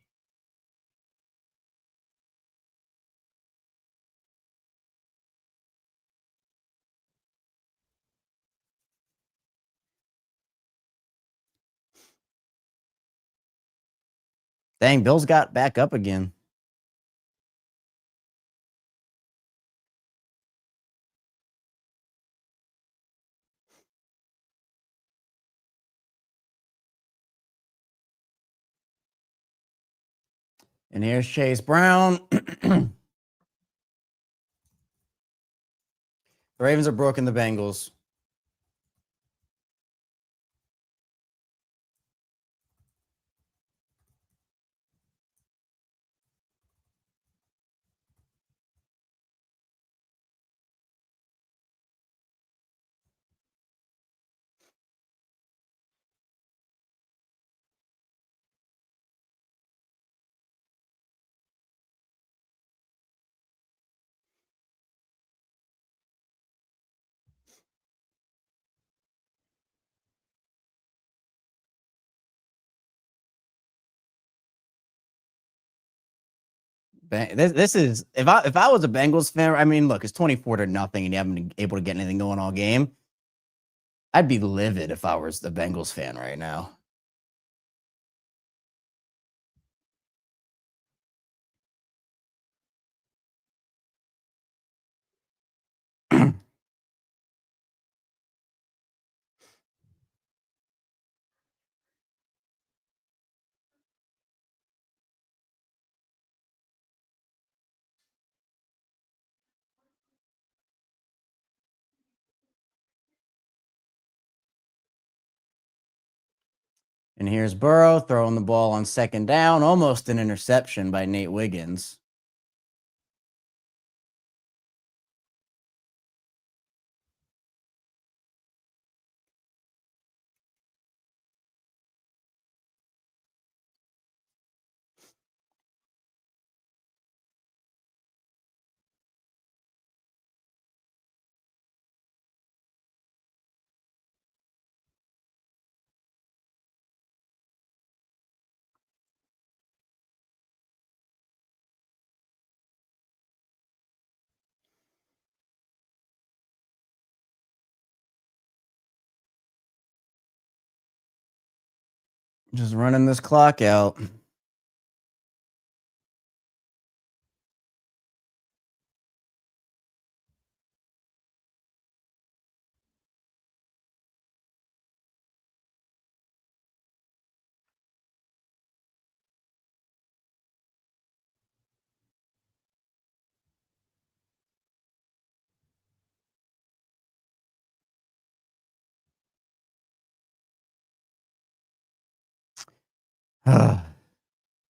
Dang, Bills got back up again. And here's Chase Brown. The Ravens are brooking the Bengals. This is if I was a Bengals fan, I mean, look, it's 24-0 and you haven't been able to get anything going all game. I'd be livid if I was the Bengals fan right now. And here's Burrow throwing the ball on second down, almost an interception by Nate Wiggins. Just running this clock out.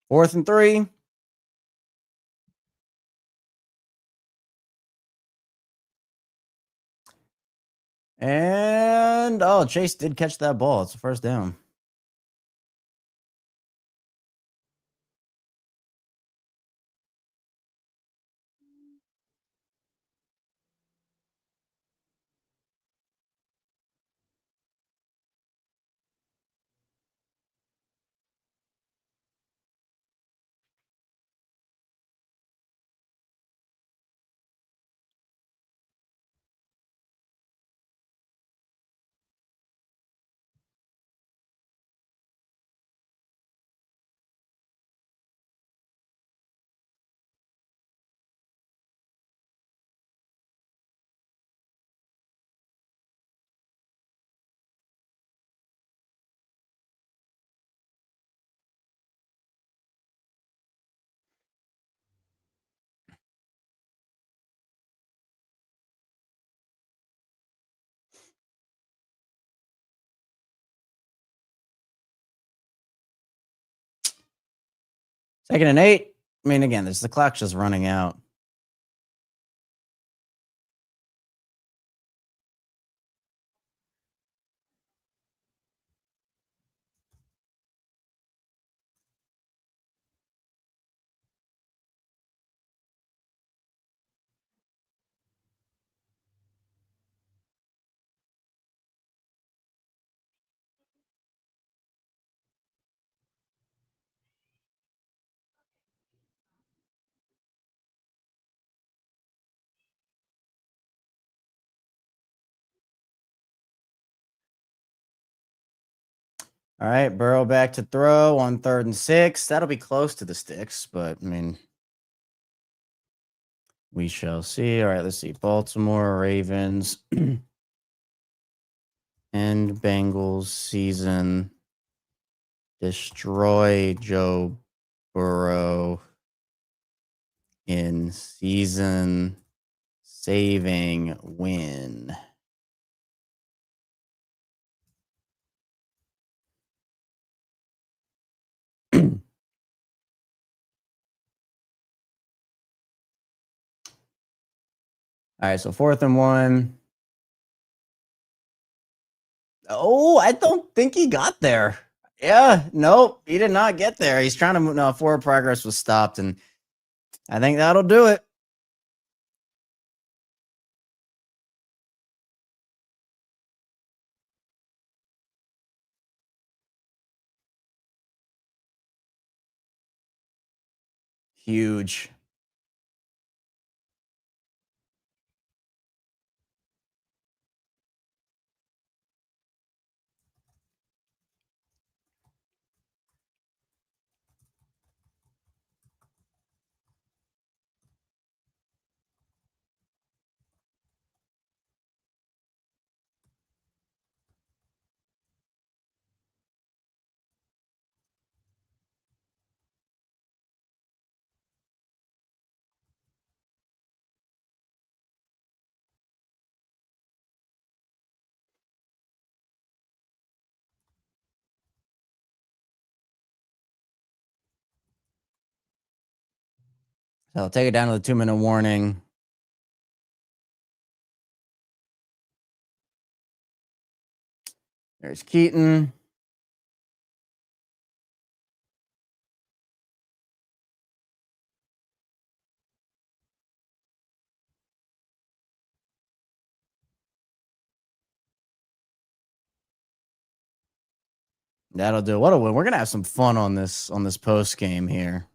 Fourth and 3. And Chase did catch that ball. It's a first down. Second and 8. I mean, again, the clock's just running out. All right, Burrow back to throw on 3rd and 6. That'll be close to the sticks, but I mean, we shall see. All right, let's see. Baltimore Ravens and Bengals season. Destroy Joe Burrow. in season saving win. All right, so 4th and 1. Oh, I don't think he got there. Yeah, nope, he did not get there. He's trying to move. No, forward progress was stopped, and I think that'll do it. Huge. So I'll take it down to the 2-minute warning. There's Keaton. That'll do. What a win. We're gonna have some fun on this post game here.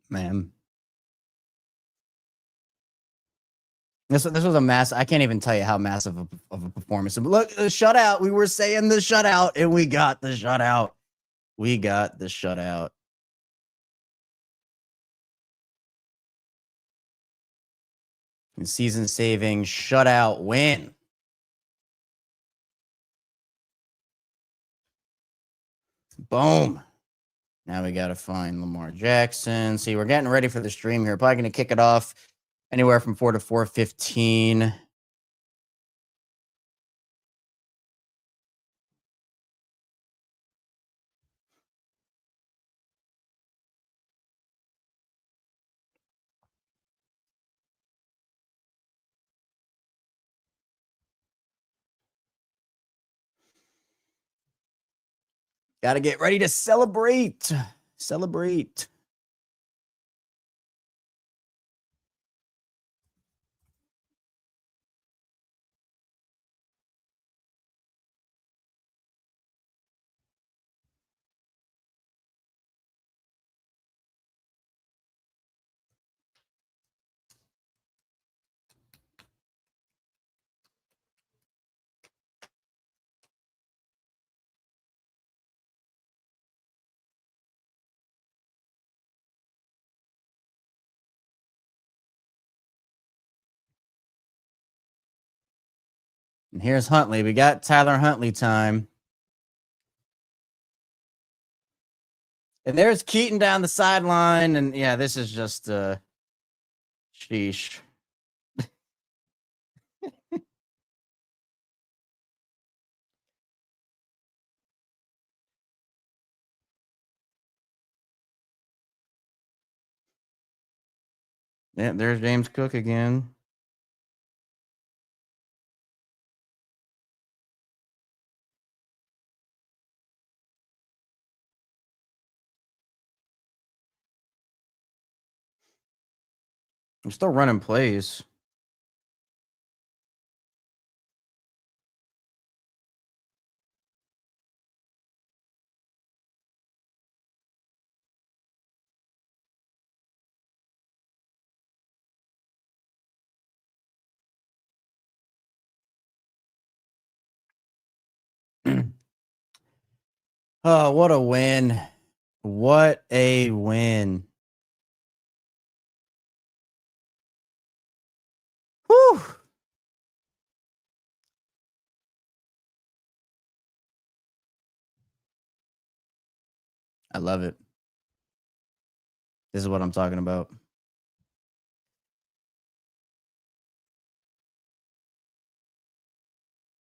Man. This was a mass. I can't even tell you how massive of a performance. But look, the shutout. We were saying the shutout, and we got the shutout. We got the shutout. And season saving shutout win. Boom. Now we got to find Lamar Jackson. See, we're getting ready for the stream here. Probably going to kick it off anywhere from 4 to 4:15. Got to get ready to celebrate. Celebrate. And here's Huntley. We got Tyler Huntley time. And there's Keaton down the sideline. And yeah, this is just sheesh. Yeah, there's James Cook again. I'm still running plays. Oh, what a win. What a win. Whew. I love it. This is what I'm talking about.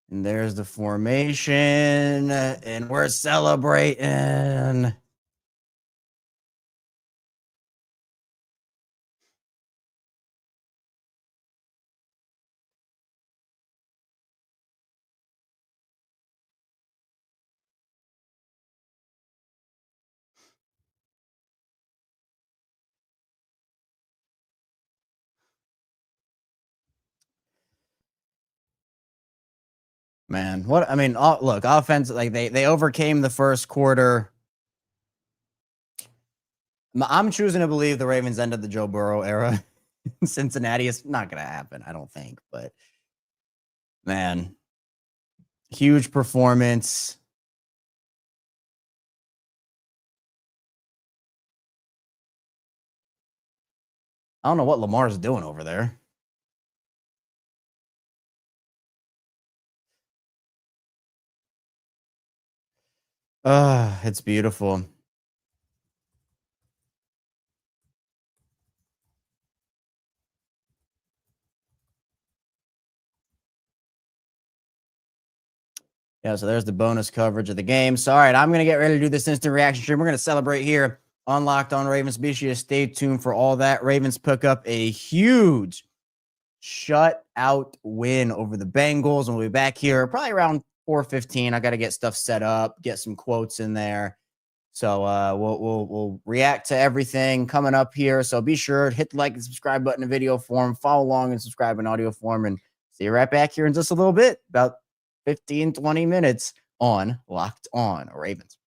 And there's the formation, and we're celebrating. Man, what I mean, look, offense, like they overcame the first quarter. I'm choosing to believe the Ravens ended the Joe Burrow era. Cincinnati is not going to happen, I don't think. But man, huge performance. I don't know what Lamar's doing over there. It's beautiful. Yeah, so there's the bonus coverage of the game. So, all right, I'm going to get ready to do this instant reaction stream. We're going to celebrate here on Locked On Ravens. Be sure to stay tuned for all that. Ravens pick up a huge shutout win over the Bengals. And we'll be back here probably around 4:15. I got to get stuff set up, get some quotes in there. So we'll react to everything coming up here. So be sure to hit the like and subscribe button in video form, follow along and subscribe in audio form, and see you right back here in just a little bit, about 15, 20 minutes on Locked On Ravens.